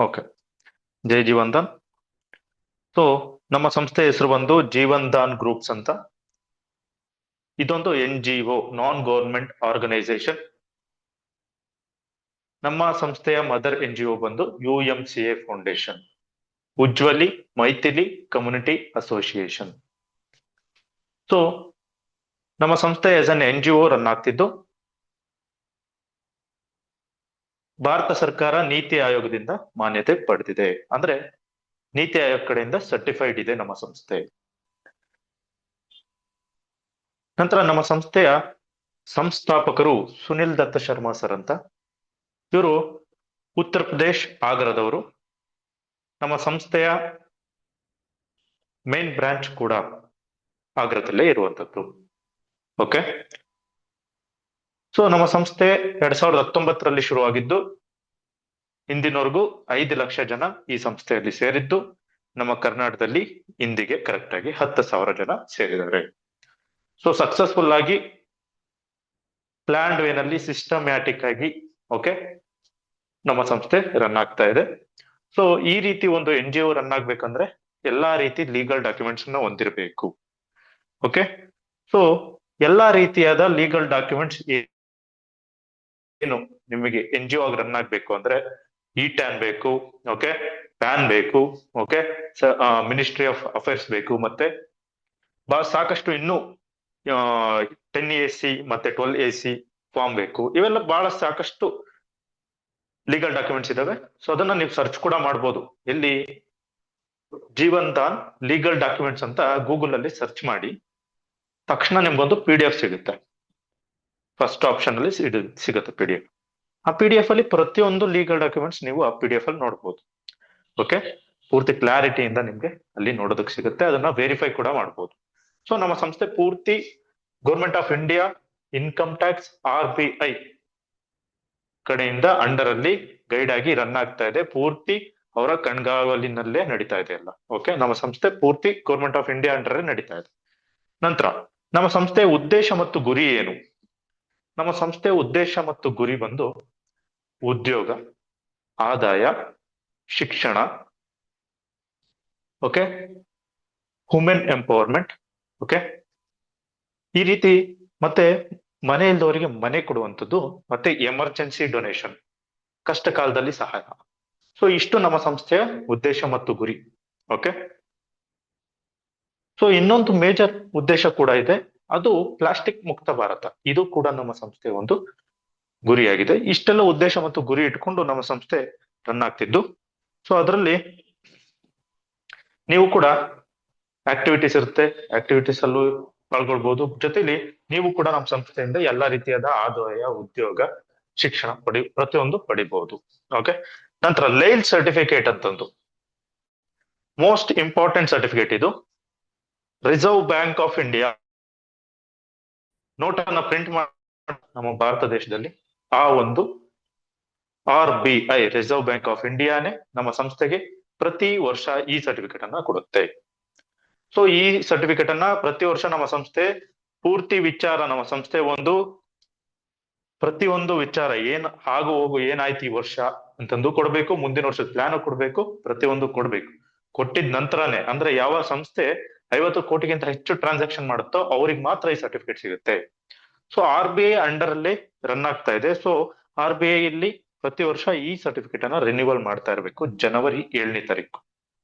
Okay. ಜೈ Jeevan than. So ನಮ್ಮ ಸಂಸ್ಥೆ ಹೆಸರು ಬಂದು ಜೀವನ್ ದಾನ್ ಗ್ರೂಪ್ಸ್ ಅಂತ. ಇದೊಂದು NGO, ನಾನ್ ಗವರ್ಮೆಂಟ್ ಆರ್ಗನೈಸೇಷನ್. ನಮ್ಮ ಸಂಸ್ಥೆಯ ಮದರ್ NGO ಬಂದು UMCA foundation, Ujwali Maithili community association. So ನಮ್ಮ ಸಂಸ್ಥೆ ಆಸ್ ಅನ್ NGO ರನ್ ಆಗ್ತಿದ್ದು ಭಾರತ ಸರ್ಕಾರ ನೀತಿ ಆಯೋಗದಿಂದ ಮಾನ್ಯತೆ ಪಡೆದಿದೆ. ಅಂದ್ರೆ ನೀತಿ ಆಯೋಗ ಕಡೆಯಿಂದ ಸರ್ಟಿಫೈಡ್ ಇದೆ ನಮ್ಮ ಸಂಸ್ಥೆ. ನಂತರ ನಮ್ಮ ಸಂಸ್ಥೆಯ ಸಂಸ್ಥಾಪಕರು ಸುನಿಲ್ ದತ್ತ ಶರ್ಮಾ ಸರ್ ಅಂತ. ಇವರು ಉತ್ತರ ಪ್ರದೇಶ್ ಆಗ್ರಾದವರು. ನಮ್ಮ ಸಂಸ್ಥೆಯ ಮೇನ್ ಬ್ರಾಂಚ್ ಕೂಡ ಆಗ್ರಾದಲ್ಲೇ ಇರುವಂತದ್ದು. ಓಕೆ. ಸೊ ನಮ್ಮ ಸಂಸ್ಥೆ 2019ರಲ್ಲಿ ಶುರುವಾಗಿದ್ದು ಇಂದಿನವರೆಗೂ 5 ಲಕ್ಷ ಜನ ಈ ಸಂಸ್ಥೆಯಲ್ಲಿ ಸೇರಿದ್ದು. ನಮ್ಮ ಕರ್ನಾಟಕದಲ್ಲಿ ಇಂದಿಗೆ ಕರೆಕ್ಟ್ ಆಗಿ 10,000 ಜನ ಸೇರಿದ್ದಾರೆ. ಸೊ ಸಕ್ಸಸ್ಫುಲ್ ಆಗಿ ಪ್ಲಾನ್ಡ್ ವೇನಲ್ಲಿ ಸಿಸ್ಟಮ್ಯಾಟಿಕ್ ಆಗಿ ಓಕೆ ನಮ್ಮ ಸಂಸ್ಥೆ ರನ್ ಆಗ್ತಾ ಇದೆ. ಸೊ ಈ ರೀತಿ ಒಂದು NGO ರನ್ ಆಗ್ಬೇಕಂದ್ರೆ ಎಲ್ಲಾ ರೀತಿ ಲೀಗಲ್ ಡಾಕ್ಯುಮೆಂಟ್ಸ್ ನ ಹೊಂದಿರಬೇಕು. ಓಕೆ. ಸೊ ಎಲ್ಲಾ ರೀತಿಯಾದ ಲೀಗಲ್ ಡಾಕ್ಯುಮೆಂಟ್ಸ್ ಏನು ನಿಮಗೆ NGO ಆಗಿ ರನ್ ಆಗ್ಬೇಕು ಅಂದ್ರೆ TAN ಬೇಕು, ಓಕೆ, ಪ್ಯಾನ್ ಬೇಕು, ಓಕೆ, ಮಿನಿಸ್ಟ್ರಿ ಆಫ್ ಅಫೇರ್ಸ್ ಬೇಕು, ಮತ್ತೆ ಸಾಕಷ್ಟು ಇನ್ನು 10AC ಮತ್ತೆ 12AC ಫಾರ್ಮ್ ಬೇಕು. ಇವೆಲ್ಲ ಬಹಳ ಸಾಕಷ್ಟು ಲೀಗಲ್ ಡಾಕ್ಯುಮೆಂಟ್ಸ್ ಇದಾವೆ. ಸೊ ಅದನ್ನ ನೀವು ಸರ್ಚ್ ಕೂಡ ಮಾಡ್ಬೋದು. ಎಲ್ಲಿ ಜೀವನ್ ದಾನ್ ಲೀಗಲ್ ಡಾಕ್ಯುಮೆಂಟ್ಸ್ ಅಂತ ಗೂಗಲ್ ಅಲ್ಲಿ ಸರ್ಚ್ ಮಾಡಿ ತಕ್ಷಣ ನಿಮ್ಗೊಂದು PDF ಸಿಗುತ್ತೆ. ಫಸ್ಟ್ ಆಪ್ಷನ್ ಅಲ್ಲಿ ಸಿಗುತ್ತೆ PDF. ಆ PDF ಅಲ್ಲಿ ಪ್ರತಿಯೊಂದು ಲೀಗಲ್ ಡಾಕ್ಯುಮೆಂಟ್ಸ್ ನೀವು ಆ PDF ಅಲ್ಲಿ ನೋಡ್ಬೋದು. ಓಕೆ. ಪೂರ್ತಿ ಕ್ಲಾರಿಟಿಯಿಂದ ನಿಮ್ಗೆ ಅಲ್ಲಿ ನೋಡೋದಕ್ಕೆ ಸಿಗುತ್ತೆ. ಅದನ್ನ ವೆರಿಫೈ ಕೂಡ ಮಾಡ್ಬೋದು. ಸೊ ನಮ್ಮ ಸಂಸ್ಥೆ ಪೂರ್ತಿ government of India, income tax, RBI ಕಡೆಯಿಂದ ಅಂಡರ್ ಅಲ್ಲಿ ಗೈಡ್ ಆಗಿ ರನ್ ಆಗ್ತಾ ಇದೆ. ಪೂರ್ತಿ ಅವರ ಕಣ್ಗಾವಲಿನಲ್ಲೇ ನಡೀತಾ ಇದೆ ಎಲ್ಲ. ಓಕೆ. ನಮ್ಮ ಸಂಸ್ಥೆ ಪೂರ್ತಿ ಗೌರ್ಮೆಂಟ್ ಆಫ್ ಇಂಡಿಯಾ ಅಂಡರ್ ನಡೀತಾ ಇದೆ. ನಂತರ ನಮ್ಮ ಸಂಸ್ಥೆಯ ಉದ್ದೇಶ ಮತ್ತು ಗುರಿ ಏನು? ನಮ್ಮ ಸಂಸ್ಥೆಯ ಉದ್ದೇಶ ಮತ್ತು ಗುರಿ ಬಂದು ಉದ್ಯೋಗ, ಆದಾಯ, ಶಿಕ್ಷಣ, ಓಕೆ, ವುಮೆನ್ ಎಂಪವರ್ಮೆಂಟ್, ಓಕೆ, ಈ ರೀತಿ ಮತ್ತೆ ಮನೆ ಇಲ್ದವರಿಗೆ ಮನೆ ಕೊಡುವಂಥದ್ದು, ಮತ್ತೆ ಎಮರ್ಜೆನ್ಸಿ ಡೊನೇಷನ್, ಕಷ್ಟ ಕಾಲದಲ್ಲಿ ಸಹಾಯ. ಸೊ ಇಷ್ಟು ನಮ್ಮ ಸಂಸ್ಥೆಯ ಉದ್ದೇಶ ಮತ್ತು ಗುರಿ. ಓಕೆ. ಸೊ ಇನ್ನೊಂದು ಮೇಜರ್ ಉದ್ದೇಶ ಕೂಡ ಇದೆ, ಅದು ಪ್ಲಾಸ್ಟಿಕ್ ಮುಕ್ತ ಭಾರತ. ಇದು ಕೂಡ ನಮ್ಮ ಸಂಸ್ಥೆಯ ಒಂದು ಗುರಿಯಾಗಿದೆ. ಇಷ್ಟೆಲ್ಲ ಉದ್ದೇಶ ಮತ್ತು ಗುರಿ ಇಟ್ಕೊಂಡು ನಮ್ಮ ಸಂಸ್ಥೆ ರನ್ ಆಗ್ತಿದ್ದು. ಸೊ ಅದರಲ್ಲಿ ನೀವು ಕೂಡ ಆಕ್ಟಿವಿಟೀಸ್ ಇರುತ್ತೆ, ಆಕ್ಟಿವಿಟೀಸ್ ಅಲ್ಲೂ ಪಾಲ್ಗೊಳ್ಬಹುದು. ಜೊತೆಲಿ ನೀವು ಕೂಡ ನಮ್ಮ ಸಂಸ್ಥೆಯಿಂದ ಎಲ್ಲಾ ರೀತಿಯಾದ ಆದಾಯ, ಉದ್ಯೋಗ, ಶಿಕ್ಷಣ ಪ್ರತಿಯೊಂದು ಪಡಿಬಹುದು. ಓಕೆ. ನಂತರ ಲೈಲ್ ಸರ್ಟಿಫಿಕೇಟ್ ಅಂತಂದು ಮೋಸ್ಟ್ ಇಂಪಾರ್ಟೆಂಟ್ ಸರ್ಟಿಫಿಕೇಟ್ ಇದು. ರಿಸರ್ವ್ ಬ್ಯಾಂಕ್ ಆಫ್ ಇಂಡಿಯಾ ನೋಟನ್ನ ಪ್ರಿಂಟ್ ಮಾಡಿ ನಮ್ಮ ಭಾರತ ದೇಶದಲ್ಲಿ ಆ ಒಂದು RBI, ರಿಸರ್ವ್ ಬ್ಯಾಂಕ್ ಆಫ್ ಇಂಡಿಯಾನೇ ನಮ್ಮ ಸಂಸ್ಥೆಗೆ ಪ್ರತಿ ವರ್ಷ ಈ ಸರ್ಟಿಫಿಕೇಟ್ ಅನ್ನ ಕೊಡುತ್ತೆ. ಸೊ ಈ ಸರ್ಟಿಫಿಕೇಟ್ ಅನ್ನ ಪ್ರತಿ ವರ್ಷ ನಮ್ಮ ಸಂಸ್ಥೆ ಪೂರ್ತಿ ವಿಚಾರ, ನಮ್ಮ ಸಂಸ್ಥೆ ಒಂದು ಪ್ರತಿಯೊಂದು ವಿಚಾರ ಏನ್ ಆಗು ಹೋಗು ಏನಾಯ್ತು ಈ ವರ್ಷ ಅಂತಂದು ಕೊಡ್ಬೇಕು. ಮುಂದಿನ ವರ್ಷದ ಪ್ಲಾನ್ ಕೊಡ್ಬೇಕು, ಪ್ರತಿಯೊಂದು ಕೊಡ್ಬೇಕು. ಕೊಟ್ಟಿದ ನಂತರನೇ, ಅಂದ್ರೆ ಯಾವ ಸಂಸ್ಥೆ 50 ಕೋಟಿಗಿಂತ ಹೆಚ್ಚು ಟ್ರಾನ್ಸಾಕ್ಷನ್ ಮಾಡುತ್ತೋ ಅವ್ರಿಗೆ ಮಾತ್ರ ಈ ಸರ್ಟಿಫಿಕೇಟ್ ಸಿಗುತ್ತೆ. ಸೊ RBI ಅಂಡರ್ ಅಲ್ಲೇ ರನ್ ಆಗ್ತಾ ಇದೆ. ಸೊ RBI ಇಲ್ಲಿ ಪ್ರತಿ ವರ್ಷ ಈ ಸರ್ಟಿಫಿಕೇಟ್ ಅನ್ನ ರಿನ್ಯೂವಲ್ ಮಾಡ್ತಾ ಇರಬೇಕು ಜನವರಿ 7ನೇ ತಾರೀಕು.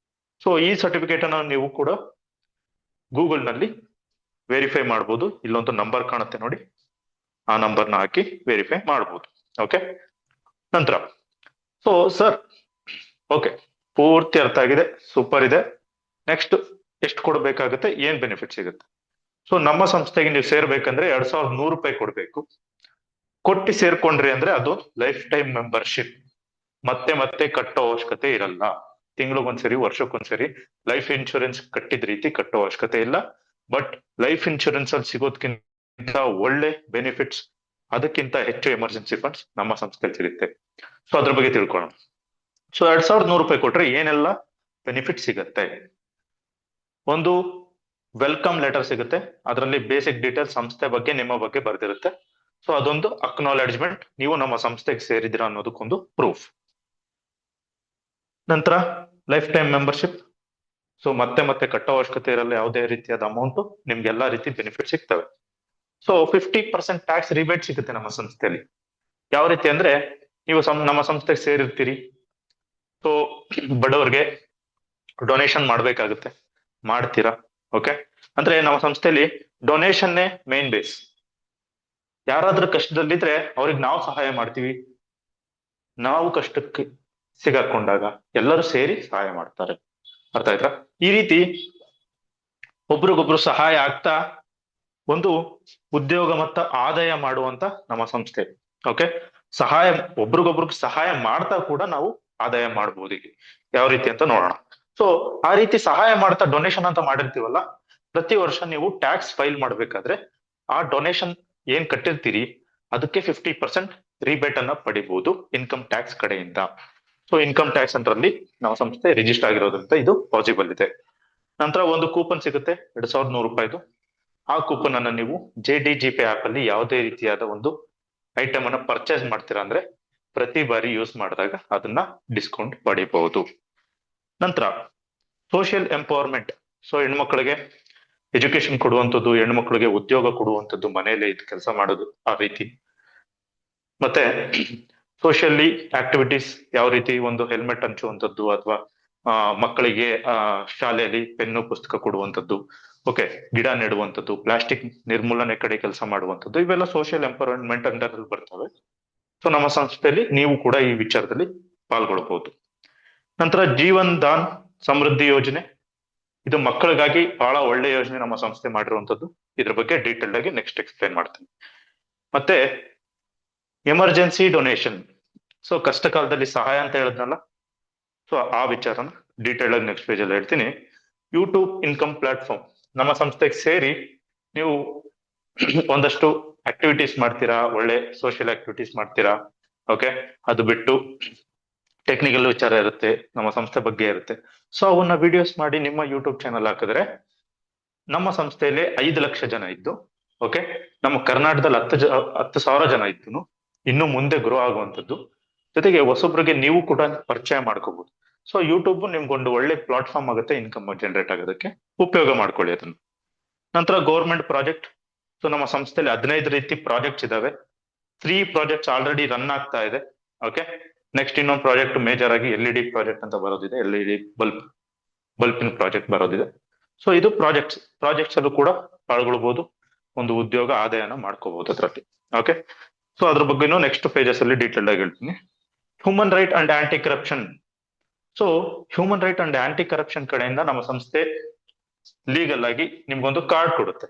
ಸೊ ಈ ಸರ್ಟಿಫಿಕೇಟ್ ಅನ್ನ ನೀವು ಕೂಡ ಗೂಗಲ್ ನಲ್ಲಿ ವೆರಿಫೈ ಮಾಡ್ಬೋದು. ಇಲ್ಲೊಂದು ನಂಬರ್ ಕಾಣುತ್ತೆ ನೋಡಿ, ಆ ನಂಬರ್ನ ಹಾಕಿ ವೆರಿಫೈ ಮಾಡ್ಬೋದು. ಓಕೆ. ನಂತರ ಸೊ ಸರ್, ಓಕೆ, ಪೂರ್ತಿ ಅರ್ಥ ಆಗಿದೆ, ಸೂಪರ್ ಇದೆ. ನೆಕ್ಸ್ಟ್ ಎಷ್ಟು ಕೊಡ್ಬೇಕಾಗುತ್ತೆ, ಏನ್ ಬೆನಿಫಿಟ್ ಸಿಗುತ್ತೆ? ಸೊ ನಮ್ಮ ಸಂಸ್ಥೆಗೆ ನೀವು ಸೇರ್ಬೇಕಂದ್ರೆ 2,100 ರೂಪಾಯಿ ಕೊಡ್ಬೇಕು. ಕೊಟ್ಟು ಸೇರ್ಕೊಂಡ್ರಿ ಅಂದ್ರೆ ಅದು ಲೈಫ್ ಟೈಮ್ ಮೆಂಬರ್ಶಿಪ್. ಮತ್ತೆ ಮತ್ತೆ ಕಟ್ಟೋ ಅವಶ್ಯಕತೆ ಇರಲ್ಲ. ತಿಂಗಳಿಗೊಂದ್ಸರಿ, ವರ್ಷಕ್ಕೊಂದ್ಸರಿ ಲೈಫ್ ಇನ್ಶೂರೆನ್ಸ್ ಕಟ್ಟಿದ ರೀತಿ ಕಟ್ಟೋ ಅವಶ್ಯಕತೆ ಇಲ್ಲ. ಬಟ್ ಲೈಫ್ ಇನ್ಶೂರೆನ್ಸ್ ಅಲ್ಲಿ ಸಿಗೋದಕ್ಕಿಂತ ಒಳ್ಳೆ ಬೆನಿಫಿಟ್ಸ್, ಅದಕ್ಕಿಂತ ಹೆಚ್ಚು ಎಮರ್ಜೆನ್ಸಿ ಫಂಡ್ಸ್ ನಮ್ಮ ಸಂಸ್ಥೆಯಲ್ಲಿ ಸಿಗುತ್ತೆ. ಸೊ ಅದ್ರ ಬಗ್ಗೆ ತಿಳ್ಕೊಳ್ಳೋಣ. ಸೊ 2,100 ರೂಪಾಯಿ ಕೊಟ್ರೆ ಏನೆಲ್ಲ ಬೆನಿಫಿಟ್ ಸಿಗುತ್ತೆ? ಒಂದು ವೆಲ್ಕಮ್ ಲೆಟರ್ ಸಿಗುತ್ತೆ. ಅದರಲ್ಲಿ ಬೇಸಿಕ್ ಡೀಟೇಲ್ಸ್, ಸಂಸ್ಥೆ ಬಗ್ಗೆ, ನಿಮ್ಮ ಬಗ್ಗೆ ಬರ್ದಿರುತ್ತೆ. ಸೊ ಅದೊಂದು ಅಕ್ನಾಲೆಡ್ಜ್ಮೆಂಟ್, ನೀವು ನಮ್ಮ ಸಂಸ್ಥೆಗೆ ಸೇರಿದಿರಾ ಅನ್ನೋದಕ್ಕೊಂದು ಪ್ರೂಫ್. ನಂತರ ಲೈಫ್ ಟೈಮ್ ಮೆಂಬರ್ಶಿಪ್. ಸೊ ಮತ್ತೆ ಮತ್ತೆ ಕಟ್ಟೋ ಅವಶ್ಯಕತೆ ಇರಲ್ಲ, ಯಾವುದೇ ರೀತಿಯಾದ ಅಮೌಂಟ್, ನಿಮ್ಗೆ ಎಲ್ಲಾ ರೀತಿ ಬೆನಿಫಿಟ್ ಸಿಗ್ತವೆ. ಸೊ 50% ಟ್ಯಾಕ್ಸ್ ರಿಬೇಟ್ ಸಿಗುತ್ತೆ ನಮ್ಮ ಸಂಸ್ಥೆಯಲ್ಲಿ. ಯಾವ ರೀತಿ ಅಂದ್ರೆ, ನೀವು ನಮ್ಮ ಸಂಸ್ಥೆಗೆ ಸೇರಿರ್ತೀರಿ, ಸೊ ಬಡವರಿಗೆ ಡೊನೇಷನ್ ಮಾಡ್ಬೇಕಾಗುತ್ತೆ, ಮಾಡ್ತೀರಾ. ಓಕೆ, ಅಂದ್ರೆ ನಮ್ಮ ಸಂಸ್ಥೆಯಲ್ಲಿ ಡೊನೇಷನ್ನೇ ಮೇನ್ ಬೇಸ್. ಯಾರಾದ್ರೂ ಕಷ್ಟದಲ್ಲಿದ್ರೆ ಅವ್ರಿಗೆ ನಾವು ಸಹಾಯ ಮಾಡ್ತೀವಿ. ನಾವು ಕಷ್ಟಕ್ಕೆ ಸಿಗಾಕೊಂಡಾಗ ಎಲ್ಲರೂ ಸೇರಿ ಸಹಾಯ ಮಾಡ್ತಾರೆ. ಅರ್ಥ ಆಯ್ತಾ? ಈ ರೀತಿ ಒಬ್ರಿಗೊಬ್ರು ಸಹಾಯ ಆಗ್ತಾ ಒಂದು ಉದ್ಯೋಗ ಮತ್ತು ಆದಾಯ ಮಾಡುವಂತ ನಮ್ಮ ಸಂಸ್ಥೆ. ಓಕೆ, ಸಹಾಯ, ಒಬ್ರಿಗೊಬ್ರಿಗೆ ಸಹಾಯ ಮಾಡ್ತಾ ಕೂಡ ನಾವು ಆದಾಯ ಮಾಡ್ಬೋದು. ಈಗ ಯಾವ ರೀತಿ ಅಂತ ನೋಡೋಣ. ಸೊ ಆ ರೀತಿ ಸಹಾಯ ಮಾಡ್ತಾ ಡೊನೇಷನ್ ಅಂತ ಮಾಡಿರ್ತೀವಲ್ಲ, ಪ್ರತಿ ವರ್ಷ ನೀವು ಟ್ಯಾಕ್ಸ್ ಫೈಲ್ ಮಾಡ್ಬೇಕಾದ್ರೆ ಆ ಡೊನೇಷನ್ ಏನ್ ಕಟ್ಟಿರ್ತೀರಿ ಅದಕ್ಕೆ 50% ರಿಬೇಟ್ ಅನ್ನ ಪಡಿಬಹುದು ಇನ್ಕಮ್ ಟ್ಯಾಕ್ಸ್ ಕಡೆಯಿಂದ. ಸೊ ಇನ್ಕಮ್ ಟ್ಯಾಕ್ಸ್ ಸೆಂಟರ್ ನಮ್ಮ ಸಂಸ್ಥೆ ರಿಜಿಸ್ಟರ್ ಆಗಿರೋದ್ರಿಂದ ಇದು ಪಾಸಿಬಲ್ ಇದೆ. ನಂತರ ಒಂದು ಕೂಪನ್ ಸಿಗುತ್ತೆ 2100 ರೂಪಾಯಿದು. ಆ ಕೂಪನ್ ಅನ್ನ ನೀವು JDGP ಆಪ್ ಅಲ್ಲಿ ಯಾವುದೇ ರೀತಿಯಾದ ಒಂದು ಐಟಮ್ ಅನ್ನ ಪರ್ಚೇಸ್ ಮಾಡ್ತೀರಾ ಅಂದ್ರೆ ಪ್ರತಿ ಬಾರಿ ಯೂಸ್ ಮಾಡಿದಾಗ ಅದನ್ನ ಡಿಸ್ಕೌಂಟ್ ಪಡಿಬಹುದು. ನಂತರ ಸೋಷಿಯಲ್ ಎಂಪವರ್ಮೆಂಟ್. ಸೊ ಹೆಣ್ಮಕ್ಳಿಗೆ ಎಜುಕೇಶನ್ ಕೊಡುವಂಥದ್ದು, ಹೆಣ್ಮಕ್ಳಿಗೆ ಉದ್ಯೋಗ ಕೊಡುವಂಥದ್ದು, ಮನೆಯಲ್ಲೇ ಇದು ಕೆಲಸ ಮಾಡೋದು, ಆ ರೀತಿ. ಮತ್ತೆ ಸೋಷಿಯಲಿ ಆಕ್ಟಿವಿಟೀಸ್, ಯಾವ ರೀತಿ ಒಂದು ಹೆಲ್ಮೆಟ್ ಹಂಚುವಂಥದ್ದು, ಅಥವಾ ಮಕ್ಕಳಿಗೆ ಶಾಲೆಯಲ್ಲಿ ಪೆನ್ನು ಪುಸ್ತಕ ಕೊಡುವಂಥದ್ದು, ಓಕೆ, ಗಿಡ ನೆಡುವಂಥದ್ದು, ಪ್ಲಾಸ್ಟಿಕ್ ನಿರ್ಮೂಲನೆ ಕಡೆ ಕೆಲಸ ಮಾಡುವಂಥದ್ದು, ಇವೆಲ್ಲ ಸೋಷಿಯಲ್ ಎಂಪವರ್ಮೆಂಟ್ ಅಂಡರ್ ಅಲ್ಲಿ ಬರ್ತವೆ. ಸೊ ನಮ್ಮ ಸಂಸ್ಥೆಯಲ್ಲಿ ನೀವು ಕೂಡ ಈ ವಿಚಾರದಲ್ಲಿ ಪಾಲ್ಗೊಳ್ಬಹುದು. ನಂತರ ಜೀವನ್ ದಾನ್ ಸಮೃದ್ಧಿ ಯೋಜನೆ, ಇದು ಮಕ್ಕಳಿಗಾಗಿ ಬಹಳ ಒಳ್ಳೆ ಯೋಜನೆ ನಮ್ಮ ಸಂಸ್ಥೆ ಮಾಡಿರುವಂತದ್ದು. ಇದ್ರ ಬಗ್ಗೆ ಡೀಟೇಲ್ ಆಗಿ ನೆಕ್ಸ್ಟ್ ಎಕ್ಸ್ಪ್ಲೇನ್ ಮಾಡ್ತೀನಿ. ಮತ್ತೆ ಎಮರ್ಜೆನ್ಸಿ ಡೊನೇಷನ್, ಸೊ ಕಷ್ಟ ಕಾಲದಲ್ಲಿ ಸಹಾಯ ಅಂತ ಹೇಳಿದ್ನಲ್ಲ, ಸೊ ಆ ವಿಚಾರನ ಡೀಟೇಲ್ ಆಗಿ ನೆಕ್ಸ್ಟ್ ಪೇಜ್ ಅಲ್ಲಿ ಹೇಳ್ತೀನಿ. ಯೂಟ್ಯೂಬ್ ಇನ್ಕಮ್ ಪ್ಲಾಟ್ಫಾರ್ಮ್, ನಮ್ಮ ಸಂಸ್ಥೆಗೆ ಸೇರಿ ನೀವು ಒಂದಷ್ಟು ಆಕ್ಟಿವಿಟೀಸ್ ಮಾಡ್ತೀರಾ, ಒಳ್ಳೆ ಸೋಷಿಯಲ್ ಆಕ್ಟಿವಿಟೀಸ್ ಮಾಡ್ತೀರಾ. ಓಕೆ, ಅದು ಬಿಟ್ಟು ಟೆಕ್ನಿಕಲ್ ವಿಚಾರ ಇರುತ್ತೆ, ನಮ್ಮ ಸಂಸ್ಥೆ ಬಗ್ಗೆ ಇರುತ್ತೆ. ಸೊ ಅವನ್ನ ವಿಡಿಯೋಸ್ ಮಾಡಿ ನಿಮ್ಮ ಯೂಟ್ಯೂಬ್ ಚಾನಲ್ ಹಾಕಿದ್ರೆ, ನಮ್ಮ ಸಂಸ್ಥೆಯಲ್ಲಿ 5 ಲಕ್ಷ ಜನ ಇದ್ದು, ಓಕೆ, ನಮ್ಮ ಕರ್ನಾಟಕದಲ್ಲಿ 10,000 ಜನ ಇದ್ದು, ಇನ್ನು ಮುಂದೆ ಗ್ರೋ ಆಗುವಂಥದ್ದು. ಜೊತೆಗೆ ಹೊಸೊಬ್ರಿಗೆ ನೀವು ಕೂಡ ಪರಿಚಯ ಮಾಡ್ಕೋಬಹುದು. ಸೊ ಯೂಟ್ಯೂಬ್ ನಿಮ್ಗೊಂದು ಒಳ್ಳೆ ಪ್ಲಾಟ್ಫಾರ್ಮ್ ಆಗುತ್ತೆ ಇನ್ಕಮ್ ಜನರೇಟ್ ಆಗೋದಕ್ಕೆ, ಉಪಯೋಗ ಮಾಡ್ಕೊಳ್ಳಿ ಅದನ್ನು. ನಂತರ ಗೌರ್ಮೆಂಟ್ ಪ್ರಾಜೆಕ್ಟ್. ಸೊ ನಮ್ಮ ಸಂಸ್ಥೆಯಲ್ಲಿ 15 ರೀತಿ ಪ್ರಾಜೆಕ್ಟ್ಸ್ ಇದಾವೆ. 3 ಪ್ರಾಜೆಕ್ಟ್ಸ್ ಆಲ್ರೆಡಿ ರನ್ ಆಗ್ತಾ ಇದೆ. ಓಕೆ, ನೆಕ್ಸ್ಟ್ ಇನ್ನೊಂದು ಪ್ರಾಜೆಕ್ಟ್ ಮೇಜರ್ ಆಗಿ LED ಪ್ರಾಜೆಕ್ಟ್ ಅಂತ ಬರೋದಿದೆ, LED ಬಲ್ಪಿನ ಪ್ರಾಜೆಕ್ಟ್ ಬರೋದಿದೆ. ಸೊ ಇದು ಪ್ರಾಜೆಕ್ಟ್ಸ್ ಅಲ್ಲೂ ಕೂಡ ಪಾಲ್ಗೊಳ್ಬಹುದು, ಒಂದು ಉದ್ಯೋಗ ಆದಾಯನ ಮಾಡ್ಕೋಬಹುದು ಅದರಲ್ಲಿ. ಓಕೆ, ಸೊ ಅದ್ರ ಬಗ್ಗೆನೂ ನೆಕ್ಸ್ಟ್ ಪೇಜಸ್ ಅಲ್ಲಿ ಡೀಟೇಲ್ ಆಗಿ ಹೇಳ್ತೀನಿ. Human right and aunty corruption. So human right and aunty corruption ಕಡೆಯಿಂದ ನಮ್ಮ ಸಂಸ್ಥೆ ಲೀಗಲ್ ಆಗಿ ನಿಮ್ಗೊಂದು ಕಾರ್ಡ್ ಕೊಡುತ್ತೆ.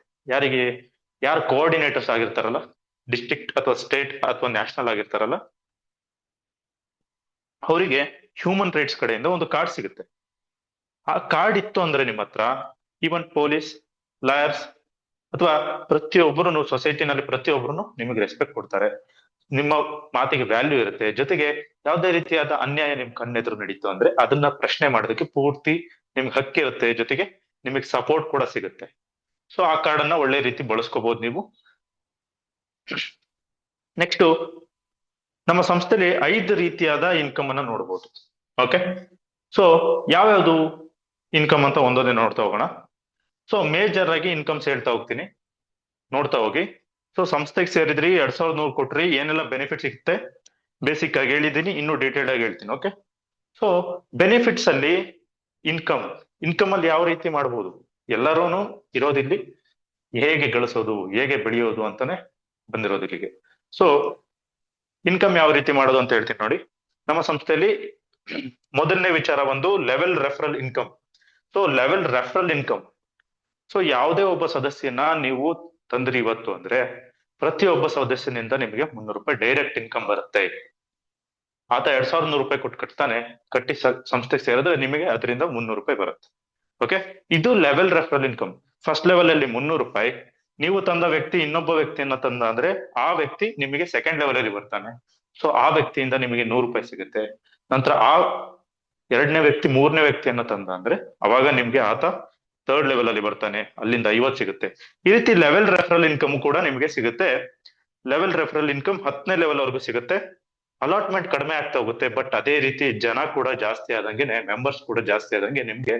ಯಾರು ಕೋಆರ್ಡಿನೇಟರ್ಸ್ ಆಗಿರ್ತಾರಲ್ಲ, ಡಿಸ್ಟ್ರಿಕ್ಟ್ ಅಥವಾ ಸ್ಟೇಟ್ ಅಥವಾ ನ್ಯಾಷನಲ್ ಆಗಿರ್ತಾರಲ್ಲ, ಅವರಿಗೆ ಹ್ಯೂಮನ್ ರೈಟ್ಸ್ ಕಡೆಯಿಂದ ಒಂದು ಕಾರ್ಡ್ ಸಿಗುತ್ತೆ. ಆ ಕಾರ್ಡ್ ಇತ್ತು ಅಂದ್ರೆ ನಿಮ್ಮ ಹತ್ರ, ಈವನ್ ಪೊಲೀಸ್, ಲಾಯರ್ಸ್ ಅಥವಾ ಪ್ರತಿಯೊಬ್ಬರು ಸೊಸೈಟಿನಲ್ಲಿ ಪ್ರತಿಯೊಬ್ಬರು ನಿಮಗೆ ರೆಸ್ಪೆಕ್ಟ್ ಕೊಡ್ತಾರೆ, ನಿಮ್ಮ ಮಾತಿಗೆ ವ್ಯಾಲ್ಯೂ ಇರುತ್ತೆ. ಜೊತೆಗೆ ಯಾವುದೇ ರೀತಿಯಾದ ಅನ್ಯಾಯ ನಿಮ್ ಕಣ್ಣೆದುರು ನಡೀತು ಅಂದ್ರೆ ಅದನ್ನ ಪ್ರಶ್ನೆ ಮಾಡೋದಕ್ಕೆ ಪೂರ್ತಿ ನಿಮ್ಗೆ ಹಕ್ಕಿರುತ್ತೆ. ಜೊತೆಗೆ ನಿಮಗೆ ಸಪೋರ್ಟ್ ಕೂಡ ಸಿಗುತ್ತೆ. ಸೊ ಆ ಕಾರ್ಡ್ ಅನ್ನ ಒಳ್ಳೆ ರೀತಿ ಬಳಸ್ಕೋಬಹುದು ನೀವು. ನೆಕ್ಸ್ಟ್ ನಮ್ಮ ಸಂಸ್ಥೆಯಲ್ಲಿ 5 ರೀತಿಯಾದ ಇನ್ಕಮ್ ಅನ್ನ ನೋಡ್ಬೋದು. ಓಕೆ, ಸೊ ಯಾವ್ಯಾವ್ದು ಇನ್ಕಮ್ ಅಂತ ಒಂದೊಂದೇ ನೋಡ್ತಾ ಹೋಗೋಣ. ಸೊ ಮೇಜರ್ ಆಗಿ ಇನ್ಕಮ್ಸ್ ಹೇಳ್ತಾ ಹೋಗ್ತೀನಿ, ನೋಡ್ತಾ ಹೋಗಿ. ಸೊ ಸಂಸ್ಥೆಗೆ ಸೇರಿದ್ರಿ, 2100 ಕೊಟ್ರಿ, ಏನೆಲ್ಲ ಬೆನಿಫಿಟ್ ಸಿಗುತ್ತೆ ಬೇಸಿಕ್ ಆಗಿ ಹೇಳಿದೀನಿ, ಇನ್ನು ಡೀಟೇಲ್ ಆಗಿ ಹೇಳ್ತೀನಿ. ಓಕೆ, ಸೊ ಬೆನಿಫಿಟ್ಸ್ ಅಲ್ಲಿ ಇನ್ಕಮ್ ಅಲ್ಲಿ ಯಾವ ರೀತಿ ಮಾಡ್ಬೋದು, ಎಲ್ಲರೂ ಇರೋದಿಲ್ಲಿ ಹೇಗೆ ಗಳಿಸೋದು, ಹೇಗೆ ಬೆಳೆಯೋದು ಅಂತಾನೆ ಬಂದಿರೋದು ಇಲ್ಲಿಗೆ. ಸೊ ಇನ್ಕಮ್ ಯಾವ ರೀತಿ ಮಾಡೋದು ಅಂತ ಹೇಳ್ತೀನಿ ನೋಡಿ. ನಮ್ಮ ಸಂಸ್ಥೆಯಲ್ಲಿ ಮೊದಲನೇ ವಿಚಾರ ಒಂದು level referral income. So level referral income, so ಯಾವುದೇ ಒಬ್ಬ ಸದಸ್ಯನ ನೀವು ತಂದ್ರಿ ಇವತ್ತು ಅಂದ್ರೆ ಪ್ರತಿಯೊಬ್ಬ ಸದಸ್ಯನಿಂದ ನಿಮಗೆ 300 ರೂಪಾಯಿ ಡೈರೆಕ್ಟ್ ಇನ್ಕಮ್ ಬರುತ್ತೆ. ಆತ 2100 ರೂಪಾಯಿ ಕೊಟ್ಟು ಕಟ್ಟಿ ಸಂಸ್ಥೆಗೆ ಸೇರಿದ್ರೆ ನಿಮಗೆ ಅದರಿಂದ 300 ರೂಪಾಯಿ ಬರುತ್ತೆ. ಓಕೆ, ಇದು level referral income. First level ಅಲ್ಲಿ 300 ರೂಪಾಯಿ, ನೀವು ತಂದ ವ್ಯಕ್ತಿ ಇನ್ನೊಬ್ಬ ವ್ಯಕ್ತಿಯನ್ನ ತಂದ ಅಂದ್ರೆ ಆ ವ್ಯಕ್ತಿ ನಿಮಗೆ ಸೆಕೆಂಡ್ ಲೆವೆಲ್ ಅಲ್ಲಿ ಬರ್ತಾನೆ. ಸೊ ಆ ವ್ಯಕ್ತಿಯಿಂದ ನಿಮಗೆ 100 ರೂಪಾಯಿ ಸಿಗುತ್ತೆ. ನಂತರ ಆ 2ನೇ ವ್ಯಕ್ತಿ 3ನೇ ವ್ಯಕ್ತಿಯನ್ನ ತಂದ ಅಂದ್ರೆ ಅವಾಗ ನಿಮ್ಗೆ ಆತ 3rd ಲೆವೆಲ್ ಅಲ್ಲಿ ಬರ್ತಾನೆ, ಅಲ್ಲಿಂದ 50 ಸಿಗುತ್ತೆ. ಈ ರೀತಿ ಲೆವೆಲ್ ರೆಫರಲ್ ಇನ್ಕಮ್ ಕೂಡ ನಿಮಗೆ ಸಿಗುತ್ತೆ. ಲೆವೆಲ್ ರೆಫರಲ್ ಇನ್ಕಮ್ 10ನೇ ಲೆವೆಲ್ ವರೆಗೂ ಸಿಗುತ್ತೆ. ಅಲಾಟ್ಮೆಂಟ್ ಕಡಿಮೆ ಆಗ್ತಾ ಹೋಗುತ್ತೆ, ಬಟ್ ಅದೇ ರೀತಿ ಜನ ಕೂಡ ಜಾಸ್ತಿ ಆದಂಗೆನೆ, ಮೆಂಬರ್ಸ್ ಕೂಡ ಜಾಸ್ತಿ ಆದಂಗೆ ನಿಮ್ಗೆ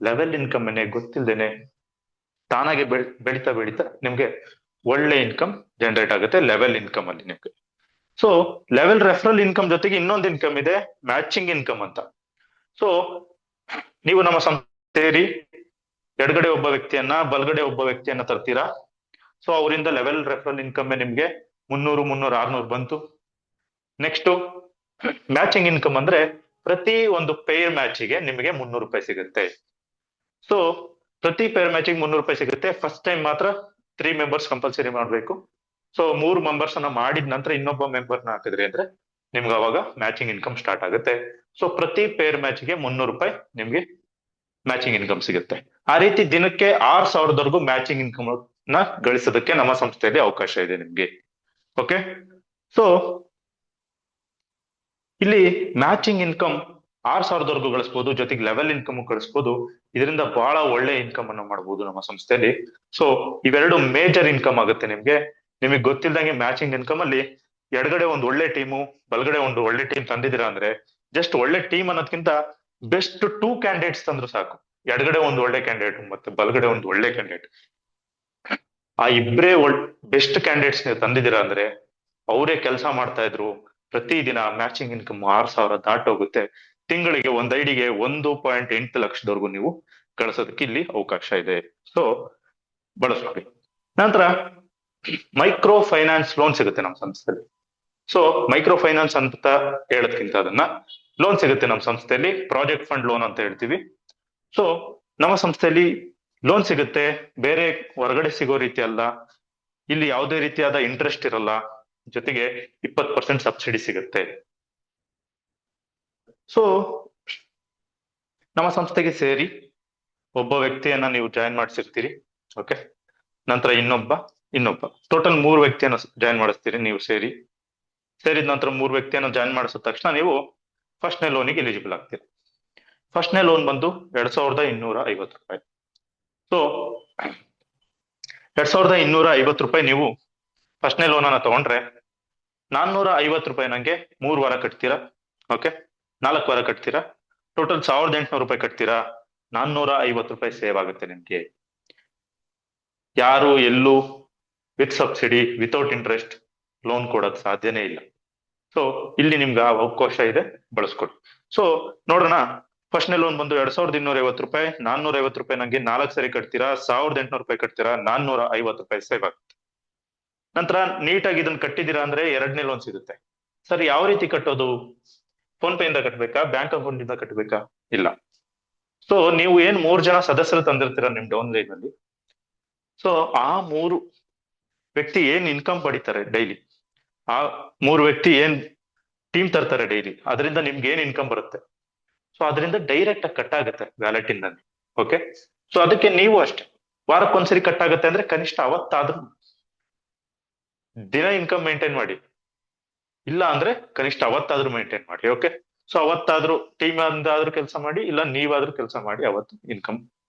ಲೆವೆಲ್ ಇನ್ಕಮ್ ಗೊತ್ತಿಲ್ದೇನೆ ತಾನಾಗೆ ಬೆಳೀತಾ ಬೆಳೀತಾ ನಿಮ್ಗೆ ಒಳ್ಳೆ ಇನ್ಕಮ್ ಜನರೇಟ್ ಆಗುತ್ತೆ ಲೆವೆಲ್ ಇನ್ಕಮ್ ಅಲ್ಲಿ ನಿಮ್ಗೆ. ಸೊ ಲೆವೆಲ್ ರೆಫರಲ್ ಇನ್ಕಮ್ ಜೊತೆಗೆ ಇನ್ನೊಂದು ಇನ್ಕಮ್ ಇದೆ, ಮ್ಯಾಚಿಂಗ್ ಇನ್ಕಮ್ ಅಂತ. ಸೊ ನೀವು ನಮ್ಮ ಸೇರಿ ಎಡಗಡೆ ಒಬ್ಬ ವ್ಯಕ್ತಿಯನ್ನ ಬಲಗಡೆ ಒಬ್ಬ ವ್ಯಕ್ತಿಯನ್ನ ತರ್ತೀರಾ. ಸೊ ಅವರಿಂದ ಲೆವೆಲ್ ರೆಫರಲ್ ಇನ್ಕಮ್ ನಿಮ್ಗೆ 300, 300, 600 ಬಂತು. ನೆಕ್ಸ್ಟ್ ಮ್ಯಾಚಿಂಗ್ ಇನ್ಕಮ್ ಅಂದ್ರೆ ಪ್ರತಿ ಒಂದು ಪೇರ್ ಮ್ಯಾಚಿಗೆ ನಿಮಗೆ 300 ರೂಪಾಯಿ ಸಿಗುತ್ತೆ. ಸೊ ಪ್ರತಿ ಪೇರ್ ಮ್ಯಾಚಿಗೆ 300 ರೂಪಾಯಿ ಸಿಗುತ್ತೆ. ಫಸ್ಟ್ ಟೈಮ್ ಮಾತ್ರ 3 ಮೆಂಬರ್ಸ್ ಕಂಪಲ್ಸರಿ ಮಾಡ್ಬೇಕು. ಸೊ 3 ಮೆಂಬರ್ಸ್ ಅನ್ನ ಮಾಡಿದ ನಂತರ ಇನ್ನೊಬ್ಬ ಮೆಂಬರ್ನ ಹಾಕಿದ್ರಿ ಅಂದ್ರೆ ನಿಮ್ಗೆ ಅವಾಗ ಮ್ಯಾಚಿಂಗ್ ಇನ್ಕಮ್ ಸ್ಟಾರ್ಟ್ ಆಗುತ್ತೆ. ಸೊ ಪ್ರತಿ ಪೇರ್ ಮ್ಯಾಚ್ಗೆ 300 ರೂಪಾಯಿ ನಿಮ್ಗೆ ಮ್ಯಾಚಿಂಗ್ ಇನ್ಕಮ್ ಸಿಗುತ್ತೆ. ಆ ರೀತಿ ದಿನಕ್ಕೆ 6,000 ಮ್ಯಾಚಿಂಗ್ ಇನ್ಕಮ್ ನ ಗಳಿಸೋದಕ್ಕೆ ನಮ್ಮ ಸಂಸ್ಥೆಯಲ್ಲಿ ಅವಕಾಶ ಇದೆ ನಿಮ್ಗೆ. ಓಕೆ, ಸೊ ಇಲ್ಲಿ ಮ್ಯಾಚಿಂಗ್ ಇನ್ಕಮ್ 6,000 ಗಳಿಸಬಹುದು, ಜೊತೆಗೆ ಲೆವೆಲ್ ಇನ್ಕಮ್ ಗಳಿಸಬಹುದು. ಇದರಿಂದ ಬಹಳ ಒಳ್ಳೆ ಇನ್ಕಮ್ ಅನ್ನು ಮಾಡಬಹುದು ನಮ್ಮ ಸಂಸ್ಥೆಯಲ್ಲಿ. ಸೊ ಇವೆರಡು ಮೇಜರ್ ಇನ್ಕಮ್ ಆಗುತ್ತೆ ನಿಮ್ಗೆ. ನಿಮಗೆ ಗೊತ್ತಿಲ್ದಂಗೆ ಮ್ಯಾಚಿಂಗ್ ಇನ್ಕಮ್ ಅಲ್ಲಿ ಎಡಗಡೆ ಒಂದು ಒಳ್ಳೆ ಟೀಮು, ಬಲಗಡೆ ಒಂದು ಒಳ್ಳೆ ಟೀಮ್ ತಂದಿದ್ದೀರಾ ಅಂದ್ರೆ ಜಸ್ಟ್ ಒಳ್ಳೆ ಟೀಮ್ ಅನ್ನೋದಕ್ಕಿಂತ ಬೆಸ್ಟ್ 2 ಕ್ಯಾಂಡಿಡೇಟ್ಸ್ ತಂದ್ರು ಸಾಕು. ಎಡಗಡೆ ಒಂದು ಒಳ್ಳೆ ಕ್ಯಾಂಡಿಡೇಟ್ ಮತ್ತೆ ಬಲಗಡೆ ಒಂದು ಒಳ್ಳೆ ಕ್ಯಾಂಡಿಡೇಟ್, ಆ ಇಬ್ಬರೇ ಬೆಸ್ಟ್ ಕ್ಯಾಂಡಿಡೇಟ್ಸ್ ನೀವು ತಂದಿದ್ದೀರಾ ಅಂದ್ರೆ ಅವರೇ ಕೆಲಸ ಮಾಡ್ತಾ ಇದ್ರು ಪ್ರತಿದಿನ ಮ್ಯಾಚಿಂಗ್ ಇನ್ಕಮ್ 6,000 ದಾಟೋಗುತ್ತೆ. ತಿಂಗಳಿಗೆ ಒಂದು ಐಡಿಗೆ 1.8 ಲಕ್ಷದವರೆಗೂ ನೀವು ಗಳಿಸೋದಕ್ಕೆ ಇಲ್ಲಿ ಅವಕಾಶ ಇದೆ. ಸೊ ಬಳಸ್ಕೊಳ್ಳಿ. ನಂತರ ಮೈಕ್ರೋ ಫೈನಾನ್ಸ್ ಲೋನ್ ಸಿಗುತ್ತೆ ನಮ್ಮ ಸಂಸ್ಥೆಯಲ್ಲಿ. ಸೊ ಮೈಕ್ರೋ ಫೈನಾನ್ಸ್ ಅಂತ ಹೇಳೋದ್ಕಿಂತ ಅದನ್ನ ಲೋನ್ ಸಿಗುತ್ತೆ ನಮ್ಮ ಸಂಸ್ಥೆಯಲ್ಲಿ, ಪ್ರಾಜೆಕ್ಟ್ ಫಂಡ್ ಲೋನ್ ಅಂತ ಹೇಳ್ತೀವಿ. ಸೊ ನಮ್ಮ ಸಂಸ್ಥೆಯಲ್ಲಿ ಲೋನ್ ಸಿಗುತ್ತೆ, ಬೇರೆ ಹೊರಗಡೆ ಸಿಗೋ ರೀತಿ ಅಲ್ಲ. ಇಲ್ಲಿ ಯಾವುದೇ ರೀತಿಯಾದ ಇಂಟ್ರೆಸ್ಟ್ ಇರಲ್ಲ, ಜೊತೆಗೆ 20% ಸಬ್ಸಿಡಿ ಸಿಗುತ್ತೆ. ಸೊ ನಮ್ಮ ಸಂಸ್ಥೆಗೆ ಸೇರಿ ಒಬ್ಬ ವ್ಯಕ್ತಿಯನ್ನ ನೀವು ಜಾಯಿನ್ ಮಾಡಿಸಿರ್ತೀರಿ. ಓಕೆ, ನಂತರ ಇನ್ನೊಬ್ಬ ಟೋಟಲ್ 3 ವ್ಯಕ್ತಿಯನ್ನ ಜಾಯಿನ್ ಮಾಡಿಸ್ತೀರಿ ನೀವು ಸೇರಿದ ನಂತರ 3 ವ್ಯಕ್ತಿಯನ್ನ ಜಾಯಿನ್ ಮಾಡಿಸಿದ ತಕ್ಷಣ ನೀವು ಫಸ್ಟ್ನೇ ಲೋನಿಗೆ ಎಲಿಜಿಬಲ್ ಆಗ್ತೀರಿ. ಫಸ್ಟ್ನೇ ಲೋನ್ ಬಂದು 2,250 ರೂಪಾಯಿ. ಸೊ 2,250 ರೂಪಾಯಿ ನೀವು ಫಸ್ಟ್ನೇ ಲೋನ್ ಅನ್ನ ತಗೊಂಡ್ರೆ 450 ರೂಪಾಯಿ ನಂಗೆ 3 ವಾರ ಕಟ್ತೀರಾ. ಓಕೆ, 4 ವಾರ ಕಟ್ತೀರಾ, ಟೋಟಲ್ 1,800 ರೂಪಾಯಿ ಕಟ್ತೀರಾ. 450 ರೂಪಾಯಿ ಸೇವ್ ಆಗುತ್ತೆ ನಿಮ್ಗೆ. ಯಾರು ಎಲ್ಲೂ with subsidy without interest loan ಕೊಡೋಕ್ ಸಾಧ್ಯನೇ ಇಲ್ಲ. ಸೊ ಇಲ್ಲಿ ನಿಮ್ಗೆ ಅವಕಾಶ ಇದೆ, ಬಳಸ್ಕೊಡಿ. ಸೊ ನೋಡೋಣ, ಫಸ್ಟ್ನೇ ಲೋನ್ ಬಂದು 2,250 ರೂಪಾಯಿ, 450 ರೂಪಾಯಿ ನಂಗೆ 4 ಸರಿ ಕಟ್ತೀರಾ, 1,800 ರೂಪಾಯಿ ಕಟ್ತೀರಾ, 450 ರೂಪಾಯಿ ಸೇವ್ ಆಗುತ್ತೆ. ನಂತರ ನೀಟಾಗಿ ಇದನ್ನ ಕಟ್ಟಿದೀರಾ ಅಂದ್ರೆ ಎರಡನೇ ಲೋನ್ ಸಿಗುತ್ತೆ. ಸರ್ ಯಾವ ರೀತಿ ಕಟ್ಟೋದು? ಫೋನ್ ಪೇ ಇಂದ ಕಟ್ಬೇಕಾ, ಬ್ಯಾಂಕ್ ಅಕೌಂಟ್ ಇಂದ ಕಟ್ಬೇಕಾ? ಇಲ್ಲ. ಸೊ ನೀವು ಏನ್ 3 ಜನ ಸದಸ್ಯರು ತಂದಿರ್ತೀರಾ ನಿಮ್ ಡೌನ್ ಲೈನ್ ಅಲ್ಲಿ, ಸೊ ಆ 3 ವ್ಯಕ್ತಿ ಏನ್ ಇನ್ಕಮ್ ಪಡಿತಾರೆ ಡೈಲಿ, ಆ 3 ವ್ಯಕ್ತಿ ಏನ್ ಟೀಮ್ ತರ್ತಾರೆ ಡೈಲಿ, ಅದರಿಂದ ನಿಮ್ಗೆ ಏನ್ ಇನ್ಕಮ್ ಬರುತ್ತೆ, ಸೊ ಅದರಿಂದ ಡೈರೆಕ್ಟ್ ಆಗಿ ಕಟ್ ಆಗುತ್ತೆ ವ್ಯಾಲೆಟ್ ಇಂದ. ಓಕೆ, ಸೊ ಅದಕ್ಕೆ ನೀವು ಅಷ್ಟೇ ವಾರಕ್ಕೊಂದ್ಸರಿ ಕಟ್ ಆಗುತ್ತೆ ಅಂದ್ರೆ ಕನಿಷ್ಠ ಅವತ್ತಾದ್ರೂ ದಿನ ಇನ್ಕಮ್ ಮೇಂಟೈನ್ ಮಾಡಿ, ಇಲ್ಲ ಅಂದ್ರೆ ಕನಿಷ್ಠ ಅವತ್ತಾದ್ರೂ ಮೇಂಟೈನ್ ಮಾಡಿ. ಓಕೆ, ಸೊ ಅವತ್ತಾದ್ರೂ ಟೀಮ್ ಅಂದಾದ್ರೂ ಕೆಲಸ ಮಾಡಿ, ಇಲ್ಲ ನೀವಾದ್ರೂ ಕೆಲಸ ಮಾಡಿ ಅವತ್ತು ಇನ್ಕಮ್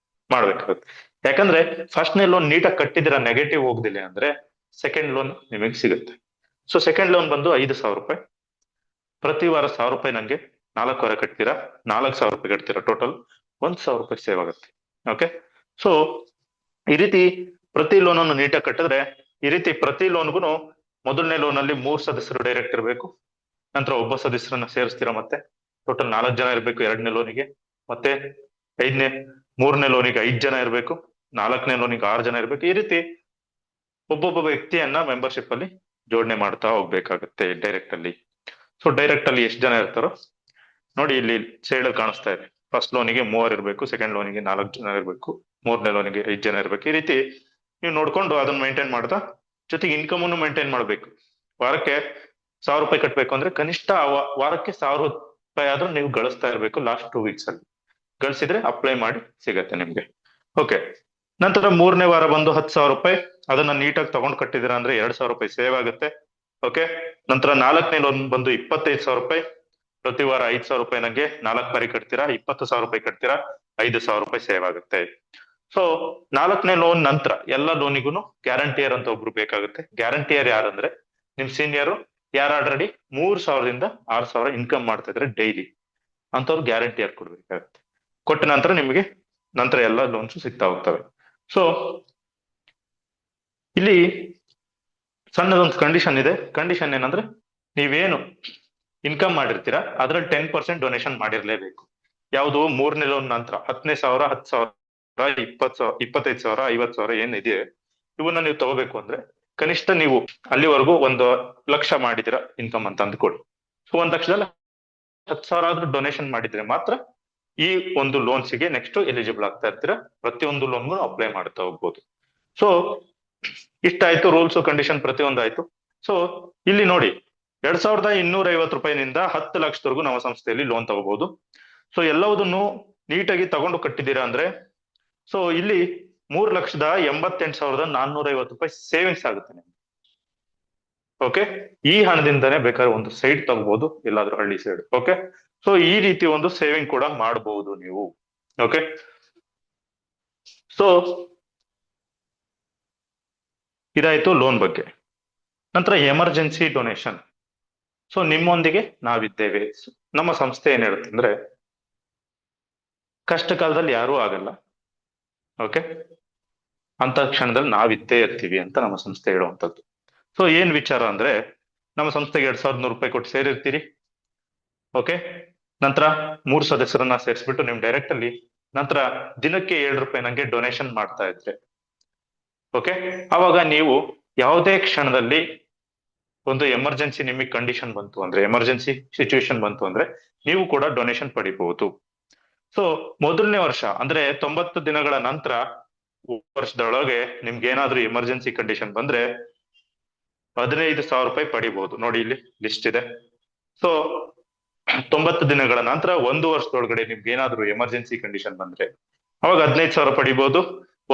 ಮಾಡ್ಬೇಕಾಗುತ್ತೆ. ಯಾಕಂದ್ರೆ ಫಸ್ಟ್ನೇ ಲೋನ್ ನೀಟಾಗಿ ಕಟ್ಟಿದಿರ, ನೆಗೆಟಿವ್ ಹೋಗ್ದಿಲ್ಲ ಅಂದ್ರೆ ಸೆಕೆಂಡ್ ಲೋನ್ ನಿಮಗೆ ಸಿಗುತ್ತೆ. ಸೊ ಸೆಕೆಂಡ್ ಲೋನ್ ಬಂದು 5,000 ರೂಪಾಯಿ, ಪ್ರತಿ ವಾರ 1,000 ರೂಪಾಯಿ ನಂಗೆ 4 ವಾರ ಕಟ್ತೀರಾ, 4,000 ರೂಪಾಯಿ ಕಟ್ತೀರಾ, ಟೋಟಲ್ 1,000 ರೂಪಾಯಿ ಸೇವ್ ಆಗುತ್ತೆ. ಓಕೆ, ಸೊ ಈ ರೀತಿ ಪ್ರತಿ ಲೋನ್ ಅನ್ನು ನೀಟಾಗಿ ಕಟ್ಟಿದ್ರೆ, ಈ ರೀತಿ ಪ್ರತಿ ಲೋನ್ಗೂ ಮೊದಲನೇ ಲೋನ್ ಅಲ್ಲಿ 3 ಸದಸ್ಯರು ಡೈರೆಕ್ಟ್ ಇರಬೇಕು, ನಂತರ ಒಬ್ಬ ಸದಸ್ಯರನ್ನ ಸೇರಿಸ್ತೀರಾ, ಮತ್ತೆ ಟೋಟಲ್ 4 ಜನ ಇರಬೇಕು ಎರಡನೇ ಲೋನಿಗೆ, ಮತ್ತೆ ಮೂರನೇ ಲೋನಿಗೆ 5 ಜನ ಇರಬೇಕು, 4ನೇ ಲೋನಿಗೆ 6 ಜನ ಇರಬೇಕು. ಈ ರೀತಿ ಒಬ್ಬೊಬ್ಬ ವ್ಯಕ್ತಿಯನ್ನ ಮೆಂಬರ್ಶಿಪ್ ಅಲ್ಲಿ ಜೋಡಣೆ ಮಾಡ್ತಾ ಹೋಗ್ಬೇಕಾಗತ್ತೆ ಡೈರೆಕ್ಟ್ ಅಲ್ಲಿ. ಸೊ ಡೈರೆಕ್ಟ್ ಅಲ್ಲಿ ಎಷ್ಟು ಜನ ಇರ್ತಾರೋ ನೋಡಿ, ಇಲ್ಲಿ ಸೈಡ್ ಅಲ್ಲಿ ಕಾಣಿಸ್ತಾ ಇದೆ. ಫಸ್ಟ್ ಲೋನಿಗೆ 3 ಇರಬೇಕು, ಸೆಕೆಂಡ್ ಲೋನಿಗೆ 4 ಜನ ಇರಬೇಕು, ಮೂರನೇ ಲೋನಿಗೆ 5 ಜನ ಇರಬೇಕು. ಈ ರೀತಿ ನೀವು ನೋಡ್ಕೊಂಡು ಅದನ್ನ ಮೇಂಟೈನ್ ಮಾಡ್ತಾ, ಜೊತೆಗೆ ಇನ್ಕಮ್ ಅನ್ನು ಮೇಂಟೈನ್ ಮಾಡ್ಬೇಕು. ವಾರಕ್ಕೆ 1,000 ರೂಪಾಯಿ ಕಟ್ಬೇಕು ಅಂದ್ರೆ ಕನಿಷ್ಠ ವಾರಕ್ಕೆ 1,000 ರೂಪಾಯಿ ಆದ್ರೂ ನೀವು ಗಳಿಸ್ತಾ ಇರ್ಬೇಕು ಲಾಸ್ಟ್ 2 ವೀಕ್ಸ್ ಅಲ್ಲಿ. ಗಳಿಸಿದ್ರೆ ಅಪ್ಲೈ ಮಾಡಿ ಸಿಗತ್ತೆ ನಿಮ್ಗೆ. ಓಕೆ, ನಂತರ ಮೂರನೇ ವಾರ ಬಂದು 10,000 ರೂಪಾಯಿ, ಅದನ್ನ ನೀಟಾಗಿ ತಗೊಂಡ್ ಕಟ್ಟಿದಿರ ಅಂದ್ರೆ 2,000 ರೂಪಾಯಿ ಸೇವ್ ಆಗುತ್ತೆ. ಓಕೆ, ನಂತರ 4ನೇ ಲೋನ್ ಬಂದು 25,000 ರೂಪಾಯಿ, ಪ್ರತಿ ವಾರ 5,000 ರೂಪಾಯಿ ನಂಗೆ 4 ಬಾರಿ ಕಟ್ತೀರಾ, 20,000 ರೂಪಾಯಿ ಕಟ್ತೀರಾ, 5,000 ರೂಪಾಯಿ ಸೇವ್ ಆಗುತ್ತೆ. ಸೊ 4ನೇ ಲೋನ್ ನಂತರ ಎಲ್ಲ ಲೋನಿಗೂ ಗ್ಯಾರಂಟಿಯರ್ ಅಂತ ಒಬ್ರು ಬೇಕಾಗುತ್ತೆ. ಗ್ಯಾರಂಟಿಯರ್ ಯಾರಂದ್ರೆ ನಿಮ್ ಸೀನಿಯರ್ ಯಾರು ಆಲ್ರೆಡಿ 3,000ದಿಂದ 6,000 ಇನ್ಕಮ್ ಮಾಡ್ತಾ ಇದ್ರೆ ಡೈಲಿ ಅಂತವ್ರು ಗ್ಯಾರಂಟಿಯಾಗಿ ಕೊಡ್ಬೇಕಾಗತ್ತೆ. ಕೊಟ್ಟ ನಂತರ ನಿಮಗೆ ನಂತರ ಎಲ್ಲ ಲೋನ್ಸ್ ಸಿಗ್ತಾ ಹೋಗ್ತವೆ. ಸೊ ಇಲ್ಲಿ ಸಣ್ಣದೊಂದು ಕಂಡೀಷನ್ ಇದೆ. ಕಂಡೀಷನ್ ಏನಂದ್ರೆ ನೀವೇನು ಇನ್ಕಮ್ ಮಾಡಿರ್ತೀರಾ ಅದ್ರಲ್ಲಿ 10% ಡೊನೇಷನ್ ಮಾಡಿರ್ಲೇಬೇಕು. ಯಾವುದು 3ನೇ ಲೋನ್ ನಂತರ 10,000, 10,000, 20,000, 25,000, 50,000 ಏನಿದೆ ಇವನ್ನ ನೀವು ತಗೋಬೇಕು ಅಂದ್ರೆ ಕನಿಷ್ಠ ನೀವು ಅಲ್ಲಿವರೆಗೂ 1,00,000 ಮಾಡಿದಿರ ಇನ್ಕಮ್ ಅಂತ ಅಂದ್ಕೊಳ್ಳಿ. ಸೊ 1,00,000ದಲ್ಲಿ 10,000 ಆದ್ರೂ ಡೊನೇಷನ್ ಮಾಡಿದ್ರೆ ಮಾತ್ರ ಈ ಒಂದು ಲೋನ್ಸ್ಗೆ ನೆಕ್ಸ್ಟ್ ಎಲಿಜಿಬಲ್ ಆಗ್ತಾ ಇರ್ತೀರಾ. ಪ್ರತಿಯೊಂದು ಲೋನ್ಗೂ ಅಪ್ಲೈ ಮಾಡ್ತಾ ಹೋಗ್ಬೋದು. ಸೊ ಇಷ್ಟಾಯ್ತು ರೂಲ್ಸ್ ಕಂಡೀಷನ್ ಪ್ರತಿಯೊಂದು ಆಯ್ತು. ಸೊ ಇಲ್ಲಿ ನೋಡಿ 2,250 ರೂಪಾಯಿನಿಂದ 10 ಲಕ್ಷದವರೆಗೂ ನಮ್ಮ ಸಂಸ್ಥೆಯಲ್ಲಿ ಲೋನ್ ತಗೋಬಹುದು. ಸೊ ಎಲ್ಲವುದನ್ನು ನೀಟಾಗಿ ತಗೊಂಡು ಕಟ್ಟಿದ್ದೀರಾ ಅಂದ್ರೆ ಸೊ ಇಲ್ಲಿ 3,88,450 ರೂಪಾಯಿ ಸೇವಿಂಗ್ಸ್ ಆಗುತ್ತೆ ನಿಮ್ಗೆ. ಓಕೆ, ಈ ಹಣದಿಂದನೇ ಬೇಕಾದ್ರೆ ಒಂದು ಸೈಡ್ ತಗೋಬಹುದು, ಎಲ್ಲಾದ್ರೂ ಹಳ್ಳಿ ಸೈಡ್. ಓಕೆ, ಸೊ ಈ ರೀತಿ ಒಂದು ಸೇವಿಂಗ್ ಕೂಡ ಮಾಡಬಹುದು ನೀವು. ಓಕೆ, ಸೊ ಇದಾಯ್ತು ಲೋನ್ ಬಗ್ಗೆ. ನಂತರ ಎಮರ್ಜೆನ್ಸಿ ಡೊನೇಷನ್. ಸೊ ನಿಮ್ಮೊಂದಿಗೆ ನಾವಿದ್ದೇವೆ. ನಮ್ಮ ಸಂಸ್ಥೆ ಏನ್ ಹೇಳುತ್ತೆ ಅಂದ್ರೆ ಕಷ್ಟ ಕಾಲದಲ್ಲಿ ಯಾರೂ ಆಗಲ್ಲ. ಓಕೆ, ಅಂತ ಕ್ಷಣದಲ್ಲಿ ನಾವಿದ್ದೇ ಇರ್ತೀವಿ ಅಂತ ನಮ್ಮ ಸಂಸ್ಥೆ ಹೇಳುವಂಥದ್ದು. ಸೊ ಏನ್ ವಿಚಾರ ಅಂದ್ರೆ ನಮ್ಮ ಸಂಸ್ಥೆಗೆ 2,100 ರೂಪಾಯಿ ಕೊಟ್ಟು ಸೇರಿರ್ತೀರಿ. ಓಕೆ, ನಂತರ 3 ಸದಸ್ಯರನ್ನ ಸೇರಿಸ್ಬಿಟ್ಟು ನಿಮ್ ಡೈರೆಕ್ಟ್ ಅಲ್ಲಿ ನಂತರ ದಿನಕ್ಕೆ 7 ರೂಪಾಯಿ ನಂಗೆ ಡೊನೇಷನ್ ಮಾಡ್ತಾ ಇದ್ರೆ ಓಕೆ, ಅವಾಗ ನೀವು ಯಾವುದೇ ಕ್ಷಣದಲ್ಲಿ ಒಂದು ಎಮರ್ಜೆನ್ಸಿ ನಿಮಗೆ ಕಂಡೀಷನ್ ಬಂತು ಅಂದ್ರೆ, ಎಮರ್ಜೆನ್ಸಿ ಸಿಚುವೇಶನ್ ಬಂತು ಅಂದ್ರೆ ನೀವು ಕೂಡ ಡೊನೇಷನ್ ಪಡಿಬಹುದು. ಸೊ ಮೊದಲನೇ ವರ್ಷ ಅಂದ್ರೆ 90 ದಿನಗಳ ನಂತರ ವರ್ಷದೊಳಗೆ ನಿಮ್ಗೆ ಏನಾದ್ರೂ ಎಮರ್ಜೆನ್ಸಿ ಕಂಡೀಷನ್ ಬಂದ್ರೆ 15,000 ರೂಪಾಯಿ ಪಡಿಬಹುದು. ನೋಡಿ ಇಲ್ಲಿ ಲಿಸ್ಟ್ ಇದೆ. ಸೊ 90 ದಿನಗಳ ನಂತರ 1 ವರ್ಷದೊಳಗಡೆ ನಿಮ್ಗೆ ಏನಾದ್ರೂ ಎಮರ್ಜೆನ್ಸಿ ಕಂಡೀಷನ್ ಬಂದ್ರೆ ಅವಾಗ 15,000 ಪಡಿಬಹುದು.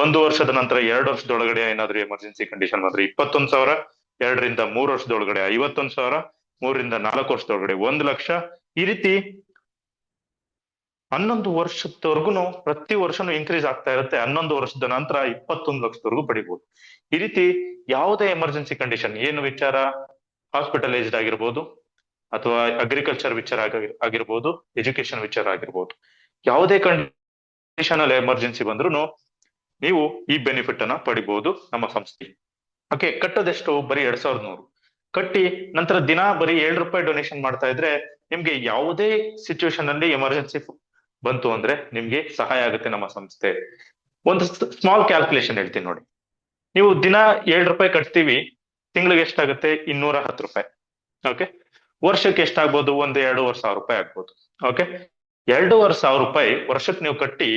1 ವರ್ಷದ ನಂತರ 2 ವರ್ಷದೊಳಗಡೆ ಏನಾದ್ರೂ ಎಮರ್ಜೆನ್ಸಿ ಕಂಡೀಷನ್ ಬಂದ್ರೆ 21,000, 2ರಿಂದ 3 ವರ್ಷದೊಳಗಡೆ 51,000, 3ರಿಂದ 4 ವರ್ಷದೊಳಗಡೆ 1,00,000. ಈ ರೀತಿ 11 ವರ್ಷದವರೆಗೂ ಪ್ರತಿ ವರ್ಷನೂ ಇನ್ಕ್ರೀಸ್ ಆಗ್ತಾ ಇರುತ್ತೆ. 11 ವರ್ಷದ ನಂತರ 21 ಲಕ್ಷದವರೆಗೂ ಪಡಿಬಹುದು. ಈ ರೀತಿ ಯಾವುದೇ ಎಮರ್ಜೆನ್ಸಿ ಕಂಡೀಷನ್ ಏನು ವಿಚಾರ, ಹಾಸ್ಪಿಟಲೈಸ್ಡ್ ಆಗಿರ್ಬೋದು ಅಥವಾ ಅಗ್ರಿಕಲ್ಚರ್ ವಿಚಾರ ಆಗಿರ್ಬೋದು, ಎಜುಕೇಶನ್ ವಿಚಾರ ಆಗಿರ್ಬೋದು, ಯಾವುದೇ ಕಂಡೀಷನ್ ಅಲ್ಲಿ ಎಮರ್ಜೆನ್ಸಿ ಬಂದ್ರು ನೀವು ಈ ಬೆನಿಫಿಟ್ ಅನ್ನ ಪಡಿಬಹುದು ನಮ್ಮ ಸಂಸ್ಥೆ. ಓಕೆ, ಕಟ್ಟೋದೆಷ್ಟು? ಬರೀ 2,100 ಕಟ್ಟಿ ನಂತರ ದಿನ ಬರೀ 7 ರೂಪಾಯಿ ಡೊನೇಷನ್ ಮಾಡ್ತಾ ಇದ್ರೆ ನಿಮ್ಗೆ ಯಾವುದೇ ಸಿಚುವೇಶನ್ ಅಲ್ಲಿ ಎಮರ್ಜೆನ್ಸಿ ಬಂತು ಅಂದ್ರೆ ನಿಮ್ಗೆ ಸಹಾಯ ಆಗುತ್ತೆ ನಮ್ಮ ಸಂಸ್ಥೆ. ಒಂದು ಸ್ಮಾಲ್ ಕ್ಯಾಲ್ಕುಲೇಷನ್ ಹೇಳ್ತೀನಿ ನೋಡಿ. ನೀವು ದಿನ 7 ರೂಪಾಯಿ ಕಟ್ತೀವಿ, ತಿಂಗಳಿಗೆ ಎಷ್ಟಾಗುತ್ತೆ? 210 ರೂಪಾಯಿ. ಓಕೆ, ವರ್ಷಕ್ಕೆ ಎಷ್ಟಾಗ್ಬೋದು? 2,500 ರೂಪಾಯಿ ಆಗ್ಬೋದು. ಓಕೆ, 2,500 ರೂಪಾಯಿ ವರ್ಷಕ್ಕೆ ನೀವು ಕಟ್ಟಿ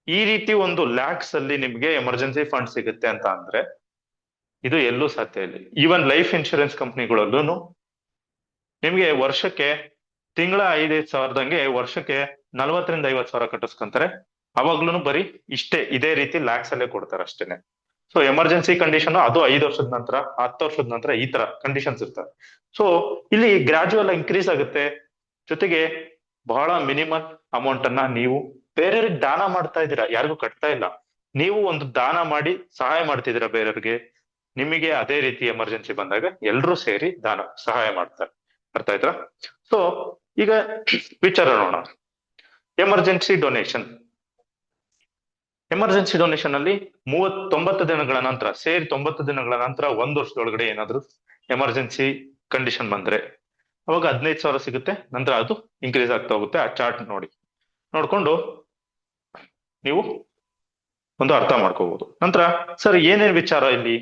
ಈ ರೀತಿ ಒಂದು ಲ್ಯಾಕ್ಸ್ ಅಲ್ಲಿ ನಿಮ್ಗೆ ಎಮರ್ಜೆನ್ಸಿ ಫಂಡ್ ಸಿಗುತ್ತೆ ಅಂತ ಅಂದ್ರೆ ಇದು ಎಲ್ಲೂ ಸಾಧ್ಯ ಇಲ್ಲ. ಈವನ್ ಲೈಫ್ ಇನ್ಶೂರೆನ್ಸ್ ಕಂಪ್ನಿಗಳಲ್ಲೂ ನಿಮ್ಗೆ ವರ್ಷಕ್ಕೆ ತಿಂಗಳ 5,000 ಸಾವಿರದಂಗೆ ವರ್ಷಕ್ಕೆ 40ರಿಂದ 50,000 ಕಟ್ಟಿಸ್ಕೊಂತಾರೆ. ಅವಾಗ್ಲೂ ಬರೀ ಇದೇ ರೀತಿ ಲ್ಯಾಕ್ಸ್ ಅಲ್ಲೇ ಕೊಡ್ತಾರೆ ಅಷ್ಟೇನೆ. ಸೊ ಎಮರ್ಜೆನ್ಸಿ ಕಂಡೀಷನ್ ಅದು 5 ವರ್ಷದ ನಂತರ, 10 ವರ್ಷದ ನಂತರ ಈ ತರ ಕಂಡೀಷನ್ಸ್ ಇರ್ತವೆ. ಸೊ ಇಲ್ಲಿ ಗ್ರಾಜುವಲ್ ಇನ್ಕ್ರೀಸ್ ಆಗುತ್ತೆ. ಜೊತೆಗೆ ಬಹಳ ಮಿನಿಮಮ್ ಅಮೌಂಟ್ ಅನ್ನ ನೀವು ಬೇರೆಯವ್ರಿಗೆ ದಾನ ಮಾಡ್ತಾ ಇದ್ದೀರಾ, ಯಾರಿಗೂ ಕಟ್ತಾ ಇಲ್ಲ. ನೀವು ಒಂದು ದಾನ ಮಾಡಿ ಸಹಾಯ ಮಾಡ್ತಿದ್ದೀರಾ ಬೇರೆಯವ್ರಿಗೆ. ನಿಮಗೆ ಅದೇ ರೀತಿ ಎಮರ್ಜೆನ್ಸಿ ಬಂದಾಗ ಎಲ್ರೂ ಸೇರಿ ಸಹಾಯ ಮಾಡ್ತಾರೆ. ಅರ್ಥ ಆಯ್ತಾ? ಸೊ ಈಗ ವಿಚಾರ ನೋಡೋಣ. Emergency donation. ಎಮರ್ಜೆನ್ಸಿ ಡೊನೇಷನ್ ಅಲ್ಲಿ 90 ದಿನಗಳ ನಂತರ ಸೇರಿ 90 ದಿನಗಳ ನಂತರ 1 ವರ್ಷದೊಳಗಡೆ ಏನಾದ್ರು ಎಮರ್ಜೆನ್ಸಿ ಕಂಡೀಷನ್ ಬಂದ್ರೆ ಅವಾಗ 15,000 ಸಿಗುತ್ತೆ. ನಂತರ ಅದು ಇನ್ಕ್ರೀಸ್ ಆಗ್ತಾ ಹೋಗುತ್ತೆ. ಆ ಚಾರ್ಟ್ ನೋಡ್ಕೊಂಡು ನೀವು ಒಂದು ಅರ್ಥ ಮಾಡ್ಕೋಬಹುದು. ನಂತರ ಸರ್ ಏನೇನ್ ವಿಚಾರ ಇಲ್ಲಿ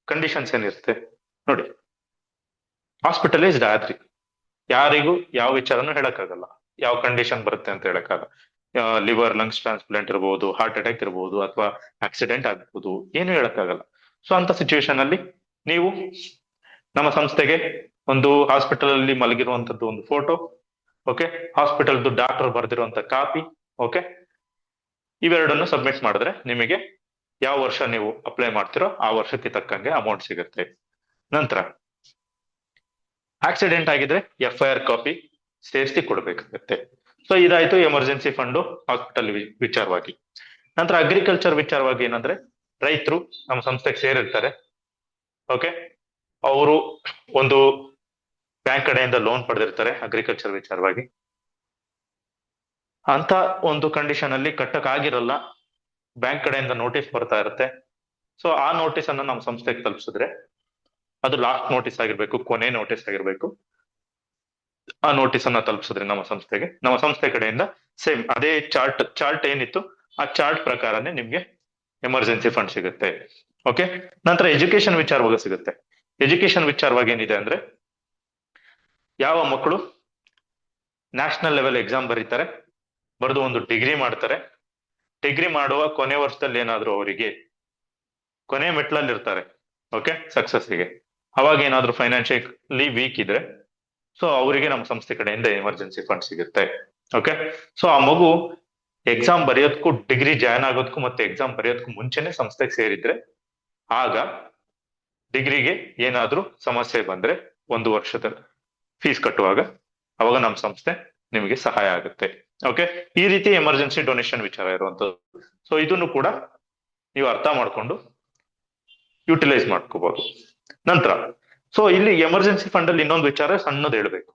ಕಂಡೀಷನ್ಸ್ ಏನಿರುತ್ತೆ ನೋಡಿ. ಹಾಸ್ಪಿಟಲೈಸ್ಡ್ ಆದ್ರಿ ಯಾರಿಗೂ ಯಾವ ವಿಚಾರನೂ ಹೇಳಕ್ಕಾಗಲ್ಲ, ಯಾವ ಕಂಡೀಷನ್ ಬರುತ್ತೆ ಅಂತ ಹೇಳಕ್ಕಾಗಲ್ಲ. ಲಿವರ್ ಲಂಗ್ಸ್ ಟ್ರಾನ್ಸ್ಪ್ಲಾಂಟ್ ಇರ್ಬೋದು, ಹಾರ್ಟ್ ಅಟ್ಯಾಕ್ ಇರ್ಬೋದು, ಅಥವಾ ಆಕ್ಸಿಡೆಂಟ್ ಆಗ್ಬೋದು, ಏನು ಹೇಳಕ್ಕಾಗಲ್ಲ. ಸೊ ಅಂತ ಸಿಚುವೇಶನ್ ಅಲ್ಲಿ ನೀವು ನಮ್ಮ ಸಂಸ್ಥೆಗೆ ಒಂದು ಹಾಸ್ಪಿಟಲ್ ಅಲ್ಲಿ ಮಲಗಿರುವಂತದ್ದು ಒಂದು ಫೋಟೋ, ಓಕೆ, ಹಾಸ್ಪಿಟಲ್ದು ಡಾಕ್ಟರ್ ಬರ್ದಿರುವಂತ ಕಾಪಿ, ಓಕೆ, ಇವೆರಡನ್ನು ಸಬ್ಮಿಟ್ ಮಾಡಿದ್ರೆ ನಿಮಗೆ ಯಾವ ವರ್ಷ ನೀವು ಅಪ್ಲೈ ಮಾಡ್ತಿರೋ ಆ ವರ್ಷಕ್ಕೆ ತಕ್ಕಂಗೆ ಅಮೌಂಟ್ ಸಿಗುತ್ತೆ. ನಂತರ ಆಕ್ಸಿಡೆಂಟ್ ಆಗಿದ್ರೆ FIR ಕಾಪಿ ಸೇರಿಸಿ ಕೊಡ್ಬೇಕಾಗತ್ತೆ. ಸೊ ಇದಾಯ್ತು ಎಮರ್ಜೆನ್ಸಿ ಫಂಡು ಹಾಸ್ಪಿಟಲ್ ವಿಚಾರವಾಗಿ. ನಂತರ ಅಗ್ರಿಕಲ್ಚರ್ ವಿಚಾರವಾಗಿ ಏನಂದ್ರೆ ರೈತರು ನಮ್ಮ ಸಂಸ್ಥೆಗೆ ಸೇರಿರ್ತಾರೆ. ಓಕೆ, ಅವರು ಒಂದು ಬ್ಯಾಂಕ್ ಕಡೆಯಿಂದ ಲೋನ್ ಪಡೆದಿರ್ತಾರೆ ಅಗ್ರಿಕಲ್ಚರ್ ವಿಚಾರವಾಗಿ. ಅಂತ ಒಂದು ಕಂಡೀಷನ್ ಅಲ್ಲಿ ಕಟ್ಟಕ್ ಆಗಿರಲ್ಲ, ಬ್ಯಾಂಕ್ ಕಡೆಯಿಂದ ನೋಟಿಸ್ ಬರ್ತಾ ಇರುತ್ತೆ. ಸೊ ಆ ನೋಟಿಸ್ ಅನ್ನ ನಮ್ಮ ಸಂಸ್ಥೆಗೆ ತಲುಪಿಸಿದ್ರೆ, ಅದು ಲಾಸ್ಟ್ ನೋಟಿಸ್ ಆಗಿರ್ಬೇಕು, ಕೊನೆ ನೋಟಿಸ್ ಆಗಿರ್ಬೇಕು. ಆ ನೋಟಿಸ್ ಅನ್ನ ತಲುಪಿಸಿದ್ರೆ ನಮ್ಮ ಸಂಸ್ಥೆ ಕಡೆಯಿಂದ ಸೇಮ್ ಅದೇ ಚಾರ್ಟ್ ಏನಿತ್ತು ಆ ಚಾರ್ಟ್ ಪ್ರಕಾರನೇ ನಿಮ್ಗೆ ಎಮರ್ಜೆನ್ಸಿ ಫಂಡ್ ಸಿಗುತ್ತೆ. ಓಕೆ, ನಂತರ ಎಜುಕೇಶನ್ ವಿಚಾರವಾಗಿ ಸಿಗುತ್ತೆ. ಎಜುಕೇಶನ್ ವಿಚಾರವಾಗಿ ಏನಿದೆ ಅಂದ್ರೆ, ಯಾವ ಮಕ್ಕಳು ನ್ಯಾಷನಲ್ ಲೆವೆಲ್ ಎಕ್ಸಾಮ್ ಬರೀತಾರೆ, ಬರೆದು ಒಂದು ಡಿಗ್ರಿ ಮಾಡ್ತಾರೆ, ಡಿಗ್ರಿ ಮಾಡುವ ಕೊನೆ ವರ್ಷದಲ್ಲಿ ಏನಾದ್ರು ಅವರಿಗೆ ಕೊನೆ ಮೆಟ್ಲಲ್ಲಿ ಇರ್ತಾರೆ, ಓಕೆ, ಸಕ್ಸಸ್ಗೆ, ಅವಾಗ ಏನಾದ್ರು ಫೈನಾನ್ಷಿಯಲಿ ವೀಕ್ ಇದ್ರೆ, ಸೊ ಅವರಿಗೆ ನಮ್ಮ ಸಂಸ್ಥೆ ಕಡೆಯಿಂದ ಎಮರ್ಜೆನ್ಸಿ ಫಂಡ್ ಸಿಗುತ್ತೆ. ಓಕೆ, ಸೊ ಆ ಮಗು ಎಕ್ಸಾಮ್ ಬರೆಯೋದಕ್ಕೂ ಡಿಗ್ರಿ ಜಾಯ್ನ್ ಆಗೋದಕ್ಕೂ ಮತ್ತೆ ಎಕ್ಸಾಮ್ ಬರೆಯೋದಕ್ಕೂ ಮುಂಚೆನೆ ಸಂಸ್ಥೆಗೆ ಸೇರಿದ್ರೆ, ಆಗ ಡಿಗ್ರಿಗೆ ಏನಾದ್ರೂ ಸಮಸ್ಯೆ ಬಂದ್ರೆ 1 ವರ್ಷದ ಫೀಸ್ ಕಟ್ಟುವಾಗ, ಅವಾಗ ನಮ್ಮ ಸಂಸ್ಥೆ ನಿಮಗೆ ಸಹಾಯ ಆಗುತ್ತೆ. ಓಕೆ, ಈ ರೀತಿ ಎಮರ್ಜೆನ್ಸಿ ಡೊನೇಷನ್ ವಿಚಾರ ಇರುವಂತದ್ದು. ಸೊ ಇದನ್ನು ಕೂಡ ನೀವು ಅರ್ಥ ಮಾಡ್ಕೊಂಡು ಯುಟಿಲೈಸ್ ಮಾಡ್ಕೋಬಹುದು. ನಂತರ ಸೊ ಇಲ್ಲಿ ಎಮರ್ಜೆನ್ಸಿ ಫಂಡ್ ಅಲ್ಲಿ ಇನ್ನೊಂದು ವಿಚಾರ ಸಣ್ಣದು ಹೇಳ್ಬೇಕು,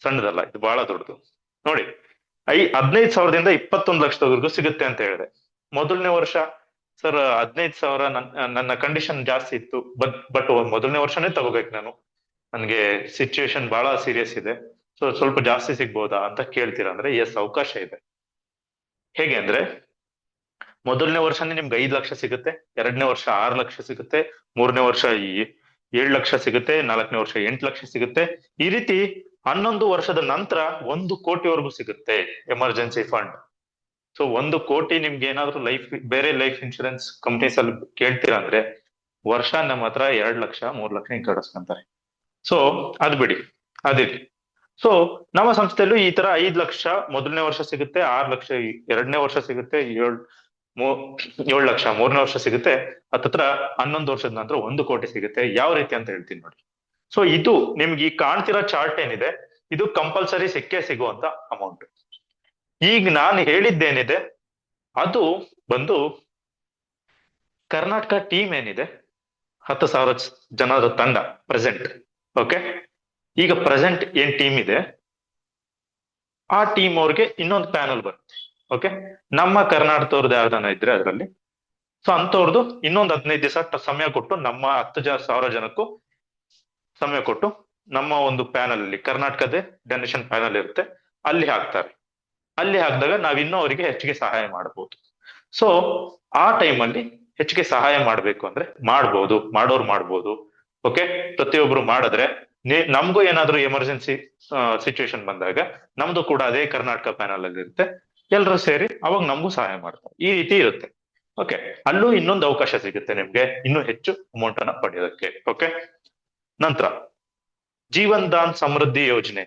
ಸಣ್ಣದಲ್ಲ, ಇದು ಬಹಳ ದೊಡ್ಡದು. ನೋಡಿ, 15,000ದಿಂದ 21 ಲಕ್ಷದವರೆಗೂ ಸಿಗುತ್ತೆ ಅಂತ ಹೇಳಿದೆ. ಮೊದಲನೇ ವರ್ಷ ಸರ್ 15,000 ನನ್ನ ಕಂಡೀಷನ್ ಜಾಸ್ತಿ ಇತ್ತು, ಬಟ್ ಮೊದಲನೇ ವರ್ಷನೇ ತಗೋಬೇಕು ನಾನು, ನನ್ಗೆ ಸಿಚುವೇಶನ್ ಬಹಳ ಸೀರಿಯಸ್ ಇದೆ, ಸೊ ಸ್ವಲ್ಪ ಜಾಸ್ತಿ ಸಿಗ್ಬೋದಾ ಅಂತ ಕೇಳ್ತೀರಾ ಅಂದ್ರೆ, ಎಸ್, ಅವಕಾಶ ಇದೆ. ಹೇಗೆ ಅಂದ್ರೆ, ಮೊದಲನೇ ವರ್ಷನೇ ನಿಮ್ಗೆ 5 ಲಕ್ಷ ಸಿಗುತ್ತೆ, 2ನೇ ವರ್ಷ 6 ಲಕ್ಷ ಸಿಗುತ್ತೆ, 3ನೇ ವರ್ಷ 7 ಲಕ್ಷ ಸಿಗುತ್ತೆ, 4ನೇ ವರ್ಷ 8 ಲಕ್ಷ ಸಿಗುತ್ತೆ. ಈ ರೀತಿ 11 ವರ್ಷದ ನಂತರ 1 ಕೋಟಿವರೆಗೂ ಸಿಗುತ್ತೆ ಎಮರ್ಜೆನ್ಸಿ ಫಂಡ್. ಸೊ 1 ಕೋಟಿ ನಿಮ್ಗೆ ಏನಾದ್ರು ಬೇರೆ ಲೈಫ್ ಇನ್ಶೂರೆನ್ಸ್ ಕಂಪ್ನೀಸ್ ಅಲ್ಲಿ ಕೇಳ್ತೀರಾ ಅಂದ್ರೆ, ವರ್ಷ ನಮ್ಮ ಹತ್ರ 2 ಲಕ್ಷ 3 ಲಕ್ಷ ಹಿಂಗ್ ಕಡಿಸ್ಕೊಂತಾರೆ. ಸೊ ಅದ್ ಬಿಡಿ, ಅದಿರ್ಲಿ. ಸೊ ನಮ್ಮ ಸಂಸ್ಥೆಯಲ್ಲೂ ಈ ತರ 5 ಲಕ್ಷ ಮೊದಲನೇ ವರ್ಷ ಸಿಗುತ್ತೆ, 6 ಲಕ್ಷ 2ನೇ ವರ್ಷ ಸಿಗುತ್ತೆ, 7 ಲಕ್ಷ 3ನೇ ವರ್ಷ ಸಿಗುತ್ತೆ, ಹತ್ತತ್ರ 11 ವರ್ಷದ ನಂತರ 1 ಕೋಟಿ ಸಿಗುತ್ತೆ. ಯಾವ ರೀತಿ ಅಂತ ಹೇಳ್ತೀನಿ ನೋಡಿ. ಸೊ ಇದು ನಿಮ್ಗೆ ಈ ಕಾಣ್ತಿರೋ ಚಾರ್ಟ್ ಏನಿದೆ, ಇದು ಕಂಪಲ್ಸರಿ ಸಿಗುವಂತ ಅಮೌಂಟ್. ಈಗ ನಾನು ಹೇಳಿದ್ದೇನಿದೆ ಅದು ಬಂದು ಕರ್ನಾಟಕ ಟೀಮ್ ಏನಿದೆ, 10,000 ಜನರ ತಂಡ ಪ್ರೆಸೆಂಟ್. ಓಕೆ, ಈಗ ಪ್ರೆಸೆಂಟ್ ಏನ್ ಟೀಮ್ ಇದೆ, ಆ ಟೀಮ್ ಅವ್ರಿಗೆ ಇನ್ನೊಂದು ಪ್ಯಾನಲ್ ಬರುತ್ತೆ. ಓಕೆ, ನಮ್ಮ ಕರ್ನಾಟಕದವ್ರದ್ದು ಯಾವ್ದಾನ ಇದ್ರೆ ಅದರಲ್ಲಿ, ಸೊ ಅಂತವ್ರದ್ದು ಇನ್ನೊಂದು 15 ದಿವಸ ಸಮಯ ಕೊಟ್ಟು, ನಮ್ಮ 10,000 ಜನಕ್ಕೂ ಸಮಯ ಕೊಟ್ಟು, ನಮ್ಮ ಒಂದು ಪ್ಯಾನಲ್ ಅಲ್ಲಿ ಕರ್ನಾಟಕದ ಡೊನೇಷನ್ ಪ್ಯಾನಲ್ ಇರುತ್ತೆ, ಅಲ್ಲಿ ಹಾಕ್ತಾರೆ. ಅಲ್ಲಿ ಹಾಕಿದಾಗ ನಾವಿನ್ನೂ ಅವರಿಗೆ ಹೆಚ್ಚಿಗೆ ಸಹಾಯ ಮಾಡಬಹುದು. ಸೊ ಆ ಟೈಮಲ್ಲಿ ಹೆಚ್ಚಿಗೆ ಸಹಾಯ ಮಾಡ್ಬೇಕು ಅಂದ್ರೆ ಮಾಡ್ಬೋದು, ಮಾಡೋರು ಮಾಡ್ಬೋದು. ಓಕೆ, ಪ್ರತಿಯೊಬ್ರು ಮಾಡಿದ್ರೆ ನಮ್ಗೂ ಏನಾದ್ರು ಎಮರ್ಜೆನ್ಸಿ ಸಿಚುವೇಶನ್ ಬಂದಾಗ ನಮ್ದು ಕೂಡ ಅದೇ ಕರ್ನಾಟಕ ಪ್ಯಾನಲ್ ಅಲ್ಲಿ ಇರುತ್ತೆ, ಎಲ್ರು ಸೇರಿ ಅವಾಗ ನಮಗೂ ಸಹಾಯ ಮಾಡ್ತಾರೆ. ಈ ರೀತಿ ಇರುತ್ತೆ. ಓಕೆ, ಅಲ್ಲೂ ಇನ್ನೊಂದು ಅವಕಾಶ ಸಿಗುತ್ತೆ ನಿಮ್ಗೆ ಇನ್ನೂ ಹೆಚ್ಚು ಅಮೌಂಟ್ ಅನ್ನ ಪಡೆಯೋದಕ್ಕೆ. ಓಕೆ, ನಂತರ ಜೀವನ್ ದಾನ್ ಸಮೃದ್ಧಿ ಯೋಜನೆ.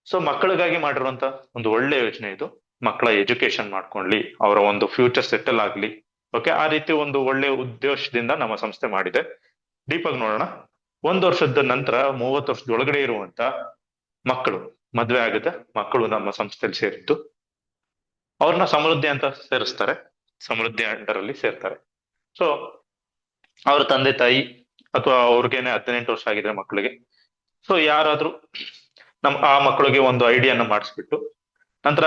ಸೊ ಮಕ್ಕಳಿಗಾಗಿ ಮಾಡಿರುವಂತ ಒಂದು ಒಳ್ಳೆ ಯೋಜನೆ ಇದು. ಮಕ್ಕಳ ಎಜುಕೇಶನ್ ಮಾಡ್ಕೊಳ್ಳಿ, ಅವರ ಒಂದು ಫ್ಯೂಚರ್ ಸೆಟಲ್ ಆಗ್ಲಿ. ಓಕೆ, ಆ ರೀತಿ ಒಂದು ಒಳ್ಳೆ ಉದ್ದೇಶದಿಂದ ನಮ್ಮ ಸಂಸ್ಥೆ ಮಾಡಿದೆ. ಡೀಪಾಗಿ ನೋಡೋಣ. 1 ವರ್ಷದ ನಂತರ 30 ವರ್ಷದೊಳಗಡೆ ಇರುವಂತ ಮಕ್ಕಳು, ಮದ್ವೆ ಆಗದ ಮಕ್ಕಳು ನಮ್ಮ ಸಂಸ್ಥೆಯಲ್ಲಿ ಸೇರಿದ್ದು, ಅವ್ರನ್ನ ಸಮೃದ್ಧಿ ಅಂತ ಸೇರಿಸ್ತಾರೆ, ಸಮೃದ್ಧಿ ಅಂಡರ್ ಅಲ್ಲಿ ಸೇರ್ತಾರೆ. ಸೊ ಅವ್ರ ತಂದೆ ತಾಯಿ ಅಥವಾ ಅವ್ರಿಗೇನೆ 18 ವರ್ಷ ಆಗಿದ್ರೆ ಮಕ್ಕಳಿಗೆ, ಸೊ ಯಾರಾದ್ರೂ ಆ ಮಕ್ಕಳಿಗೆ ಒಂದು ಐಡಿಯಾನ ಮಾಡಿಸ್ಬಿಟ್ಟು, ನಂತರ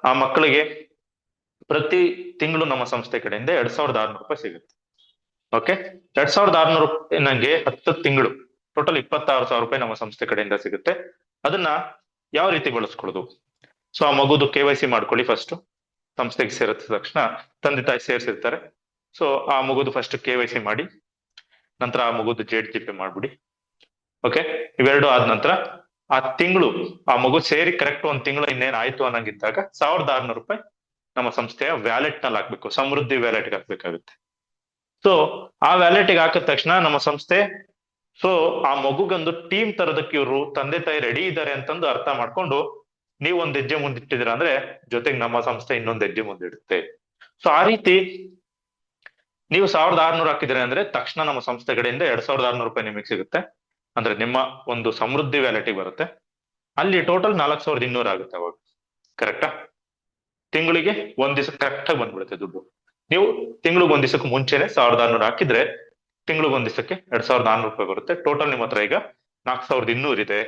ಆ ಮಕ್ಕಳಿಗೆ ಪ್ರತಿ ತಿಂಗಳು ನಮ್ಮ ಸಂಸ್ಥೆ ಕಡೆಯಿಂದ 2,600 ರೂಪಾಯಿ ಸಿಗುತ್ತೆ. ಓಕೆ, 2,600 ರೂಪಾಯಿ ನಂಗೆ 10 ತಿಂಗಳು ಟೋಟಲ್ 26,000 ರೂಪಾಯಿ ನಮ್ಮ ಸಂಸ್ಥೆ ಕಡೆಯಿಂದ ಸಿಗುತ್ತೆ. ಅದನ್ನ ಯಾವ ರೀತಿ ಬಳಸ್ಕೊಳ್ಳೋದು? ಸೊ ಆ ಮಗುದು KYC ಮಾಡ್ಕೊಳ್ಳಿ ಫಸ್ಟ್. ಸಂಸ್ಥೆಗೆ ಸೇರಿದ ತಕ್ಷಣ ತಂದೆ ತಾಯಿ ಸೇರಿಸಿರ್ತಾರೆ. ಸೊ ಆ ಮಗುದು ಫಸ್ಟ್ KYC ಮಾಡಿ, ನಂತರ ಆ ಮಗುದು JDP ಮಾಡ್ಬಿಡಿ. ಓಕೆ, ಇವೆರಡು ಆದ ನಂತರ ಆ ತಿಂಗಳು ಆ ಮಗು ಸೇರಿ ಕರೆಕ್ಟ್ 1 ತಿಂಗಳು ಇನ್ನೇನ್ ಆಯ್ತು ಅನ್ನಂಗಿದ್ದಾಗ 1,600 ರೂಪಾಯಿ ನಮ್ಮ ಸಂಸ್ಥೆಯ ವ್ಯಾಲೆಟ್ ನಲ್ಲಿ ಹಾಕ್ಬೇಕು, ಸಮೃದ್ಧಿ ವ್ಯಾಲೆಟ್ಗೆ ಹಾಕ್ಬೇಕಾಗುತ್ತೆ. ಸೊ ಆ ವ್ಯಾಲೆಟ್ಗೆ ಹಾಕಿದ ತಕ್ಷಣ ನಮ್ಮ ಸಂಸ್ಥೆ, ಸೊ ಆ ಮಗುಗೊಂದು ಟೀಮ್ ತರೋದಕ್ಕೆ ಇವರು ತಂದೆ ತಾಯಿ ರೆಡಿ ಇದ್ದಾರೆ ಅಂತಂದು ಅರ್ಥ ಮಾಡ್ಕೊಂಡು, ನೀವು ಒಂದ್ ಹೆಜ್ಜೆ ಮುಂದಿಟ್ಟಿದ್ರ ಅಂದ್ರೆ ಜೊತೆಗೆ ನಮ್ಮ ಸಂಸ್ಥೆ ಇನ್ನೊಂದ್ ಹೆಜ್ಜೆ ಮುಂದಿಡುತ್ತೆ. ಸೊ ಆ ರೀತಿ ನೀವು 1,600 ಹಾಕಿದ್ರೆ ಅಂದ್ರೆ ತಕ್ಷಣ ನಮ್ಮ ಸಂಸ್ಥೆ ಕಡೆಯಿಂದ 2,600 ರೂಪಾಯಿ ನಿಮಗೆ ಸಿಗುತ್ತೆ. ಅಂದ್ರೆ ನಿಮ್ಮ ಒಂದು ಸಮೃದ್ಧಿ ವ್ಯಾಲೆಟಿಗೆ ಬರುತ್ತೆ. ಅಲ್ಲಿ ಟೋಟಲ್ 4,200 ಆಗುತ್ತೆ ಅವಾಗ. ಕರೆಕ್ಟಾ? ತಿಂಗಳಿಗೆ 1 ದಿವಸ ಕರೆಕ್ಟ್ ಆಗಿ ಬಂದ್ಬಿಡುತ್ತೆ ದುಡ್ಡು. ನೀವು ತಿಂಗಳಿಗೆ 1 ದಿವಸಕ್ಕೆ ಮುಂಚೆನೆ 1,600 ಹಾಕಿದ್ರೆ ತಿಂಗಳಿಗೆ 1 ದಿವಸಕ್ಕೆ 2,400 ರೂಪಾಯಿ ಬರುತ್ತೆ. ಟೋಟಲ್ ನಿಮ್ಮ ಹತ್ರ ಈಗ 4,200 ಇದೆ.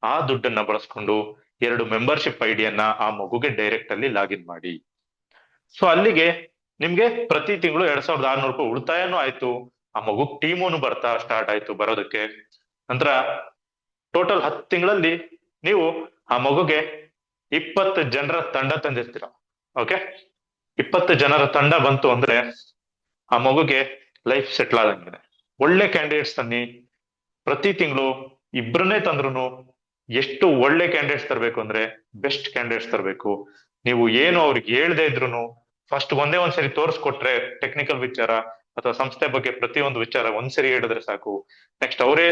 ಆ ದುಡ್ಡನ್ನ ಬಳಸ್ಕೊಂಡು 2 ಮೆಂಬರ್ಶಿಪ್ ಐಡಿಯನ್ನ ಆ ಮಗುಗೆ ಡೈರೆಕ್ಟ್ ಅಲ್ಲಿ ಲಾಗಿನ್ ಮಾಡಿ. ಸೊ ಅಲ್ಲಿಗೆ ನಿಮ್ಗೆ ಪ್ರತಿ ತಿಂಗಳು 2,600 ರೂಪಾಯಿ ಉಳಿತಾಯನೂ ಆಯ್ತು. ಆ ಮಗು ಟೀಮೂನು ಬರ್ತಾ ಸ್ಟಾರ್ಟ್ ಆಯ್ತು ಬರೋದಕ್ಕೆ. ನಂತರ ಟೋಟಲ್ 10 ತಿಂಗಳಲ್ಲಿ ನೀವು ಆ ಮಗುಗೆ 20 ಜನರ ತಂಡ ತಂದಿರ್ತೀರ. ಓಕೆ, 20 ಜನರ ತಂಡ ಬಂತು ಅಂದ್ರೆ ಆ ಮಗುಗೆ ಲೈಫ್ ಸೆಟ್ಲ್ ಆದಂಗಿದೆ. ಒಳ್ಳೆ ಕ್ಯಾಂಡಿಡೇಟ್ಸ್ ತನ್ನಿ. ಪ್ರತಿ ತಿಂಗಳು ಇಬ್ರನ್ನೇ ತಂದ್ರು ಎಷ್ಟು ಒಳ್ಳೆ ಕ್ಯಾಂಡಿಡೇಟ್ಸ್ ತರಬೇಕು ಅಂದ್ರೆ ಬೆಸ್ಟ್ ಕ್ಯಾಂಡಿಡೇಟ್ಸ್ ತರಬೇಕು. ನೀವು ಏನು ಅವ್ರಿಗೆ ಹೇಳ್ದೆ ಇದ್ರು ಫಸ್ಟ್ ಒಂದೇ ಒಂದ್ಸರಿ ತೋರಿಸ್ಕೊಟ್ರೆ ಟೆಕ್ನಿಕಲ್ ವಿಚಾರ ಅಥವಾ ಸಂಸ್ಥೆ ಬಗ್ಗೆ ಪ್ರತಿಯೊಂದು ವಿಚಾರ ಒಂದ್ಸರಿ ಹೇಳಿದ್ರೆ ಸಾಕು. ನೆಕ್ಸ್ಟ್ ಅವರೇ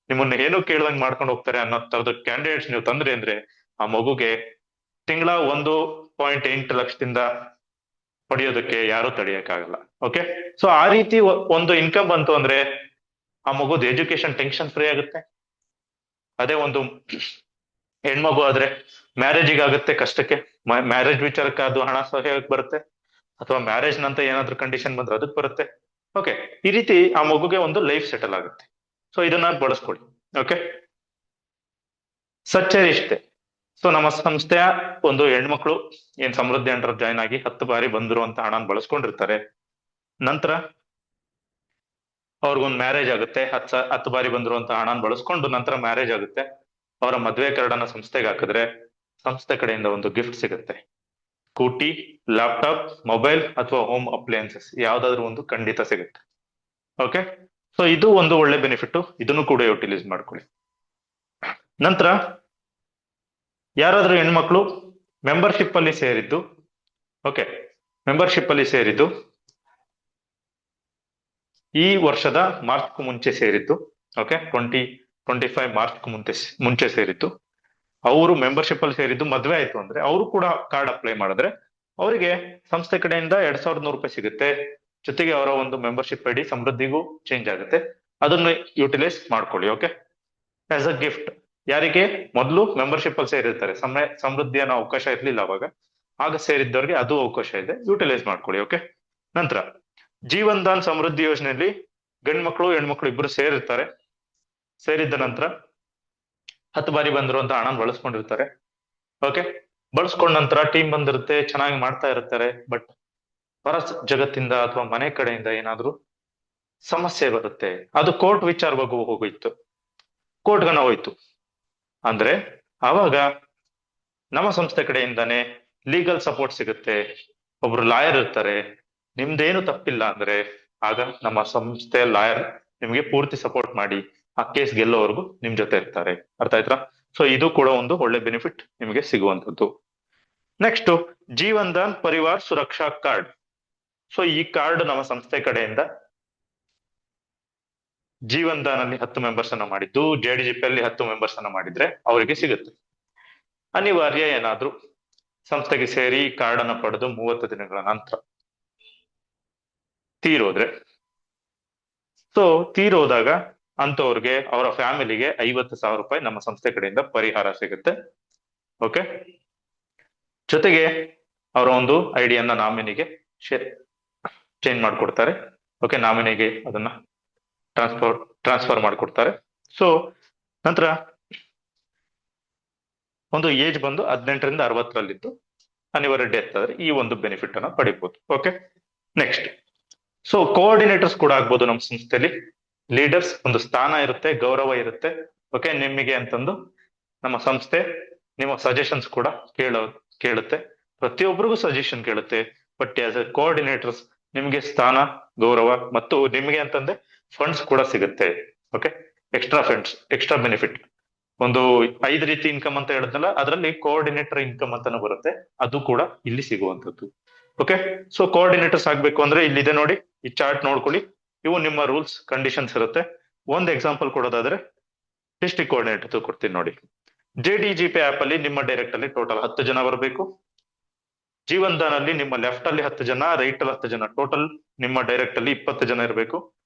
ನಿಮ್ಮನ್ನ ಏನು ಕೇಳ್ದಂಗ್ ಮಾಡ್ಕೊಂಡು ಹೋಗ್ತಾರೆ ಅನ್ನೋ ತರದ ಕ್ಯಾಂಡಿಡೇಟ್ಸ್ ನೀವು ತಂದ್ರಿ ಅಂದ್ರೆ ಆ ಮಗುಗೆ ತಿಂಗಳ 1.8 ಲಕ್ಷದಿಂದ ಪಡೆಯೋದಕ್ಕೆ ಯಾರು ತಡೆಯಕ್ಕಾಗಲ್ಲ. ಓಕೆ, ಸೊ ಆ ರೀತಿ ಒಂದು ಇನ್ಕಮ್ ಬಂತು ಅಂದ್ರೆ ಆ ಮಗುದ್ ಎಜುಕೇಶನ್ ಟೆನ್ಷನ್ ಫ್ರೀ ಆಗುತ್ತೆ. ಅದೇ ಒಂದು ಹೆಣ್ಮಗು ಆದ್ರೆ ಮ್ಯಾರೇಜಿಗೆ ಆಗುತ್ತೆ ಕಷ್ಟಕ್ಕೆ, ಮ್ಯಾರೇಜ್ ವಿಚಾರಕ್ಕೆ ಅದು ಹಣ ಸಹಾಯಕ್ಕೆ ಬರುತ್ತೆ, ಅಥವಾ ಮ್ಯಾರೇಜ್ ನಂತರ ಏನಾದ್ರೂ ಕಂಡೀಷನ್ ಬಂದ್ರೆ ಅದಕ್ಕೆ ಬರುತ್ತೆ. ಓಕೆ, ಈ ರೀತಿ ಆ ಮಗುಗೆ ಒಂದು ಲೈಫ್ ಸೆಟಲ್ ಆಗುತ್ತೆ. ಸೊ ಇದನ್ನ ಬಳಸ್ಕೊಳ್ಳಿ. ಓಕೆ, ಸಚ್ಚರಿ ಇಷ್ಟೇ. ಸೊ ನಮ್ಮ ಸಂಸ್ಥೆಯ ಒಂದು ಹೆಣ್ಮಕ್ಳು ಏನ್ ಸಮೃದ್ಧಿ ಅಂಡರ್ ಜಾಯ್ನ್ ಆಗಿ 10 ಬಾರಿ ಬಂದ್ರು ಅಂತ ಹಣ ಬಳಸ್ಕೊಂಡಿರ್ತಾರೆ. ನಂತರ ಅವ್ರಿಗೊಂದು ಮ್ಯಾರೇಜ್ ಆಗುತ್ತೆ. 10 ಬಾರಿ ಬಂದ್ರು ಅಂತ ಹಣ ಬಳಸ್ಕೊಂಡು ನಂತರ ಮ್ಯಾರೇಜ್ ಆಗುತ್ತೆ. ಅವರ ಮದ್ವೆ ಕಾರ್ಡನ್ನ ಸಂಸ್ಥೆಗೆ ಹಾಕಿದ್ರೆ ಸಂಸ್ಥೆ ಕಡೆಯಿಂದ ಒಂದು ಗಿಫ್ಟ್ ಸಿಗುತ್ತೆ. ಸ್ಕೂಟಿ, ಲ್ಯಾಪ್ಟಾಪ್, ಮೊಬೈಲ್ ಅಥವಾ ಹೋಮ್ ಅಪ್ಲಯನ್ಸಸ್ ಯಾವ್ದಾದ್ರು ಒಂದು ಖಂಡಿತ ಸಿಗುತ್ತೆ. ಓಕೆ, ಸೊ ಇದು ಒಂದು ಒಳ್ಳೆ ಬೆನಿಫಿಟ್. ಇದನ್ನು ಕೂಡ ಯುಟಿಲೈಸ್ ಮಾಡ್ಕೊಳ್ಳಿ. ನಂತರ ಯಾರಾದ್ರೂ ಹೆಣ್ಮಕ್ಳು ಮೆಂಬರ್ಶಿಪ್ ಅಲ್ಲಿ ಸೇರಿದ್ದು, ಓಕೆ, ಮೆಂಬರ್ಶಿಪ್ ಅಲ್ಲಿ ಸೇರಿದ್ದು ಈ ವರ್ಷದ ಮಾರ್ಚ್ಗೂ ಮುಂಚೆ ಸೇರಿದ್ದು, ಓಕೆ, 2025 ಮಾರ್ಚ್ಗೂ ಮುಂಚೆ ಸೇರಿದ್ದು, ಅವರು ಮೆಂಬರ್ಶಿಪ್ ಅಲ್ಲಿ ಸೇರಿದ್ದು ಮದ್ವೆ ಆಯ್ತು ಅಂದ್ರೆ ಅವರು ಕೂಡ ಕಾರ್ಡ್ ಅಪ್ಲೈ ಮಾಡಿದ್ರೆ ಅವರಿಗೆ ಸಂಸ್ಥೆ ಕಡೆಯಿಂದ 2,100 ರೂಪಾಯಿ ಸಿಗುತ್ತೆ. ಜೊತೆಗೆ ಅವರ ಒಂದು ಮೆಂಬರ್ಶಿಪ್ ಐಡಿ ಸಮೃದ್ಧಿಗೂ ಚೇಂಜ್ ಆಗುತ್ತೆ. ಅದನ್ನು ಯುಟಿಲೈಸ್ ಮಾಡ್ಕೊಳ್ಳಿ. ಓಕೆ, ಆಸ್ ಅ ಗಿಫ್ಟ್ ಯಾರಿಗೆ ಮೊದಲು ಮೆಂಬರ್ಶಿಪ್ ಅಲ್ಲಿ ಸೇರಿರ್ತಾರೆ, ಸಮೃದ್ಧಿ ಅನ್ನೋ ಅವಕಾಶ ಇರ್ಲಿಲ್ಲ ಅವಾಗ, ಆಗ ಸೇರಿದ್ದವ್ರಿಗೆ ಅದು ಅವಕಾಶ ಇದೆ, ಯುಟಿಲೈಸ್ ಮಾಡ್ಕೊಳ್ಳಿ. ಓಕೆ, ನಂತರ ಜೀವನ್ ದಾನ್ ಸಮೃದ್ಧಿ ಯೋಜನೆಯಲ್ಲಿ ಗಂಡ್ಮಕ್ಳು ಹೆಣ್ಮಕ್ಳು ಇಬ್ರು ಸೇರಿರ್ತಾರೆ. ಸೇರಿದ್ದ ನಂತರ 10 ಬಾರಿ ಬಂದ್ರು ಅಂತ ಹಣ ಬಳಸ್ಕೊಂಡಿರ್ತಾರೆ. ಓಕೆ, ಬಳಸ್ಕೊಂಡ ನಂತರ ಟೀಮ್ ಬಂದಿರುತ್ತೆ, ಚೆನ್ನಾಗಿ ಮಾಡ್ತಾ ಇರ್ತಾರೆ. ಬಟ್ ಹೊರ ಜಗತ್ತಿಂದ ಅಥವಾ ಮನೆ ಕಡೆಯಿಂದ ಏನಾದ್ರು ಸಮಸ್ಯೆ ಬರುತ್ತೆ. ಅದು ಕೋರ್ಟ್ ವಿಚಾರವಾಗೂ ಹೋಗಿತ್ತು, ಕೋರ್ಟ್ಗನ ಹೋಯ್ತು ಅಂದ್ರೆ ಆವಾಗ ನಮ್ಮ ಸಂಸ್ಥೆ ಕಡೆಯಿಂದಾನೇ ಲೀಗಲ್ ಸಪೋರ್ಟ್ ಸಿಗುತ್ತೆ. ಒಬ್ರು ಲಾಯರ್ ಇರ್ತಾರೆ. ನಿಮ್ದೇನು ತಪ್ಪಿಲ್ಲ ಅಂದ್ರೆ ಆಗ ನಮ್ಮ ಸಂಸ್ಥೆಯ ಲಾಯರ್ ನಿಮ್ಗೆ ಪೂರ್ತಿ ಸಪೋರ್ಟ್ ಮಾಡಿ ಆ ಕೇಸ್ ಗೆಲ್ಲೋವರೆಗೂ ನಿಮ್ ಜೊತೆ ಇರ್ತಾರೆ. ಅರ್ಥ ಆಯ್ತಾ? ಸೊ ಇದು ಕೂಡ ಒಂದು ಒಳ್ಳೆ ಬೆನಿಫಿಟ್ ನಿಮಗೆ ಸಿಗುವಂತದ್ದು. ನೆಕ್ಸ್ಟ್, ಜೀವನ್ ದಾನ್ ಪರಿವಾರ್ ಸುರಕ್ಷಾ ಕಾರ್ಡ್. ಸೊ ಈ ಕಾರ್ಡ್ ನಮ್ಮ ಸಂಸ್ಥೆ ಕಡೆಯಿಂದ ಜೀವನ್ ದಾನ್ ಅಲ್ಲಿ 10 ಮೆಂಬರ್ಸ್ ಅನ್ನ ಮಾಡಿದ್ದು, JDGP ಅಲ್ಲಿ 10 ಮೆಂಬರ್ಸ್ ಅನ್ನ ಮಾಡಿದ್ರೆ ಅವರಿಗೆ ಸಿಗುತ್ತೆ. ಅನಿವಾರ್ಯ ಏನಾದ್ರು ಸಂಸ್ಥೆಗೆ ಸೇರಿ ಕಾರ್ಡ್ ಅನ್ನ ಪಡೆದು 30 ದಿನಗಳ ನಂತರ ತೀರೋದ್ರೆ, ಸೊ ತೀರೋದಾಗ ಅಂತವ್ರಿಗೆ ಅವರ ಫ್ಯಾಮಿಲಿಗೆ 50,000 ರೂಪಾಯಿ ನಮ್ಮ ಸಂಸ್ಥೆ ಕಡೆಯಿಂದ ಪರಿಹಾರ ಸಿಗುತ್ತೆ. ಓಕೆ, ಜೊತೆಗೆ ಅವರ ಒಂದು ಐಡಿಯನ್ನ ನಾಮಿನಿಗೆ ಚೇಂಜ್ ಮಾಡ್ಕೊಡ್ತಾರೆ. ಓಕೆ, ನಾಮಿನಿಗೆ ಅದನ್ನ ಟ್ರಾನ್ಸ್ಫರ್ ಮಾಡ್ಕೊಡ್ತಾರೆ. ಸೊ ನಂತರ ಒಂದು ಏಜ್ ಬಂದು 18ರಿಂದ 60ರಲ್ಲಿದ್ದು ಅನಿವಾರ್ಯ ಡೆತ್ ಆದ್ರೆ ಈ ಒಂದು ಬೆನಿಫಿಟ್ ಅನ್ನ ಪಡಿಬಹುದು. ಓಕೆ, ನೆಕ್ಸ್ಟ್, ಸೊ ಕೋಆರ್ಡಿನೇಟರ್ಸ್ ಕೂಡ ಆಗ್ಬೋದು ನಮ್ಮ ಸಂಸ್ಥೆಯಲ್ಲಿ. ಲೀಡರ್ಸ್ ಒಂದು ಸ್ಥಾನ ಇರುತ್ತೆ, ಗೌರವ ಇರುತ್ತೆ. ಓಕೆ, ನಿಮಗೆ ಅಂತಂದು ನಮ್ಮ ಸಂಸ್ಥೆ ನಿಮ್ಮ ಸಜೆಷನ್ಸ್ ಕೂಡ ಕೇಳುತ್ತೆ. ಪ್ರತಿಯೊಬ್ಬರಿಗೂ ಸಜೆಷನ್ ಕೇಳುತ್ತೆ. ಬಟ್ ಆಸ್ ಎ ಕೋಆರ್ಡಿನೇಟರ್ಸ್ ನಿಮ್ಗೆ ಸ್ಥಾನ, ಗೌರವ ಮತ್ತು ನಿಮ್ಗೆ ಅಂತಂದ್ರೆ ಫಂಡ್ಸ್ ಕೂಡ ಸಿಗುತ್ತೆ. Okay, extra funds, extra benefit. ಒಂದು 5 ರೀತಿ ಇನ್ಕಮ್ ಅಂತ ಹೇಳಿದ್ನಲ್ಲ, ಅದರಲ್ಲಿ ಕೋಆರ್ಡಿನೇಟರ್ ಇನ್ಕಮ್ ಅಂತಾನು ಬರುತ್ತೆ. ಅದು ಕೂಡ ಇಲ್ಲಿ ಸಿಗುವಂತದ್ದು. ಓಕೆ, ಸೊ ಕೋಆರ್ಡಿನೇಟರ್ಸ್ ಆಗ್ಬೇಕು ಅಂದ್ರೆ ಇಲ್ಲಿದೆ ನೋಡಿ, ಈ ಚಾರ್ಟ್ ನೋಡ್ಕೊಳ್ಳಿ. ಇವು ನಿಮ್ಮ ರೂಲ್ಸ್ ಕಂಡೀಷನ್ಸ್ ಇರುತ್ತೆ. ಒಂದು ಎಕ್ಸಾಂಪಲ್ ಕೊಡೋದಾದ್ರೆ ಡಿಸ್ಟ್ರಿಕ್ಟ್ ಕೋಆರ್ಡಿನೇಟರ್ ಕೊಡ್ತೀನಿ ನೋಡಿ. JDGP ಆಪ್ ಅಲ್ಲಿ ನಿಮ್ಮ ಡೈರೆಕ್ಟ್ ಅಲ್ಲಿ ಟೋಟಲ್ 10 ಜನ ಬರಬೇಕು. ಜೀವನ್ ದಾನ್ ಅಲ್ಲಿ ನಿಮ್ಮ ಲೆಫ್ಟ್ ಅಲ್ಲಿ 10 ಜನ, ರೈಟ್ ಅಲ್ಲಿ 10 ಜನ, ಟೋಟಲ್ ನಿಮ್ಮ ಡೈರೆಕ್ಟ್ ಅಲ್ಲಿ 20 ಜನ ಇರಬೇಕು.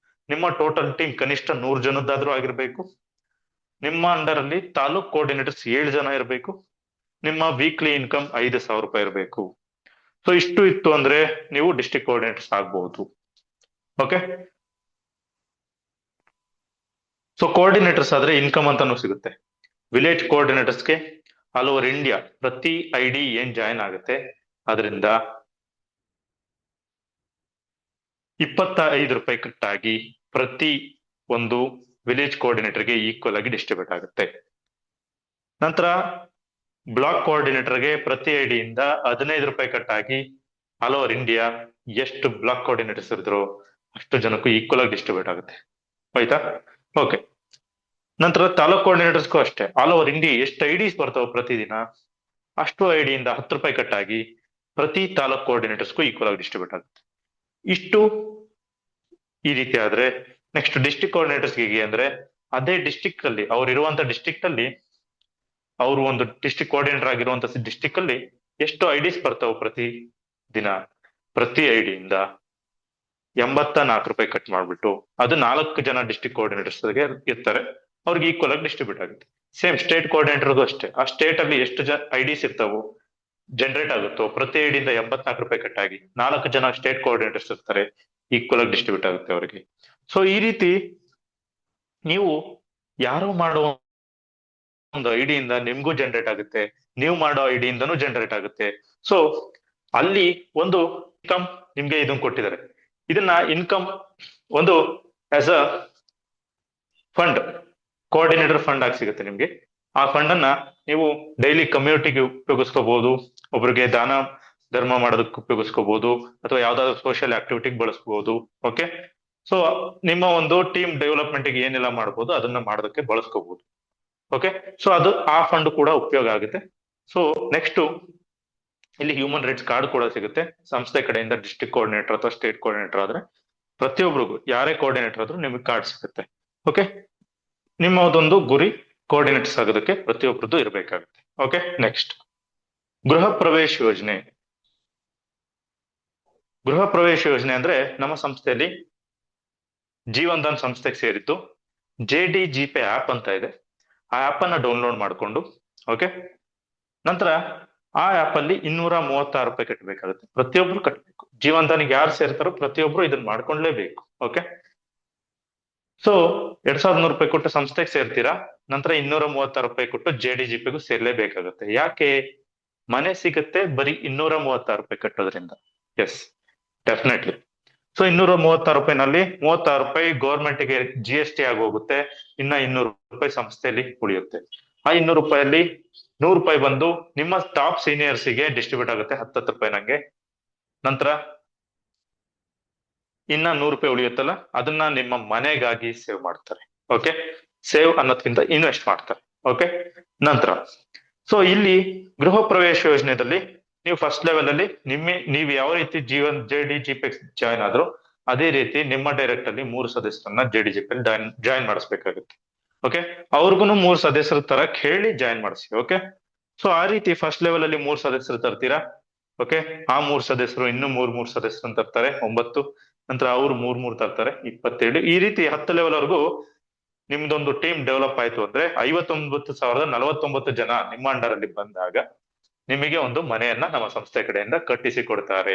ನಿಮ್ಮ ಟೋಟಲ್ ಟೀಮ್ ಕನಿಷ್ಠ 100 ಜನದ್ದಾದ್ರೂ ಆಗಿರ್ಬೇಕು. ನಿಮ್ಮ ಅಂಡರ್ ಅಲ್ಲಿ ತಾಲೂಕ್ ಕೋಆರ್ಡಿನೇಟರ್ಸ್ 7 ಜನ ಇರಬೇಕು. ನಿಮ್ಮ ವೀಕ್ಲಿ ಇನ್ಕಮ್ 5,000 ರೂಪಾಯಿ ಇರಬೇಕು. ಸೊ ಇಷ್ಟು ಇತ್ತು ಅಂದ್ರೆ ನೀವು ಡಿಸ್ಟ್ರಿಕ್ಟ್ ಕೋಆರ್ಡಿನೇಟರ್ಸ್ ಆಗ್ಬಹುದು. ಓಕೆ, ಸೊ ಕೋಆರ್ಡಿನೇಟರ್ಸ್ ಆದ್ರೆ ಇನ್ಕಮ್ ಅಂತಾನು ಸಿಗುತ್ತೆ. ವಿಲೇಜ್ ಕೋಆರ್ಡಿನೇಟರ್ಸ್ಗೆ ಆಲ್ ಓವರ್ ಇಂಡಿಯಾ ಪ್ರತಿ ಐಡಿ ಏನ್ ಜಾಯಿನ್ ಆಗುತ್ತೆ ಅದರಿಂದ 25 ರೂಪಾಯಿ ಕಟ್ಟಾಗಿ ಪ್ರತಿ ಒಂದು ವಿಲೇಜ್ ಕೋಆರ್ಡಿನೇಟರ್ಗೆ ಈಕ್ವಲ್ ಆಗಿ ಡಿಸ್ಟ್ರಿಬ್ಯೂಟ್ ಆಗುತ್ತೆ. ನಂತರ ಬ್ಲಾಕ್ ಕೋಆರ್ಡಿನೇಟರ್ಗೆ ಪ್ರತಿ ಐಡಿಯಿಂದ 15 ರೂಪಾಯಿ ಕಟ್ಟಾಗಿ ಆಲ್ ಓವರ್ ಇಂಡಿಯಾ ಎಷ್ಟು ಬ್ಲಾಕ್ ಕೋಆರ್ಡಿನೇಟರ್ಸ್ ಇದ್ರು ಅಷ್ಟು ಜನಕ್ಕೂ ಈಕ್ವಲ್ ಆಗಿ ಡಿಸ್ಟ್ರಿಬ್ಯೂಟ್ ಆಗುತ್ತೆ. ಆಯ್ತಾ? ಓಕೆ. ನಂತರ ತಾಲೂಕ್ ಕೋಆರ್ಡಿನೇಟರ್ಸ್ಗೂ ಅಷ್ಟೇ ಆಲ್ ಓವರ್ ಇಂಡಿಯಾ ಎಷ್ಟು ಐಡಿಸ್ ಬರ್ತಾವ ಪ್ರತಿದಿನ ಅಷ್ಟು ಐಡಿಯಿಂದ 10 ರೂಪಾಯಿ ಕಟ್ಟಾಗಿ ಪ್ರತಿ ತಾಲೂಕ್ ಕೋಆರ್ಡಿನೇಟರ್ಸ್ಗೂ ಈಕ್ವಲ್ ಆಗಿ ಡಿಸ್ಟ್ರಿಬ್ಯೂಟ್ ಆಗುತ್ತೆ. ಇಷ್ಟು ಈ ರೀತಿ ಆದ್ರೆ ನೆಕ್ಸ್ಟ್ ಡಿಸ್ಟ್ರಿಕ್ಟ್ ಕೋಆರ್ಡಿನೇಟರ್ಸ್ ಹೇಗೆ ಅಂದ್ರೆ ಅದೇ ಡಿಸ್ಟ್ರಿಕ್ಟ್ ಅಲ್ಲಿ ಅವ್ರು ಇರುವಂತ ಡಿಸ್ಟ್ರಿಕ್ಟ್ ಅಲ್ಲಿ ಅವರು ಒಂದು ಡಿಸ್ಟ್ರಿಕ್ಟ್ ಕೋಆರ್ಡಿನೇಟರ್ ಆಗಿರುವಂತ ಡಿಸ್ಟ್ರಿಕ್ಟ್ ಅಲ್ಲಿ ಎಷ್ಟು ಐಡಿಸ್ ಬರ್ತಾವ ಪ್ರತಿ ದಿನ ಪ್ರತಿ ಐಡಿಯಿಂದ 84 ರೂಪಾಯಿ ಕಟ್ ಮಾಡ್ಬಿಟ್ಟು ಅದು 4 ಜನ ಡಿಸ್ಟ್ರಿಕ್ಟ್ ಕೋಆರ್ಡಿನೇಟರ್ಸ್ ಇರ್ತಾರೆ ಅವ್ರಿಗೆ ಈಕ್ವಲ್ ಆಗಿ ಡಿಸ್ಟ್ರಿಬ್ಯೂಟ್ ಆಗುತ್ತೆ. ಸೇಮ್ ಸ್ಟೇಟ್ ಕೋಆರ್ಡಿನೇಟರ್ಗೂ ಅಷ್ಟೇ ಆ ಸ್ಟೇಟ್ ಅಲ್ಲಿ ಎಷ್ಟು ಐಡಿಸ್ ಇರ್ತಾವೋ ಜನರೇಟ್ ಆಗುತ್ತೋ ಪ್ರತಿ ಐಡಿಯಿಂದ 84 ರೂಪಾಯಿ ಕಟ್ಟಾಗಿ 4 ಜನ ಸ್ಟೇಟ್ ಕೋಆರ್ಡಿನೇಟರ್ಸ್ ಇರ್ತಾರೆ ಈಕ್ವಲ್ ಆಗಿ ಡಿಸ್ಟ್ರಿಬ್ಯೂಟ್ ಆಗುತ್ತೆ ಅವರಿಗೆ. ಸೊ ಈ ರೀತಿ ನೀವು ಯಾರೋ ಮಾಡುವ ಒಂದು ಐಡಿಯಿಂದ ನಿಮ್ಗೂ ಜನರೇಟ್ ಆಗುತ್ತೆ, ನೀವು ಮಾಡೋ ಐಡಿಯಿಂದನೂ ಜನರೇಟ್ ಆಗುತ್ತೆ. ಸೊ ಅಲ್ಲಿ ಒಂದು ಇನ್ಕಮ್ ನಿಮ್ಗೆ ಇದನ್ನ ಕೊಟ್ಟಿದ್ದಾರೆ. ಇದನ್ನ ಇನ್ಕಮ್ ಒಂದು as a fund coordinator fund ಆಗಿ ಸಿಗುತ್ತೆ ನಿಮ್ಗೆ. ಆ ಫಂಡ್ ಅನ್ನ ನೀವು ಡೈಲಿ ಕಮ್ಯುನಿಟಿಗೆ ಉಪಯೋಗಿಸ್ಕೋಬಹುದು, ಒಬ್ರಿಗೆ ದಾನ ಧರ್ಮ ಮಾಡೋದಕ್ಕೆ ಉಪಯೋಗಿಸ್ಕೋಬಹುದು, ಅಥವಾ ಯಾವ್ದಾದ್ರು ಸೋಷಿಯಲ್ ಆಕ್ಟಿವಿಟಿಗೆ ಬಳಸ್ಕೋಬಹುದು. ಓಕೆ. ಸೊ ನಿಮ್ಮ ಒಂದು ಟೀಮ್ ಡೆವಲಪ್ಮೆಂಟ್ ಗೆ ಏನೆಲ್ಲ ಮಾಡ್ಬೋದು ಅದನ್ನ ಮಾಡೋದಕ್ಕೆ ಬಳಸ್ಕೋಬಹುದು. ಓಕೆ. ಸೊ ಅದು ಆ ಫಂಡ್ ಕೂಡ ಉಪಯೋಗ ಆಗುತ್ತೆ. ಸೊ ನೆಕ್ಸ್ಟ್ ಇಲ್ಲಿ ಹ್ಯೂಮನ್ ರೈಟ್ಸ್ ಕಾರ್ಡ್ ಕೂಡ ಸಿಗುತ್ತೆ ಸಂಸ್ಥೆ ಕಡೆಯಿಂದ. ಡಿಸ್ಟ್ರಿಕ್ಟ್ ಕೋಆರ್ಡಿನೇಟರ್ ಅಥವಾ ಸ್ಟೇಟ್ ಕೋಆರ್ಡಿನೇಟರ್ ಆದ್ರೆ ಪ್ರತಿಯೊಬ್ಬರಿಗೂ ಯಾರೇ ಕೋಆರ್ಡಿನೇಟರ್ ಆದ್ರೂ ನಿಮಗೆ ಕಾರ್ಡ್ ಸಿಗುತ್ತೆ. ಓಕೆ. ನಿಮ್ಮದೊಂದು ಗುರಿ ಕೋಆರ್ಡಿನೇಟರ್ಸ್ ಆಗೋದಕ್ಕೆ ಪ್ರತಿಯೊಬ್ಬರದ್ದು ಇರಬೇಕಾಗುತ್ತೆ. ಓಕೆ. ನೆಕ್ಸ್ಟ್ ಗೃಹ ಪ್ರವೇಶ ಯೋಜನೆ. ಗೃಹ ಪ್ರವೇಶ ಯೋಜನೆ ಅಂದ್ರೆ ನಮ್ಮ ಸಂಸ್ಥೆಯಲ್ಲಿ ಜೀವನ್ ದಾನ್ ಸಂಸ್ಥೆಗೆ ಸೇರಿದ್ದು JDGPay ಆಪ್ ಅಂತ ಇದೆ. ಆ ಆಪ್ ಅನ್ನ ಡೌನ್ಲೋಡ್ ಮಾಡಿಕೊಂಡು ಓಕೆ ನಂತರ ಆ ಆಪ್ ಅಲ್ಲಿ 236 ರೂಪಾಯಿ ಕಟ್ಟಬೇಕಾಗುತ್ತೆ. ಪ್ರತಿಯೊಬ್ರು ಕಟ್ಟಬೇಕು. ಜೀವನ್ ದಾನಿಗೆ ಯಾರು ಸೇರ್ತಾರೋ ಪ್ರತಿಯೊಬ್ರು ಇದನ್ನ ಮಾಡ್ಕೊಂಡ್ಲೇಬೇಕು. ಓಕೆ. ಸೊ 2100 ರೂಪಾಯಿ ಕೊಟ್ಟು ಸಂಸ್ಥೆಗೆ ಸೇರ್ತೀರಾ, ನಂತರ 236 ರೂಪಾಯಿ ಕೊಟ್ಟು JDGPಗೂ ಸೇರ್ಲೇಬೇಕಾಗುತ್ತೆ. ಯಾಕೆ? ಮನೆ ಸಿಗುತ್ತೆ ಬರೀ 236 ರೂಪಾಯಿ ಕಟ್ಟೋದ್ರಿಂದ. S, definitely. ಸೊ 236 ರೂಪಾಯಿನಲ್ಲಿ 36 ರೂಪಾಯಿ ಗೌರ್ಮೆಂಟ್ಗೆ GST ಆಗಿ ಹೋಗುತ್ತೆ. ಇನ್ನ 200 ರೂಪಾಯಿ ಸಂಸ್ಥೆಯಲ್ಲಿ ಉಳಿಯುತ್ತೆ. ಆ 200 ರೂಪಾಯಲ್ಲಿ 100 ರೂಪಾಯಿ ಬಂದು ನಿಮ್ಮ ಟಾಪ್ ಸೀನಿಯರ್ಸ್ಗೆ ಡಿಸ್ಟ್ರಿಬ್ಯೂಟ್ ಆಗುತ್ತೆ 10 ರೂಪಾಯಿ ನಂಗೆ. ನಂತರ ಇನ್ನ 100 ರೂಪಾಯಿ ಉಳಿಯುತ್ತಲ್ಲ ಅದನ್ನ ನಿಮ್ಮ ಮನೆಗಾಗಿ ಸೇವ್ ಮಾಡ್ತಾರೆ. ಓಕೆ. ಸೇವ್ ಅನ್ನೋದ್ಕಿಂತ ಇನ್ವೆಸ್ಟ್ ಮಾಡ್ತಾರೆ. ಓಕೆ. ನಂತರ ಸೊ ಇಲ್ಲಿ ಗೃಹ ಪ್ರವೇಶ ಯೋಜನೆಯಲ್ಲಿ ನೀವು ಫಸ್ಟ್ ಲೆವೆಲ್ ಅಲ್ಲಿ ನೀವು ಯಾವ ರೀತಿ JDGP ಜಾಯ್ನ್ ಆದ್ರೂ ಅದೇ ರೀತಿ ನಿಮ್ಮ ಡೈರೆಕ್ಟ್ ಅಲ್ಲಿ 3 ಸದಸ್ಯರನ್ನ JDGP ಜಾಯಿನ್ ಮಾಡಿಸ್ಬೇಕಾಗುತ್ತೆ. ಓಕೆ. ಅವ್ರಿಗೂ 3 ಸದಸ್ಯರ ತರ ಕೇಳಿ ಜಾಯಿನ್ ಮಾಡಿಸಿ. ಓಕೆ. ಸೊ ಆ ರೀತಿ ಫಸ್ಟ್ ಲೆವೆಲ್ ಅಲ್ಲಿ 3 ಸದಸ್ಯರು ತರ್ತೀರಾ. ಓಕೆ. ಆ 3 ಸದಸ್ಯರು ಇನ್ನು 3 ಸದಸ್ಯರನ್ನ ತರ್ತಾರೆ 9. ನಂತರ ಅವ್ರು 3 ತರ್ತಾರೆ 27. ಈ ರೀತಿ 10 ಲೆವೆಲ್ ವರೆಗೂ ನಿಮ್ದೊಂದು ಟೀಮ್ ಡೆವಲಪ್ ಆಯ್ತು ಅಂದ್ರೆ 59,049 ಜನ ನಿಮ್ಮ ಅಂಡರ್ ಅಲ್ಲಿ ಬಂದಾಗ ನಿಮಗೆ ಒಂದು ಮನೆಯನ್ನ ನಮ್ಮ ಸಂಸ್ಥೆ ಕಡೆಯಿಂದ ಕಟ್ಟಿಸಿ ಕೊಡ್ತಾರೆ.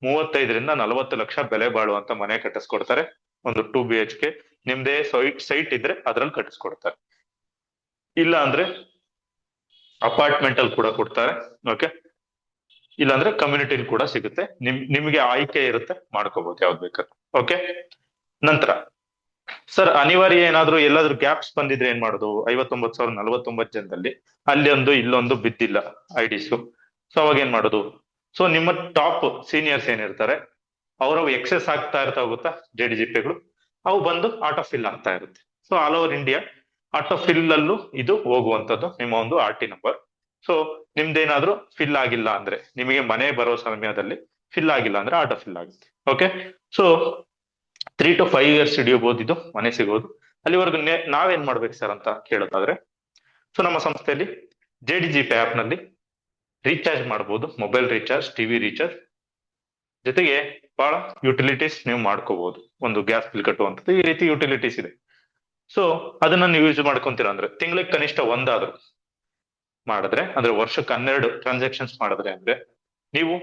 35 ರಿಂದ 40 ಲಕ್ಷ ಬೆಲೆ ಬಾಳುವಂತ ಮನೆ ಕಟ್ಟಿಸ್ಕೊಡ್ತಾರೆ. ಒಂದು 2 BHK ನಿಮ್ದೇ ಸೈಟ್ ಇದ್ರೆ ಅದ್ರಲ್ಲಿ ಕಟ್ಟಿಸ್ಕೊಡ್ತಾರೆ. ಇಲ್ಲ ಅಂದ್ರೆ ಅಪಾರ್ಟ್ಮೆಂಟ್ ಅಲ್ಲಿ ಕೂಡ ಕೊಡ್ತಾರೆ. ಓಕೆ. ಇಲ್ಲಾಂದ್ರೆ ಕಮ್ಯುನಿಟಿಲಿ ಕೂಡ ಸಿಗುತ್ತೆ. ನಿಮ್ಗೆ ಆಯ್ಕೆ ಇರುತ್ತೆ, ಮಾಡ್ಕೋಬಹುದು ಯಾವ್ದು ಬೇಕಾದ್ರೆ. ಓಕೆ. ನಂತರ ಸರ್ ಅನಿವಾರ್ಯ ಏನಾದ್ರು ಎಲ್ಲಾದ್ರೂ ಗ್ಯಾಪ್ಸ್ ಬಂದಿದ್ರೆ ಏನ್ ಮಾಡೋದು? 59,049 ಜನದಲ್ಲಿ ಅಲ್ಲಿ ಒಂದು ಇಲ್ಲೊಂದು ಬಿದ್ದಿಲ್ಲ ಐಡಿಸ್. ಸೊ ಅವಾಗ ಏನ್ ಮಾಡೋದು? ಸೊ ನಿಮ್ಮ ಟಾಪ್ ಸೀನಿಯರ್ಸ್ ಏನಿರ್ತಾರೆ ಅವರು ಎಕ್ಸೆಸ್ ಆಗ್ತಾ ಇರ್ತಾ ಹೋಗುತ್ತಾ JDGPಗಳು ಅವು ಬಂದು ಆಟೋ ಫಿಲ್ ಆಗ್ತಾ ಇರುತ್ತೆ. So all over India auto fill ಅಲ್ಲೂ ಇದು ಹೋಗುವಂತದ್ದು ನಿಮ್ಮ ಒಂದು RT ನಂಬರ್. ಸೊ ನಿಮ್ದೇನಾದ್ರೂ ಫಿಲ್ ಆಗಿಲ್ಲ ಅಂದ್ರೆ ನಿಮಗೆ ಮನೆ ಬರೋ ಸಮಯದಲ್ಲಿ ಫಿಲ್ ಆಗಿಲ್ಲ ಅಂದ್ರೆ ಆಟೋ ಫಿಲ್ ಆಗುತ್ತೆ. ಓಕೆ. ಸೊ 3 to 5 years ಹಿಡಿಯಬಹುದು ಇದು ಮನೆ ಸಿಗೋದು. ಅಲ್ಲಿವರೆಗೂ ನಾವೇನ್ ಮಾಡ್ಬೇಕು ಸರ್ ಅಂತ ಕೇಳೋದಾದ್ರೆ ಸೊ ನಮ್ಮ ಸಂಸ್ಥೆಯಲ್ಲಿ JDGP ಆಪ್ ನಲ್ಲಿ ರೀಚಾರ್ಜ್ ಮಾಡಬಹುದು. ಮೊಬೈಲ್ ರೀಚಾರ್ಜ್, TV ರೀಚಾರ್ಜ್ ಜೊತೆಗೆ ಬಹಳ ಯುಟಿಲಿಟೀಸ್ ನೀವು ಮಾಡ್ಕೋಬಹುದು. ಒಂದು ಗ್ಯಾಸ್ ಬಿಲ್ ಕಟ್ಟುವಂಥದ್ದು ಈ ರೀತಿ ಯುಟಿಲಿಟೀಸ್ ಇದೆ. ಸೊ ಅದನ್ನ ನೀವು ಯೂಸ್ ಮಾಡ್ಕೊಂತೀರಾ ಅಂದ್ರೆ ತಿಂಗಳಿಗೆ ಕನಿಷ್ಠ ಒಂದಾದ್ರು ಮಾಡಿದ್ರೆ ಅಂದ್ರೆ ವರ್ಷಕ್ಕೆ 12 ಟ್ರಾನ್ಸಾಕ್ಷನ್ಸ್ ಮಾಡಿದ್ರೆ ಅಂದ್ರೆ ನೀವು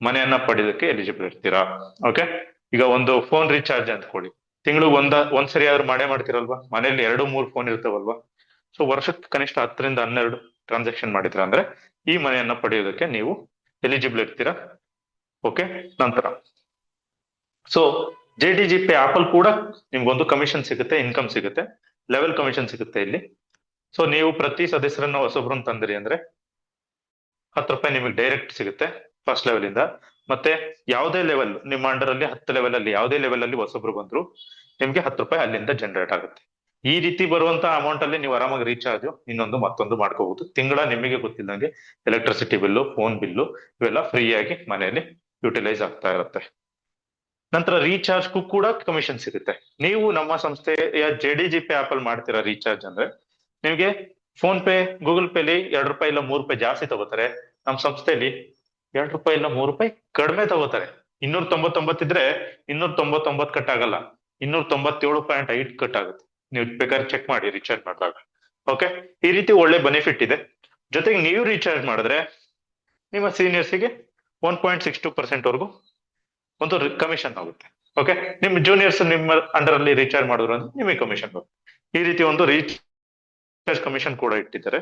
ಮನೆಯನ್ನ ಪಡೆಯೋದಕ್ಕೆ ಎಲಿಜಿಬಲ್ ಇರ್ತೀರಾ. ಓಕೆ. ಈಗ ಒಂದು ಫೋನ್ ರೀಚಾರ್ಜ್ ಅಂದ್ಕೊಳ್ಳಿ, ತಿಂಗಳು ಒಂದ್ಸರಿ ಆದ್ರೂ ಮಾಡೇ ಮಾಡ್ತಿರಲ್ವಾ, ಮನೇಲಿ 2-3 ಫೋನ್ ಇರ್ತಾವಲ್ವಾ. ಸೊ ವರ್ಷಕ್ಕೆ ಕನಿಷ್ಠ 10 ರಿಂದ 12 ಟ್ರಾನ್ಸಾಕ್ಷನ್ ಮಾಡಿದ್ರ ಅಂದ್ರೆ ಈ ಮನೆಯನ್ನ ಪಡೆಯೋದಕ್ಕೆ ನೀವು ಎಲಿಜಿಬಲ್ ಇರ್ತೀರಾ. ಓಕೆ. ನಂತರ ಸೊ JDGP ಆಪಲ್ ಕೂಡ ನಿಮ್ಗೊಂದು ಕಮಿಷನ್ ಸಿಗುತ್ತೆ, ಇನ್ಕಮ್ ಸಿಗುತ್ತೆ, ಲೆವೆಲ್ ಕಮಿಷನ್ ಸಿಗುತ್ತೆ ಇಲ್ಲಿ. ಸೊ ನೀವು ಪ್ರತಿ ಸದಸ್ಯರನ್ನ ಹೊಸೊಬ್ರನ್ನ ತಂದ್ರಿ ಅಂದ್ರೆ 10 ರೂಪಾಯಿ ನಿಮಗೆ ಡೈರೆಕ್ಟ್ ಸಿಗುತ್ತೆ ಫಸ್ಟ್ ಲೆವೆಲ್ ಇಂದ. ಮತ್ತೆ ಯಾವುದೇ ಲೆವೆಲ್ ನಿಮ್ಮ ಅಂಡರ್ ಅಲ್ಲಿ 10 ಲೆವೆಲ್ ಅಲ್ಲಿ ಯಾವುದೇ ಲೆವೆಲ್ ಅಲ್ಲಿ ಹೊಸೊಬ್ರು ಬಂದ್ರು ನಿಮ್ಗೆ 10 ರೂಪಾಯಿ ಅಲ್ಲಿಂದ ಜನರೇಟ್ ಆಗುತ್ತೆ. ಈ ರೀತಿ ಬರುವಂತ ಅಮೌಂಟ್ ಅಲ್ಲಿ ನೀವು ಆರಾಮಾಗಿ ರೀಚಾರ್ಜ್ ಇನ್ನೊಂದು ಮತ್ತೊಂದು ಮಾಡ್ಕೋಬಹುದು. ತಿಂಗಳ ನಿಮಗೆ ಗೊತ್ತಿಲ್ಲದಂಗೆ ಎಲೆಕ್ಟ್ರಿಸಿಟಿ ಬಿಲ್ಲು, ಫೋನ್ ಬಿಲ್ಲು ಇವೆಲ್ಲ ಫ್ರೀ ಆಗಿ ಮನೆಯಲ್ಲಿ ಯುಟಿಲೈಸ್ ಆಗ್ತಾ ಇರುತ್ತೆ. ನಂತರ ರೀಚಾರ್ಜ್ಗೂ ಕೂಡ ಕಮಿಷನ್ ಸಿಗುತ್ತೆ. ನೀವು ನಮ್ಮ ಸಂಸ್ಥೆಯ JDGP ಆಪ್ ಅಲ್ಲಿ ಮಾಡ್ತೀರಾ ರೀಚಾರ್ಜ್ ಅಂದ್ರೆ ನಿಮಗೆ ಫೋನ್ ಪೇ, ಗೂಗಲ್ ಪೇಲಿ 2 ರೂಪಾಯಿ ಇಲ್ಲ 3 ರೂಪಾಯಿ ಜಾಸ್ತಿ ತಗೋತಾರೆ. ನಮ್ಮ ಸಂಸ್ಥೆಯಲ್ಲಿ 2 ರೂಪಾಯಿ ಇಲ್ಲ 3 ರೂಪಾಯಿ ಕಡಿಮೆ ತಗೋತಾರೆ. 299 ಇದ್ರೆ 299 ಕಟ್ ಆಗಲ್ಲ, 297.5 ಕಟ್ ಆಗುತ್ತೆ. ನೀವು ಬೇಕಾದ್ರೆ ಚೆಕ್ ಮಾಡಿ ರೀಚಾರ್ಜ್ ಮಾಡಿದಾಗ. ಓಕೆ. ಈ ರೀತಿ ಒಳ್ಳೆ ಬೆನಿಫಿಟ್ ಇದೆ. ಜೊತೆಗೆ ನೀವು ರೀಚಾರ್ಜ್ ಮಾಡಿದ್ರೆ ನಿಮ್ಮ ಸೀನಿಯರ್ಸಿಗೆ 1.62% ವರೆಗೂ ಒಂದು ಕಮಿಷನ್ ಆಗುತ್ತೆ. ಓಕೆ. ನಿಮ್ ಜೂನಿಯರ್ಸ್ ನಿಮ್ಮ ಅಂಡರ್ ಅಲ್ಲಿ ರೀಚಾರ್ಜ್ ಮಾಡಿದ್ರು ಅಂದ್ರೆ ನಿಮಗೆ ಕಮಿಷನ್ ಬರುತ್ತೆ. ಈ ರೀತಿ ಒಂದು ರೀಚಾರ್ಜ್ ಕಮಿಷನ್ ಕೂಡ ಇಟ್ಟಿದ್ದಾರೆ.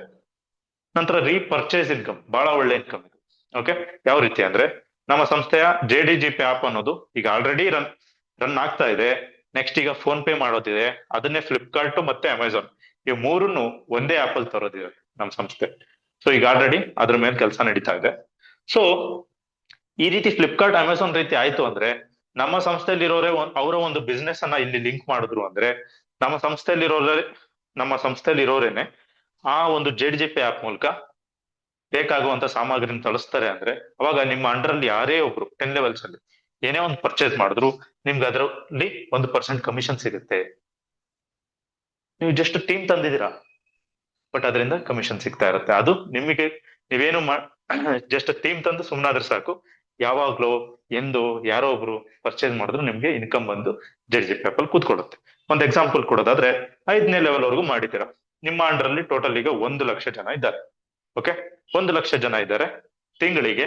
ನಂತರ ರೀಪರ್ಚೇಸ್ ಇನ್ಕಮ್ ಬಹಳ ಒಳ್ಳೆ ಇನ್ಕಮ್ ಇದು. ಓಕೆ. ಯಾವ ರೀತಿ ಅಂದ್ರೆ ನಮ್ಮ ಸಂಸ್ಥೆಯ JDGP ಆಪ್ ಅನ್ನೋದು ಈಗ ಆಲ್ರೆಡಿ ರನ್ ಆಗ್ತಾ ಇದೆ. ನೆಕ್ಸ್ಟ್ ಈಗ ಫೋನ್ ಪೇ ಮಾಡೋದಿದೆ, ಅದನ್ನೇ ಫ್ಲಿಪ್ಕಾರ್ಟ್ ಮತ್ತೆ ಅಮೆಝಾನ್ ಈ ಮೂರನ್ನು ಒಂದೇ ಆಪ್ ಅಲ್ಲಿ ತರೋದಿದೆ ನಮ್ಮ ಸಂಸ್ಥೆ. ಸೊ ಈಗ ಆಲ್ರೆಡಿ ಅದ್ರ ಮೇಲೆ ಕೆಲಸ ನಡೀತಾ ಇದೆ. ಸೊ ಈ ರೀತಿ ಫ್ಲಿಪ್ಕಾರ್ಟ್, ಅಮೆಝಾನ್ ರೀತಿ ಆಯ್ತು ಅಂದ್ರೆ ನಮ್ಮ ಸಂಸ್ಥೆಯಲ್ಲಿ ಇರೋರೇ ಅವರ ಒಂದು ಬಿಸ್ನೆಸ್ ಅನ್ನ ಇಲ್ಲಿ ಲಿಂಕ್ ಮಾಡಿದ್ರು ಅಂದ್ರೆ ನಮ್ಮ ಸಂಸ್ಥೆಯಲ್ಲಿ ಇರೋರೇನೆ ಆ ಒಂದು JDGP ಆಪ್ ಮೂಲಕ ಬೇಕಾಗುವಂತ ಸಾಮಗ್ರಿನ ತಳಿಸ್ತಾರೆ ಅಂದ್ರೆ ಅವಾಗ ನಿಮ್ಮ ಅಂಡರ್ ಅಲ್ಲಿ ಯಾರೇ ಒಬ್ರು 10 ಲೆವೆಲ್ಸ್ ಅಲ್ಲಿ ಏನೇ ಒಂದು ಪರ್ಚೇಸ್ ಮಾಡಿದ್ರು ನಿಮ್ಗೆ ಅದರಲ್ಲಿ 1% ಕಮಿಷನ್ ಸಿಗುತ್ತೆ. ನೀವು ಜಸ್ಟ್ ಟೀಮ್ ತಂದಿದ್ದೀರಾ ಬಟ್ ಅದರಿಂದ ಕಮಿಷನ್ ಸಿಗ್ತಾ ಇರುತ್ತೆ. ಅದು ನಿಮಗೆ ನೀವೇನು ಜಸ್ಟ್ ಟೀಮ್ ತಂದು ಸುಮ್ಮನಾದ್ರೆ ಸಾಕು, ಯಾವಾಗ್ಲೂ ಎಂದು ಯಾರೋ ಒಬ್ರು ಪರ್ಚೇಸ್ ಮಾಡಿದ್ರು ನಿಮ್ಗೆ ಇನ್ಕಮ್ ಬಂದು JDGP ಆಪ್ ಅಲ್ಲಿ ಕೂತ್ಕೊಳ್ಳುತ್ತೆ. ಒಂದು ಎಕ್ಸಾಂಪಲ್ ಕೊಡೋದಾದ್ರೆ 5ನೇ ಲೆವೆಲ್ ವರೆಗೂ ಮಾಡಿದ್ದೀರಾ, ನಿಮ್ಮ ಅಂಡರ್ ಅಲ್ಲಿ ಟೋಟಲ್ ಈಗ 1 ಲಕ್ಷ ಜನ ಇದ್ದಾರೆ. ಓಕೆ. 1 ಲಕ್ಷ ಜನ ಇದ್ದಾರೆ. ತಿಂಗಳಿಗೆ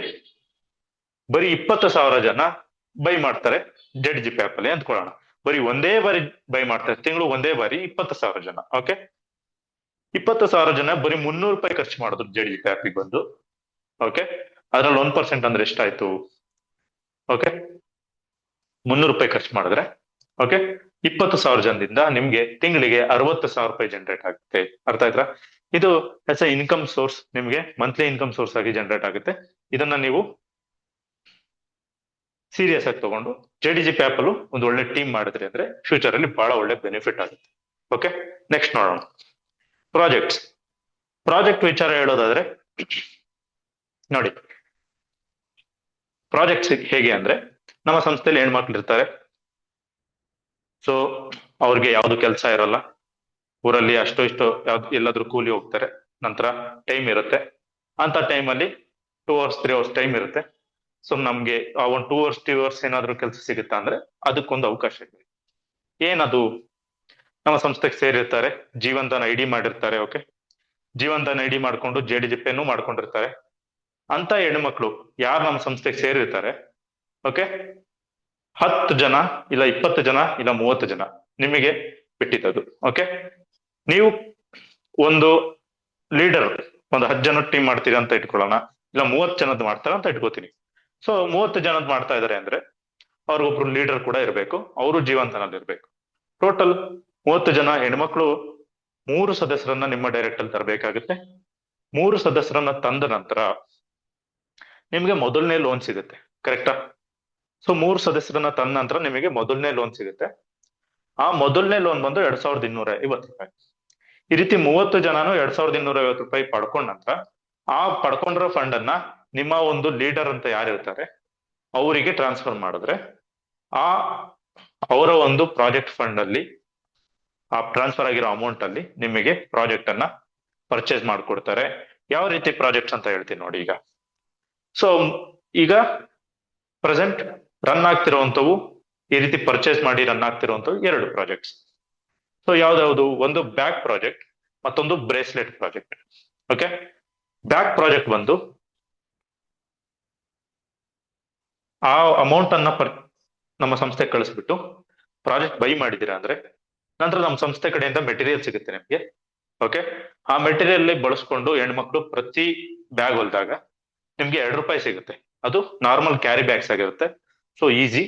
ಬರೀ 20,000 ಜನ ಬೈ ಮಾಡ್ತಾರೆ JDGP ಆಪ್ ಅಲ್ಲಿ ಅಂದ್ಕೊಳ್ಳೋಣ. ಬರೀ ಒಂದೇ ಬಾರಿ ಬೈ ಮಾಡ್ತಾರೆ, ತಿಂಗಳು ಒಂದೇ ಬಾರಿ 20,000 ಜನ. ಓಕೆ. 20,000 ಜನ ಬರೀ 300 ರೂಪಾಯಿ ಖರ್ಚು ಮಾಡಿದ್ರು JDGP ಆಪಿಗೆ ಬಂದು. ಓಕೆ. ಅದ್ರಲ್ಲಿ 1% ಅಂದ್ರೆ ಎಷ್ಟಾಯ್ತು? ಓಕೆ. 300 ರೂಪಾಯಿ ಖರ್ಚು ಮಾಡಿದ್ರೆ ಓಕೆ 20,000 ಜನದಿಂದ ನಿಮ್ಗೆ ತಿಂಗಳಿಗೆ 60,000 ರೂಪಾಯಿ ಜನರೇಟ್ ಆಗುತ್ತೆ. ಅರ್ಥ ಆಯ್ತಾ? ಇದು ಆಸ್ ಎ ಇನ್ಕಮ್ ಸೋರ್ಸ್ ನಿಮ್ಗೆ ಮಂತ್ಲಿ ಇನ್ಕಮ್ ಸೋರ್ಸ್ ಆಗಿ ಜನರೇಟ್ ಆಗುತ್ತೆ. ಇದನ್ನ ನೀವು ಸೀರಿಯಸ್ ಆಗಿ ತಗೊಂಡು JDGP ಆಪ್ ಅಲ್ಲೂ ಒಂದು ಒಳ್ಳೆ ಟೀಮ್ ಮಾಡಿದ್ರಿ ಅಂದ್ರೆ ಫ್ಯೂಚರ್ ಅಲ್ಲಿ ಬಹಳ ಒಳ್ಳೆ ಬೆನಿಫಿಟ್ ಆಗುತ್ತೆ. ಓಕೆ. ನೆಕ್ಸ್ಟ್ ನೋಡೋಣ ಪ್ರಾಜೆಕ್ಟ್ ವಿಚಾರ ಹೇಳೋದಾದ್ರೆ ನೋಡಿ, ಪ್ರಾಜೆಕ್ಟ್ಸ್ ಹೇಗೆ ಅಂದ್ರೆ ನಮ್ಮ ಸಂಸ್ಥೆಯಲ್ಲಿ ಹೆಣ್ಮಕ್ಳು ಇರ್ತಾರೆ. ಸೊ ಅವ್ರಿಗೆ ಯಾವ್ದು ಕೆಲಸ ಇರಲ್ಲ, ಊರಲ್ಲಿ ಅಷ್ಟೋ ಇಷ್ಟೋ ಯಾವ್ದು ಎಲ್ಲಾದ್ರೂ ಕೂಲಿ ಹೋಗ್ತಾರೆ. ನಂತರ ಟೈಮ್ ಇರುತ್ತೆ, ಅಂತ ಟೈಮಲ್ಲಿ 2 ಅವರ್ಸ್ 3 ಅವರ್ಸ್ ಟೈಮ್ ಇರುತ್ತೆ. ಸೊ ನಮ್ಗೆ ಆ ಒಂದು 2 ಅವರ್ಸ್ 3 ಅವರ್ಸ್ ಏನಾದ್ರು ಕೆಲಸ ಸಿಗುತ್ತಾ ಅಂದ್ರೆ ಅದಕ್ಕೊಂದು ಅವಕಾಶ ಇದೆ. ಏನದು? ನಮ್ಮ ಸಂಸ್ಥೆಗೆ ಸೇರಿರ್ತಾರೆ, ಜೀವನ್ಧನ್ ID ಮಾಡಿರ್ತಾರೆ. ಓಕೆ. ಜೀವನ್ಧನ್ ID ಮಾಡ್ಕೊಂಡು JDGP ಮಾಡ್ಕೊಂಡಿರ್ತಾರೆ. ಅಂತ ಹೆಣ್ಮಕ್ಳು ಯಾರು ನಮ್ಮ ಸಂಸ್ಥೆಗೆ ಸೇರಿರ್ತಾರೆ, ಓಕೆ, 10 ಜನ ಇಲ್ಲ 20 ಜನ ಇಲ್ಲ 30 ಜನ ನಿಮಗೆ ಬಿಟ್ಟಿದ್ದದು. ಓಕೆ. ನೀವು ಒಂದು ಲೀಡರ್ ಒಂದು 10 ಜನದ ಟೀಮ್ ಮಾಡ್ತೀರಾ ಅಂತ ಇಟ್ಕೊಳ್ಳೋಣ, ಇಲ್ಲ 30 ಜನದ್ ಮಾಡ್ತಾರ ಅಂತ ಇಟ್ಕೋತೀನಿ. ಸೊ 30 ಜನದ್ ಮಾಡ್ತಾ ಇದಾರೆ ಅಂದ್ರೆ ಅವ್ರಿಗೊಬ್ರು ಲೀಡರ್ ಕೂಡ ಇರಬೇಕು, ಅವರು ಜೀವಂತನಲ್ಲಿ ಇರ್ಬೇಕು. ಟೋಟಲ್ 30 ಜನ ಹೆಣ್ಮಕ್ಳು 3 ಸದಸ್ಯರನ್ನ ನಿಮ್ಮ ಡೈರೆಕ್ಟ್ ಅಲ್ಲಿ ತರಬೇಕಾಗುತ್ತೆ. 3 ಸದಸ್ಯರನ್ನ ತಂದ ನಂತರ ನಿಮ್ಗೆ ಮೊದಲನೇ ಲೋನ್ ಸಿಗುತ್ತೆ. ಕರೆಕ್ಟಾ? ಸೊ 3 ಸದಸ್ಯರನ್ನ ತಂದ ನಂತರ ನಿಮಗೆ ಮೊದಲನೇ ಲೋನ್ ಸಿಗುತ್ತೆ. ಆ ಮೊದಲನೇ ಲೋನ್ ಬಂದು 2,250 ರೂಪಾಯಿ. ಈ ರೀತಿ 30 ಜನನು 2,250 ರೂಪಾಯಿ ಪಡ್ಕೊಂಡ ನಂತರ ಆ ಪಡ್ಕೊಂಡಿರೋ ಫಂಡ್ ಅನ್ನ ನಿಮ್ಮ ಒಂದು ಲೀಡರ್ ಅಂತ ಯಾರಿರ್ತಾರೆ ಅವರಿಗೆ ಟ್ರಾನ್ಸ್ಫರ್ ಮಾಡಿದ್ರೆ ಆ ಅವರ ಒಂದು ಪ್ರಾಜೆಕ್ಟ್ ಫಂಡ್ ಅಲ್ಲಿ ಆ ಟ್ರಾನ್ಸ್ಫರ್ ಆಗಿರೋ ಅಮೌಂಟ್ ಅಲ್ಲಿ ನಿಮಗೆ ಪ್ರಾಜೆಕ್ಟ್ ಅನ್ನ ಪರ್ಚೇಸ್ ಮಾಡ್ಕೊಡ್ತಾರೆ. ಯಾವ ರೀತಿ ಪ್ರಾಜೆಕ್ಟ್ಸ್ ಅಂತ ಹೇಳ್ತೀನಿ ನೋಡಿ. ಸೊ ಈಗ ಪ್ರೆಸೆಂಟ್ ರನ್ ಆಗ್ತಿರುವಂತವು, ಈ ರೀತಿ ಪರ್ಚೇಸ್ ಮಾಡಿ ರನ್ ಆಗ್ತಿರುವಂತವು 2 ಪ್ರಾಜೆಕ್ಟ್ಸ್. ಸೊ ಯಾವ್ದಾವ್ದು? ಒಂದು ಬ್ಯಾಗ್ ಪ್ರಾಜೆಕ್ಟ್, ಮತ್ತೊಂದು bracelet project. Okay. Bag project ಬಂದು ಆ ಅಮೌಂಟ್ ಅನ್ನ ನಮ್ಮ ಸಂಸ್ಥೆ ಕಳಿಸ್ಬಿಟ್ಟು ಪ್ರಾಜೆಕ್ಟ್ ಬೈ ಮಾಡಿದೀರಾ ಅಂದ್ರೆ ನಂತರ ನಮ್ಮ ಸಂಸ್ಥೆ ಕಡೆಯಿಂದ ಮೆಟೀರಿಯಲ್ ಸಿಗುತ್ತೆ ನಿಮ್ಗೆ. ಓಕೆ, ಆ ಮೆಟೀರಿಯಲ್ ಬಳಸ್ಕೊಂಡು ಹೆಣ್ಮಕ್ಳು ಪ್ರತಿ ಬ್ಯಾಗ್ ಹೊಲ್ದಾಗ ನಿಮ್ಗೆ 2 ರೂಪಾಯಿ ಸಿಗುತ್ತೆ. ಅದು ನಾರ್ಮಲ್ ಕ್ಯಾರಿ ಬ್ಯಾಗ್ಸ್ ಆಗಿರುತ್ತೆ. ಸೊ ಈಸಿ,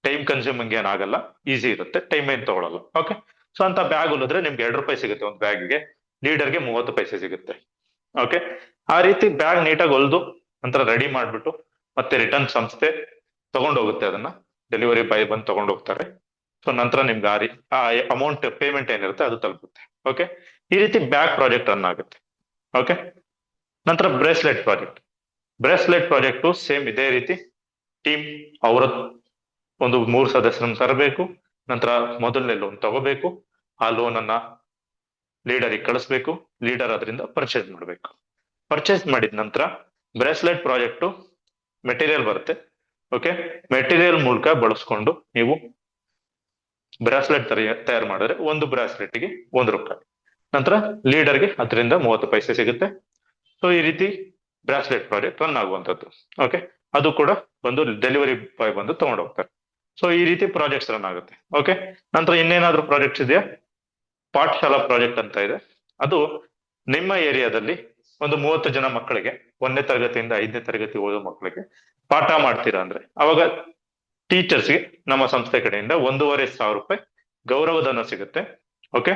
ಟೈಮ್ ಕನ್ಸ್ಯೂಮಿಂಗ್ ಏನಾಗಲ್ಲ, ಈಸಿ ಇರುತ್ತೆ, ಟೈಮ್ ಏನ್ ತಗೊಳಲ್ಲ. ಓಕೆ, ಸೊ ಅಂತ ಬ್ಯಾಗ್ ಹೊಲಿದ್ರೆ ನಿಮ್ಗೆ 2 ರೂಪಾಯಿ ಸಿಗುತ್ತೆ ಒಂದು ಬ್ಯಾಗ್ಗೆ. ಲೀಡರ್ಗೆ 30 ಪೈಸೆ ಸಿಗುತ್ತೆ. ಓಕೆ, ಆ ರೀತಿ ಬ್ಯಾಗ್ ನೀಟಾಗಿ ಹೊಲ್ದು ನಂತರ ರೆಡಿ ಮಾಡ್ಬಿಟ್ಟು ಮತ್ತೆ ರಿಟರ್ನ್ ಸಂಸ್ಥೆ ತಗೊಂಡೋಗುತ್ತೆ. ಅದನ್ನ ಡೆಲಿವರಿ ಬಾಯ್ ಬಂದು ತಗೊಂಡು ಹೋಗ್ತಾರೆ. ಸೊ ನಂತರ ನಿಮ್ಗೆ ಆ ಅಮೌಂಟ್ ಪೇಮೆಂಟ್ ಏನಿರುತ್ತೆ ಅದು ತಲುಪುತ್ತೆ. ಓಕೆ, ಈ ರೀತಿ ಬ್ಯಾಗ್ ಪ್ರಾಜೆಕ್ಟ್ ರನ್ ಆಗುತ್ತೆ. ಓಕೆ, ನಂತರ bracelet project. Bracelet project same ಇದೇ ರೀತಿ ಟೀಮ್ ಅವರ ಒಂದು 3 ಸದಸ್ಯರನ್ನು ತರಬೇಕು. ನಂತರ ಮೊದಲನೇ ಲೋನ್ ತಗೋಬೇಕು. ಆ ಲೋನ್ ಅನ್ನ ಲೀಡರಿಗೆ ಕಳಿಸ್ಬೇಕು. ಲೀಡರ್ ಅದರಿಂದ ಪರ್ಚೇಸ್ ಮಾಡಬೇಕು. ಪರ್ಚೇಸ್ ಮಾಡಿದ ನಂತರ ಬ್ರೇಸ್ಲೆಟ್ ಪ್ರಾಜೆಕ್ಟ್ ಮೆಟೀರಿಯಲ್ ಬರುತ್ತೆ. ಓಕೆ, ಮೆಟೀರಿಯಲ್ ಮೂಲಕ ಬಳಸ್ಕೊಂಡು ನೀವು ಬ್ರಾಸ್ಲೆಟ್ ತಯಾರು ಮಾಡಿದ್ರೆ ಒಂದು ಬ್ರಾಸ್ಲೆಟ್ಗೆ 1 ರೂಪಾಯಿ. ನಂತರ ಲೀಡರ್ಗೆ ಅದರಿಂದ 30 ಪೈಸೆ ಸಿಗುತ್ತೆ. ಸೊ ಈ ರೀತಿ ಬ್ರಾಸ್ಲೆಟ್ ಪ್ರಾಜೆಕ್ಟ್ ರನ್ ಆಗುವಂತದ್ದು. ಓಕೆ, ಅದು ಕೂಡ ಬಂದು ಡೆಲಿವರಿ ಬಾಯ್ ಬಂದು ತಗೊಂಡು ಹೋಗ್ತಾರೆ. ಸೊ ಈ ರೀತಿ ಪ್ರಾಜೆಕ್ಟ್ಸ್ ರನ್ ಆಗುತ್ತೆ. ಓಕೆ, ನಂತರ ಇನ್ನೇನಾದ್ರೂ ಪ್ರಾಜೆಕ್ಟ್ಸ್ ಇದೆಯಾ? ಪಾಠಶಾಲಾ ಪ್ರಾಜೆಕ್ಟ್ ಅಂತ ಇದೆ. ಅದು ನಿಮ್ಮ ಏರಿಯಾದಲ್ಲಿ ಒಂದು 30 ಜನ ಮಕ್ಕಳಿಗೆ 1ನೇ ತರಗತಿಯಿಂದ 5ನೇ ತರಗತಿ ಓದೋ ಮಕ್ಕಳಿಗೆ ಪಾಠ ಮಾಡ್ತೀರಾ ಅಂದ್ರೆ ಅವಾಗ ಟೀಚರ್ಸ್ಗೆ ನಮ್ಮ ಸಂಸ್ಥೆ ಕಡೆಯಿಂದ 1,500 ರೂಪಾಯಿ ಗೌರವಧನ ಸಿಗುತ್ತೆ. ಓಕೆ,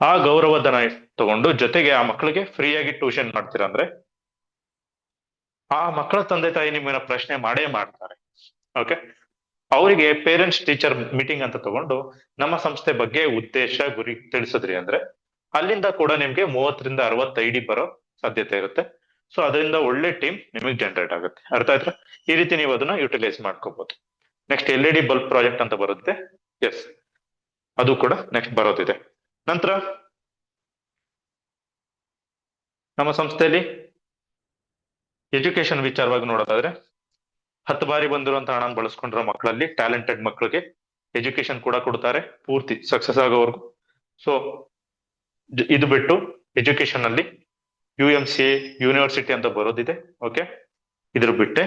ಆ ಗೌರವಧನ ತಗೊಂಡು ಜೊತೆಗೆ ಆ ಮಕ್ಕಳಿಗೆ ಫ್ರೀಯಾಗಿ ಟ್ಯೂಷನ್ ಮಾಡ್ತೀರಾ ಅಂದ್ರೆ ಆ ಮಕ್ಕಳ ತಂದೆ ತಾಯಿ ನಿಮ್ಮನ್ನ ಪ್ರಶ್ನೆ ಮಾಡೇ ಮಾಡ್ತಾರೆ. ಓಕೆ, ಅವರಿಗೆ ಪೇರೆಂಟ್ಸ್ ಟೀಚರ್ ಮೀಟಿಂಗ್ ಅಂತ ತಗೊಂಡು ನಮ್ಮ ಸಂಸ್ಥೆ ಬಗ್ಗೆ ಉದ್ದೇಶ ಗುರಿ ತಿಳಿಸಿದ್ರಿ ಅಂದ್ರೆ ಅಲ್ಲಿಂದ ಕೂಡ ನಿಮ್ಗೆ 30 ರಿಂದ 60 ID ಬರೋ ಸಾಧ್ಯತೆ ಇರುತ್ತೆ. ಸೊ ಅದರಿಂದ ಒಳ್ಳೆ ಟೀಮ್ ನಿಮಗೆ ಜನರೇಟ್ ಆಗುತ್ತೆ. ಅರ್ಥ ಆಯ್ತಾ? ಈ ರೀತಿ ನೀವು ಅದನ್ನ ಯುಟಿಲೈಸ್ ಮಾಡ್ಕೋಬಹುದು. ನೆಕ್ಸ್ಟ್ LED ಬಲ್ಬ್ ಪ್ರಾಜೆಕ್ಟ್ ಅಂತ ಬರುತ್ತೆ. ಎಸ್, ಅದು ಕೂಡ ನೆಕ್ಸ್ಟ್ ಬರೋದಿದೆ. ನಂತರ ನಮ್ಮ ಸಂಸ್ಥೆಯಲ್ಲಿ ಎಜುಕೇಶನ್ ವಿಚಾರವಾಗಿ ನೋಡೋದಾದ್ರೆ 10 ಬಾರಿ ಬಂದಿರುವಂತಹ ಹಣ ಬಳಸ್ಕೊಂಡಿರೋ ಮಕ್ಕಳಲ್ಲಿ ಟ್ಯಾಲೆಂಟೆಡ್ ಮಕ್ಕಳಿಗೆ ಎಜುಕೇಶನ್ ಕೂಡ ಕೊಡ್ತಾರೆ ಪೂರ್ತಿ ಸಕ್ಸಸ್ ಆಗೋವರೆಗೂ. ಸೊ ಇದು ಬಿಟ್ಟು ಎಜುಕೇಶನ್ ಅಲ್ಲಿ UMCA ಯೂನಿವರ್ಸಿಟಿ ಅಂತ ಬರೋದಿದೆ. ಓಕೆ, ಇದ್ರ ಬಿಟ್ಟೆ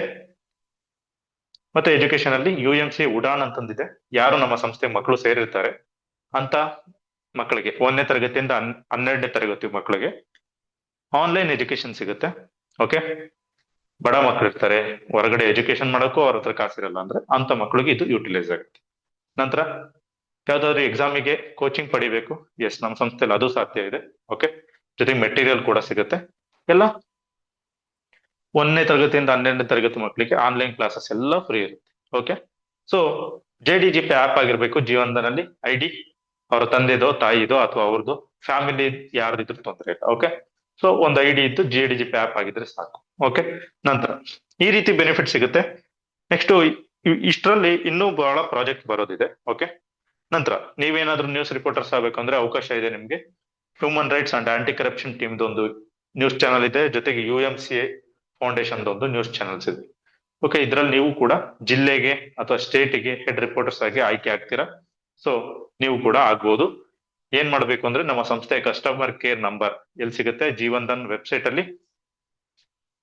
ಮತ್ತೆ ಎಜುಕೇಶನ್ ಅಲ್ಲಿ UMCA ಉಡಾನ್ ಅಂತಂದಿದೆ. ಯಾರು ನಮ್ಮ ಸಂಸ್ಥೆ ಮಕ್ಕಳು ಸೇರಿರ್ತಾರೆ ಅಂತ ಮಕ್ಕಳಿಗೆ 1ನೇ ತರಗತಿಯಿಂದ 12ನೇ ತರಗತಿ ಮಕ್ಕಳಿಗೆ ಆನ್ಲೈನ್ ಎಜುಕೇಶನ್ ಸಿಗುತ್ತೆ. ಓಕೆ, ಬಡ ಮಕ್ಕಳು ಇರ್ತಾರೆ, ಹೊರಗಡೆ ಎಜುಕೇಶನ್ ಮಾಡೋಕ್ಕೂ ಅವ್ರ ಹತ್ರ ಕಾಸಿರಲ್ಲ ಅಂದ್ರೆ ಅಂತ ಮಕ್ಕಳಿಗೆ ಇದು ಯೂಟಿಲೈಸ್ ಆಗುತ್ತೆ. ನಂತರ ಯಾವ್ದಾದ್ರು ಎಕ್ಸಾಮಿಗೆ ಕೋಚಿಂಗ್ ಪಡಿಬೇಕು, ಎಸ್ ನಮ್ಮ ಸಂಸ್ಥೆಯಲ್ಲಿ ಅದು ಸಾಧ್ಯ ಇದೆ. ಓಕೆ, ಜೊತೆಗೆ ಮೆಟೀರಿಯಲ್ ಕೂಡ ಸಿಗುತ್ತೆ. ಎಲ್ಲ 1ನೇ ತರಗತಿಯಿಂದ 12ನೇ ತರಗತಿ ಮಕ್ಕಳಿಗೆ ಆನ್ಲೈನ್ ಕ್ಲಾಸಸ್ ಎಲ್ಲ ಫ್ರೀ ಇರುತ್ತೆ. ಓಕೆ, ಸೊ JDGP ಆಪ್ ಆಗಿರ್ಬೇಕು. ಜೀವನದಲ್ಲಿ ID ಅವರ ತಂದೆದೋ ತಾಯಿದೋ ಅಥವಾ ಅವ್ರದ್ದು ಫ್ಯಾಮಿಲಿ ಯಾರ್ದಿದ್ರು ತೊಂದರೆ ಇಲ್ಲ. ಓಕೆ, ಸೊ ಒಂದು ID ಇದ್ದು JDGP ಆಪ್ ಆಗಿದ್ರೆ ಸಾಕು. ಓಕೆ, ನಂತರ ಈ ರೀತಿ ಬೆನಿಫಿಟ್ ಸಿಗುತ್ತೆ. ನೆಕ್ಸ್ಟ್ ಇಷ್ಟರಲ್ಲಿ ಇನ್ನೂ ಬಹಳ ಪ್ರಾಜೆಕ್ಟ್ ಬರೋದಿದೆ. ಓಕೆ, ನಂತರ ನೀವೇನಾದ್ರೂ ನ್ಯೂಸ್ ರಿಪೋರ್ಟರ್ಸ್ ಆಗ್ಬೇಕಂದ್ರೆ ಅವಕಾಶ ಇದೆ ನಿಮ್ಗೆ. Human rights and aunty corruption team ಒಂದು ನ್ಯೂಸ್ ಚಾನಲ್ ಇದೆ. ಜೊತೆಗೆ UMCA ಫೌಂಡೇಶನ್ ಒಂದು ನ್ಯೂಸ್ ಚಾನಲ್ಸ್ ಇದೆ. ಓಕೆ, ಇದ್ರಲ್ಲಿ ನೀವು ಕೂಡ ಜಿಲ್ಲೆಗೆ ಅಥವಾ ಸ್ಟೇಟಿಗೆ ಹೆಡ್ ರಿಪೋರ್ಟರ್ಸ್ ಆಗಿ ಆಯ್ಕೆ ಆಗ್ತೀರಾ. ಸೊ ನೀವು ಕೂಡ ಆಗ್ಬೋದು. ಏನ್ ಮಾಡ್ಬೇಕು ಅಂದ್ರೆ ನಮ್ಮ ಸಂಸ್ಥೆಯ ಕಸ್ಟಮರ್ ಕೇರ್ ನಂಬರ್ ಎಲ್ಲಿ ಸಿಗುತ್ತೆ? ಜೀವನ್ ಧನ್ ವೆಬ್ಸೈಟ್ ಅಲ್ಲಿ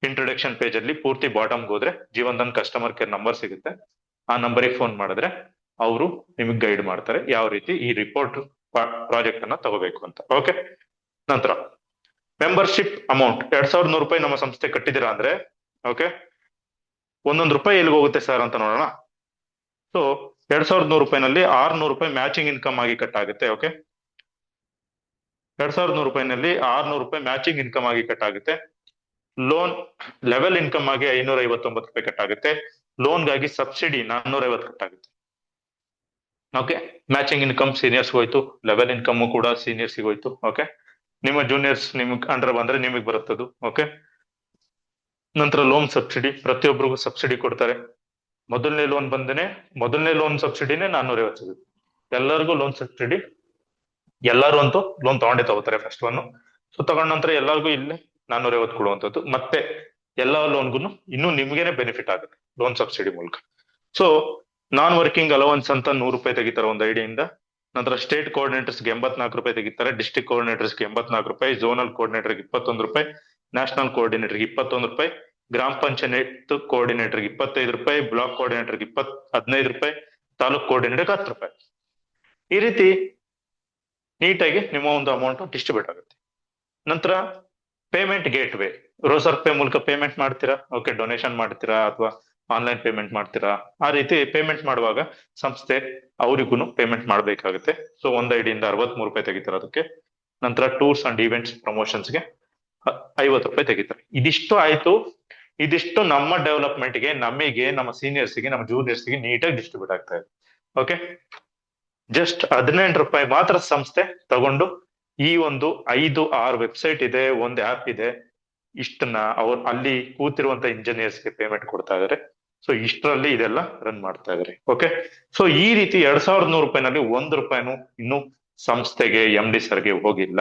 ಇಂಟ್ರೊಡಕ್ಷನ್ ಪೇಜ್ ಅಲ್ಲಿ ಪೂರ್ತಿ ಬಾಟಮ್ಗೆ ಹೋದ್ರೆ Jeevan Dhan customer care number ಸಿಗುತ್ತೆ. ಆ ನಂಬರಿಗೆ ಫೋನ್ ಮಾಡಿದ್ರೆ ಅವರು ನಿಮಗೆ ಗೈಡ್ ಮಾಡ್ತಾರೆ ಯಾವ ರೀತಿ ಈ ರಿಪೋರ್ಟ್ ಪ್ರಾಜೆಕ್ಟ್ ಅನ್ನ ತಗೋಬೇಕು ಅಂತ. ಓಕೆ, ನಂತರ ಮೆಂಬರ್ಶಿಪ್ ಅಮೌಂಟ್ 2,100 ರೂಪಾಯಿ ನಮ್ಮ ಸಂಸ್ಥೆ ಕಟ್ಟಿದ್ದೀರಾ ಅಂದ್ರೆ ಓಕೆ, 1 ರೂಪಾಯಿ ಎಲ್ಲಿಗೆ ಹೋಗುತ್ತೆ ಸರ್ ಅಂತ ನೋಡೋಣ. ಸೊ 2,100 ರೂಪಾಯಿನಲ್ಲಿ 600 ರೂಪಾಯಿ ಮ್ಯಾಚಿಂಗ್ ಇನ್ಕಮ್ ಆಗಿ ಕಟ್ ಆಗುತ್ತೆ. ಓಕೆ, 2,100 ರೂಪಾಯಿನಲ್ಲಿ 600 ರೂಪಾಯಿ ಮ್ಯಾಚಿಂಗ್ ಇನ್ಕಮ್ ಆಗಿ ಕಟ್ ಆಗುತ್ತೆ. ಲೋನ್ ಲೆವೆಲ್ ಇನ್ಕಮ್ ಆಗಿ 559 ರೂಪಾಯಿ ಕಟ್ ಆಗುತ್ತೆ. ಲೋನ್ಗಾಗಿ ಸಬ್ಸಿಡಿ 450 ಕಟ್ ಆಗುತ್ತೆ. ಓಕೆ, ಮ್ಯಾಚಿಂಗ್ ಇನ್ಕಮ್ ಸೀನಿಯರ್ಸ್ ಹೋಯ್ತು, ಲೆವೆಲ್ ಇನ್ಕಮ್ ಕೂಡ ಸೀನಿಯರ್ಸ್ ಹೋಯ್ತು. ಓಕೆ, ನಿಮ್ಮ ಜೂನಿಯರ್ಸ್ ನಿಮ್ಗೆ ಅಂಡರ್ ಬಂದ್ರೆ ನಿಮಗೆ ಬರುತ್ತದು. ಓಕೆ, ನಂತರ ಲೋನ್ ಸಬ್ಸಿಡಿ ಪ್ರತಿಯೊಬ್ಬರಿಗೂ ಸಬ್ಸಿಡಿ ಕೊಡ್ತಾರೆ. ಮೊದಲನೇ ಲೋನ್ ಸಬ್ಸಿಡಿನೇ 450 ಸಿಗುತ್ತೆ. ಎಲ್ಲರಿಗೂ ಲೋನ್ ಸಬ್ಸಿಡಿ, ಎಲ್ಲರೂ ಅಂತೂ ಲೋನ್ ತಗೊಂಡೇ ತಗೋತಾರೆ ಫಸ್ಟ್ ಒನ್. ಸೊ ತಗೊಂಡ ನಂತರ ಎಲ್ಲರಿಗೂ ಇಲ್ಲೇ 450 ಕೊಡುವಂತದ್ದು. ಮತ್ತೆ ಎಲ್ಲಾ ಲೋನ್ಗೂ ಇನ್ನೂ ನಿಮ್ಗೇನೆ ಬೆನಿಫಿಟ್ ಆಗುತ್ತೆ ಲೋನ್ ಸಬ್ಸಿಡಿ ಮೂಲಕ. ಸೊ ನಾನ್ ವರ್ಕಿಂಗ್ ಅಲವನ್ಸ್ ಅಂತ 100 ರೂಪಾಯಿ ತೆಗಿತಾರೆ ಒಂದು ಐಡಿಯಿಂದ. ನಂತರ ಸ್ಟೇಟ್ ಕೋಆರ್ಡಿನೇಟರ್ಸ್ಗೆ 84 ರೂಪಾಯಿ ತೆಗಿತಾರೆ. ಡಿಸ್ಟ್ರಿಕ್ಟ್ ಕೋಆರ್ಡಿನೇಟರ್ಸ್ಗೆ 84 ರೂಪಾಯಿ, ಝೋನಲ್ ಕೋಆರ್ಡಿನೇಟರ್ಗೆ 21 ರೂಪಾಯಿ, ನ್ಯಾಷನಲ್ ಕೋಆರ್ಡಿನೇಟರ್ಗೆ 21 ರೂಪಾಯಿ, ಗ್ರಾಮ ಪಂಚಾಯತ್ ಕೋಆರ್ಡಿನೇಟರ್ಗೆ 25 ರೂಪಾಯಿ, ಬ್ಲಾಕ್ ಕೋಆರ್ಡಿನೇಟರ್ಗೆ 15 ರೂಪಾಯಿ, ತಾಲೂಕ್ ಕೋಆರ್ಡಿನೇಟರ್ಗೆ 10 ರೂಪಾಯಿ. ಈ ರೀತಿ ನೀಟಾಗಿ ನಿಮ್ಮ ಒಂದು ಅಮೌಂಟ್ ಡಿಸ್ಟ್ರಿಬ್ಯೂಟ್ ಆಗುತ್ತೆ. ನಂತರ payment gate way, roster pay ಮೂಲಕ ಪೇಮೆಂಟ್ ಮಾಡ್ತೀರಾ, ಓಕೆ, ಡೊನೇಷನ್ ಮಾಡ್ತೀರಾ ಅಥವಾ ಆನ್ಲೈನ್ ಪೇಮೆಂಟ್ ಮಾಡ್ತೀರಾ, ಆ ರೀತಿ ಪೇಮೆಂಟ್ ಮಾಡುವಾಗ ಸಂಸ್ಥೆ ಅವರಿಗೂ ಪೇಮೆಂಟ್ ಮಾಡ್ಬೇಕಾಗುತ್ತೆ. ಸೊ ಒಂದ್ ಐಡಿಯಿಂದ 63 ರೂಪಾಯಿ ತೆಗಿತಾರೆ ಅದಕ್ಕೆ. ನಂತರ ಟೂರ್ಸ್ ಅಂಡ್ ಈವೆಂಟ್ಸ್ ಪ್ರಮೋಷನ್ಸ್ಗೆ 50 ರೂಪಾಯಿ ತೆಗಿತಾರೆ. ಇದಿಷ್ಟು ಆಯ್ತು. ಇದಿಷ್ಟು ನಮ್ಮ ಡೆವಲಪ್ಮೆಂಟ್ಗೆ, ನಮಗೆ, ನಮ್ಮ ಸೀನಿಯರ್ಸ್ಗೆ, ನಮ್ಮ ಜೂನಿಯರ್ಸ್ಗೆ ನೀಟಾಗಿ ಡಿಸ್ಟ್ರಿಬ್ಯೂಟ್ ಆಗ್ತಾ ಇದೆ. ಓಕೆ, ಜಸ್ಟ್ 18 ರೂಪಾಯಿ ಮಾತ್ರ ಸಂಸ್ಥೆ ತಗೊಂಡು ಈ ಒಂದು 5-6 ವೆಬ್ಸೈಟ್ ಇದೆ, ಒಂದು ಆಪ್ ಇದೆ, ಇಷ್ಟನ್ನ ಅವ್ರು ಅಲ್ಲಿ ಕೂತಿರುವಂತ ಇಂಜಿನಿಯರ್ಸ್ಗೆ ಪೇಮೆಂಟ್ ಕೊಡ್ತಾ ಇದಾರೆ. ಸೊ ಇಷ್ಟರಲ್ಲಿ ಇದೆಲ್ಲ ರನ್ ಮಾಡ್ತಾ ಇದಾರೆ. ಓಕೆ, ಸೊ ಈ ರೀತಿ 2100 ರೂಪಾಯಿನಲ್ಲಿ 1 ರೂಪಾಯಿನೂ ಇನ್ನು ಸಂಸ್ಥೆಗೆ MD ಸರ್ಗೆ ಹೋಗಿಲ್ಲ.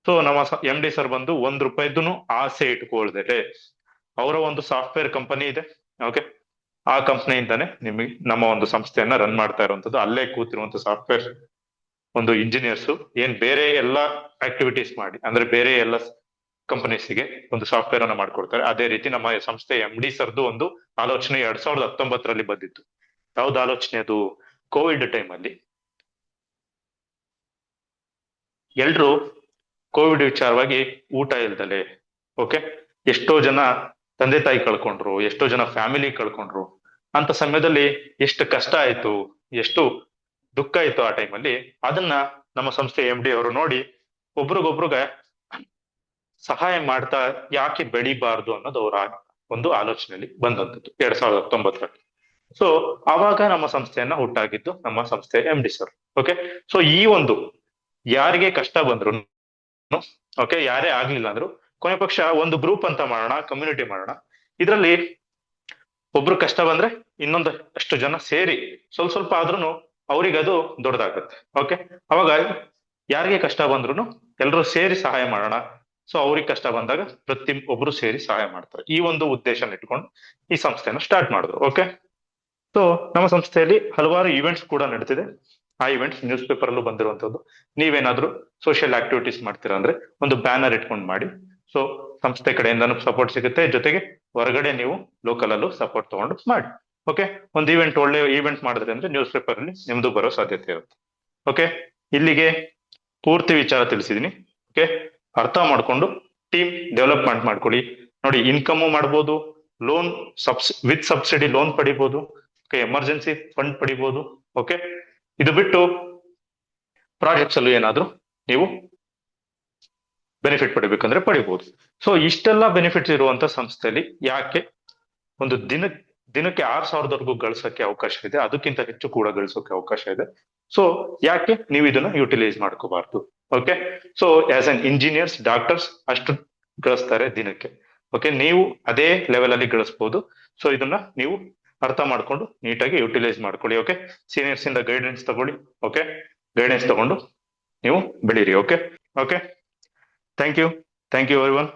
ಸೊ ನಮ್ಮ MD ಸರ್ ಬಂದು 1 ರೂಪಾಯಿದೂ ಆಸೆ ಇಟ್ಕೊಳ್ದೆ, ಅವರ ಒಂದು ಸಾಫ್ಟ್ವೇರ್ ಕಂಪನಿ ಇದೆ. ಓಕೆ, ಆ ಕಂಪನಿಯಿಂದಾನೆ ನಿಮಗೆ ನಮ್ಮ ಒಂದು ಸಂಸ್ಥೆಯನ್ನ ರನ್ ಮಾಡ್ತಾ ಇರುವಂತದ್ದು. ಅಲ್ಲೇ ಕೂತಿರುವಂತ ಸಾಫ್ಟ್ವೇರ್ ಒಂದು ಇಂಜಿನಿಯರ್ಸ್ ಏನ್ ಬೇರೆ ಎಲ್ಲ ಆಕ್ಟಿವಿಟೀಸ್ ಮಾಡಿ, ಅಂದ್ರೆ ಬೇರೆ ಎಲ್ಲ ಕಂಪನೀಸ್ಗೆ ಒಂದು ಸಾಫ್ಟ್ವೇರ್ ಅನ್ನ ಮಾಡ್ಕೊಡ್ತಾರೆ. ಅದೇ ರೀತಿ ನಮ್ಮ ಸಂಸ್ಥೆ MD ಸರ್ದು ಒಂದು ಆಲೋಚನೆ 2019ರಲ್ಲಿ ಬಂದಿತ್ತು. ಯಾವ್ದು ಆಲೋಚನೆ ಅದು? ಕೋವಿಡ್ ಟೈಮ್ ಅಲ್ಲಿ ಎಲ್ರು ಕೋವಿಡ್ ವಿಚಾರವಾಗಿ ಊಟ ಇಲ್ದಲೆ, ಓಕೆ, ಎಷ್ಟೋ ಜನ ತಂದೆ ತಾಯಿ ಕಳ್ಕೊಂಡ್ರು, ಎಷ್ಟೋ ಜನ ಫ್ಯಾಮಿಲಿ ಕಳ್ಕೊಂಡ್ರು. ಅಂತ ಸಮಯದಲ್ಲಿ ಎಷ್ಟು ಕಷ್ಟ ಆಯ್ತು, ಎಷ್ಟು ದುಃಖ ಆಯ್ತು ಆ ಟೈಮಲ್ಲಿ. ಅದನ್ನ ನಮ್ಮ ಸಂಸ್ಥೆ MD ಅವರು ನೋಡಿ ಒಬ್ರಿಗೊಬ್ರಿಗೆ ಸಹಾಯ ಮಾಡ್ತಾ ಯಾಕೆ ಬೆಳಿಬಾರ್ದು ಅನ್ನೋದು ಅವರ ಒಂದು ಆಲೋಚನೆಯಲ್ಲಿ ಬಂದಂತದ್ದು 2019ರಲ್ಲಿ. ಸೊ ಆವಾಗ ನಮ್ಮ ಸಂಸ್ಥೆಯನ್ನ ಹುಟ್ಟಾಗಿದ್ದು ನಮ್ಮ ಸಂಸ್ಥೆ MD ಸರ್. ಓಕೆ, ಸೊ ಈ ಒಂದು ಯಾರಿಗೆ ಕಷ್ಟ ಬಂದ್ರು, ಓಕೆ, ಯಾರೇ ಆಗ್ಲಿಲ್ಲ ಅಂದ್ರು ಕೊನೆ ಪಕ್ಷ ಒಂದು ಗ್ರೂಪ್ ಅಂತ ಮಾಡೋಣ, ಕಮ್ಯುನಿಟಿ ಮಾಡೋಣ. ಇದರಲ್ಲಿ ಒಬ್ರು ಕಷ್ಟ ಬಂದ್ರೆ ಇನ್ನೊಂದು ಅಷ್ಟು ಜನ ಸೇರಿ ಸ್ವಲ್ಪ ಸ್ವಲ್ಪ ಆದ್ರೂ ಅವ್ರಿಗೆ ಅದು ದೊಡ್ಡದಾಗುತ್ತೆ. ಓಕೆ, ಅವಾಗ ಯಾರಿಗೆ ಕಷ್ಟ ಬಂದ್ರು ಎಲ್ರು ಸೇರಿ ಸಹಾಯ ಮಾಡೋಣ. ಸೊ ಅವ್ರಿಗೆ ಕಷ್ಟ ಬಂದಾಗ ಪ್ರತಿ ಒಬ್ರು ಸೇರಿ ಸಹಾಯ ಮಾಡ್ತಾರೆ. ಈ ಒಂದು ಉದ್ದೇಶನ ಇಟ್ಕೊಂಡು ಈ ಸಂಸ್ಥೆನ ಸ್ಟಾರ್ಟ್ ಮಾಡಿದ್ರು. ಓಕೆ, ಸೊ ನಮ್ಮ ಸಂಸ್ಥೆಯಲ್ಲಿ ಹಲವಾರು ಇವೆಂಟ್ಸ್ ಕೂಡ ನಡೀತಿದೆ. ಆ ಇವೆಂಟ್ಸ್ ನ್ಯೂಸ್ ಪೇಪರ್ ಅಲ್ಲೂ ಬಂದಿರುವಂತದ್ದು. ನೀವೇನಾದ್ರೂ ಸೋಷಿಯಲ್ ಆಕ್ಟಿವಿಟೀಸ್ ಮಾಡ್ತೀರಾ ಅಂದ್ರೆ ಒಂದು ಬ್ಯಾನರ್ ಇಟ್ಕೊಂಡು ಮಾಡಿ. ಸೊ ಸಂಸ್ಥೆ ಕಡೆಯಿಂದನೂ ಸಪೋರ್ಟ್ ಸಿಗುತ್ತೆ, ಜೊತೆಗೆ ಹೊರಗಡೆ ನೀವು ಲೋಕಲ್ ಅಲ್ಲೂ ಸಪೋರ್ಟ್ ತಗೊಂಡು ಮಾಡಿ. ಓಕೆ, ಒಂದು ಇವೆಂಟ್ ಒಳ್ಳೆ ಇವೆಂಟ್ ಮಾಡಿದ್ರೆ ಅಂದ್ರೆ ನ್ಯೂಸ್ ಪೇಪರ್ ಅಲ್ಲಿ ನಿಮ್ದು ಬರೋ ಸಾಧ್ಯತೆ ಇರುತ್ತೆ. ಓಕೆ, ಇಲ್ಲಿಗೆ ಪೂರ್ತಿ ವಿಚಾರ ತಿಳಿಸಿದೀನಿ. ಓಕೆ, ಅರ್ಥ ಮಾಡ್ಕೊಂಡು ಟೀಮ್ ಡೆವಲಪ್ಮೆಂಟ್ ಮಾಡ್ಕೊಳ್ಳಿ. ನೋಡಿ, ಇನ್ಕಮ್ ಮಾಡ್ಬೋದು, ಲೋನ್ ವಿತ್ ಸಬ್ಸಿಡಿ ಲೋನ್ ಪಡಿಬಹುದು, ಓಕೆ, ಎಮರ್ಜೆನ್ಸಿ ಫಂಡ್ ಪಡಿಬಹುದು. ಓಕೆ, ಇದು ಬಿಟ್ಟು ಪ್ರಾಜೆಕ್ಟ್ಸ್ ಅಲ್ಲೂ ಏನಾದ್ರು ನೀವು ಬೆನಿಫಿಟ್ ಪಡಿಬೇಕಂದ್ರೆ ಪಡಿಬಹುದು. ಸೊ ಇಷ್ಟೆಲ್ಲ ಬೆನಿಫಿಟ್ಸ್ ಇರುವಂತ ಸಂಸ್ಥೆಯಲ್ಲಿ ಯಾಕೆ ಒಂದು ದಿನಕ್ಕೆ 6,000ವರೆಗೂ ಗಳಿಸೋಕೆ ಅವಕಾಶ ಇದೆ, ಅದಕ್ಕಿಂತ ಹೆಚ್ಚು ಕೂಡ ಗಳಿಸೋಕೆ ಅವಕಾಶ ಇದೆ. ಸೊ ಯಾಕೆ ನೀವು ಇದನ್ನ ಯುಟಿಲೈಸ್ ಮಾಡ್ಕೋಬಾರ್ದು? Okay, so as an engineers, doctors ಅಷ್ಟು ಗಳಿಸ್ತಾರೆ ದಿನಕ್ಕೆ. ಓಕೆ, ನೀವು ಅದೇ ಲೆವೆಲ್ ಅಲ್ಲಿ ಗಳಿಸಬಹುದು. ಸೊ ಇದನ್ನ ನೀವು ಅರ್ಥ ಮಾಡ್ಕೊಂಡು ನೀಟಾಗಿ ಯುಟಿಲೈಸ್ ಮಾಡ್ಕೊಳ್ಳಿ. ಓಕೆ, ಸೀನಿಯರ್ಸ್ ಇಂದ ಗೈಡೆನ್ಸ್ ತಗೊಳ್ಳಿ. ಓಕೆ, ಗೈಡೆನ್ಸ್ ತಗೊಂಡು ನೀವು ಬೆಳೀರಿ. Okay okay, thank you everyone.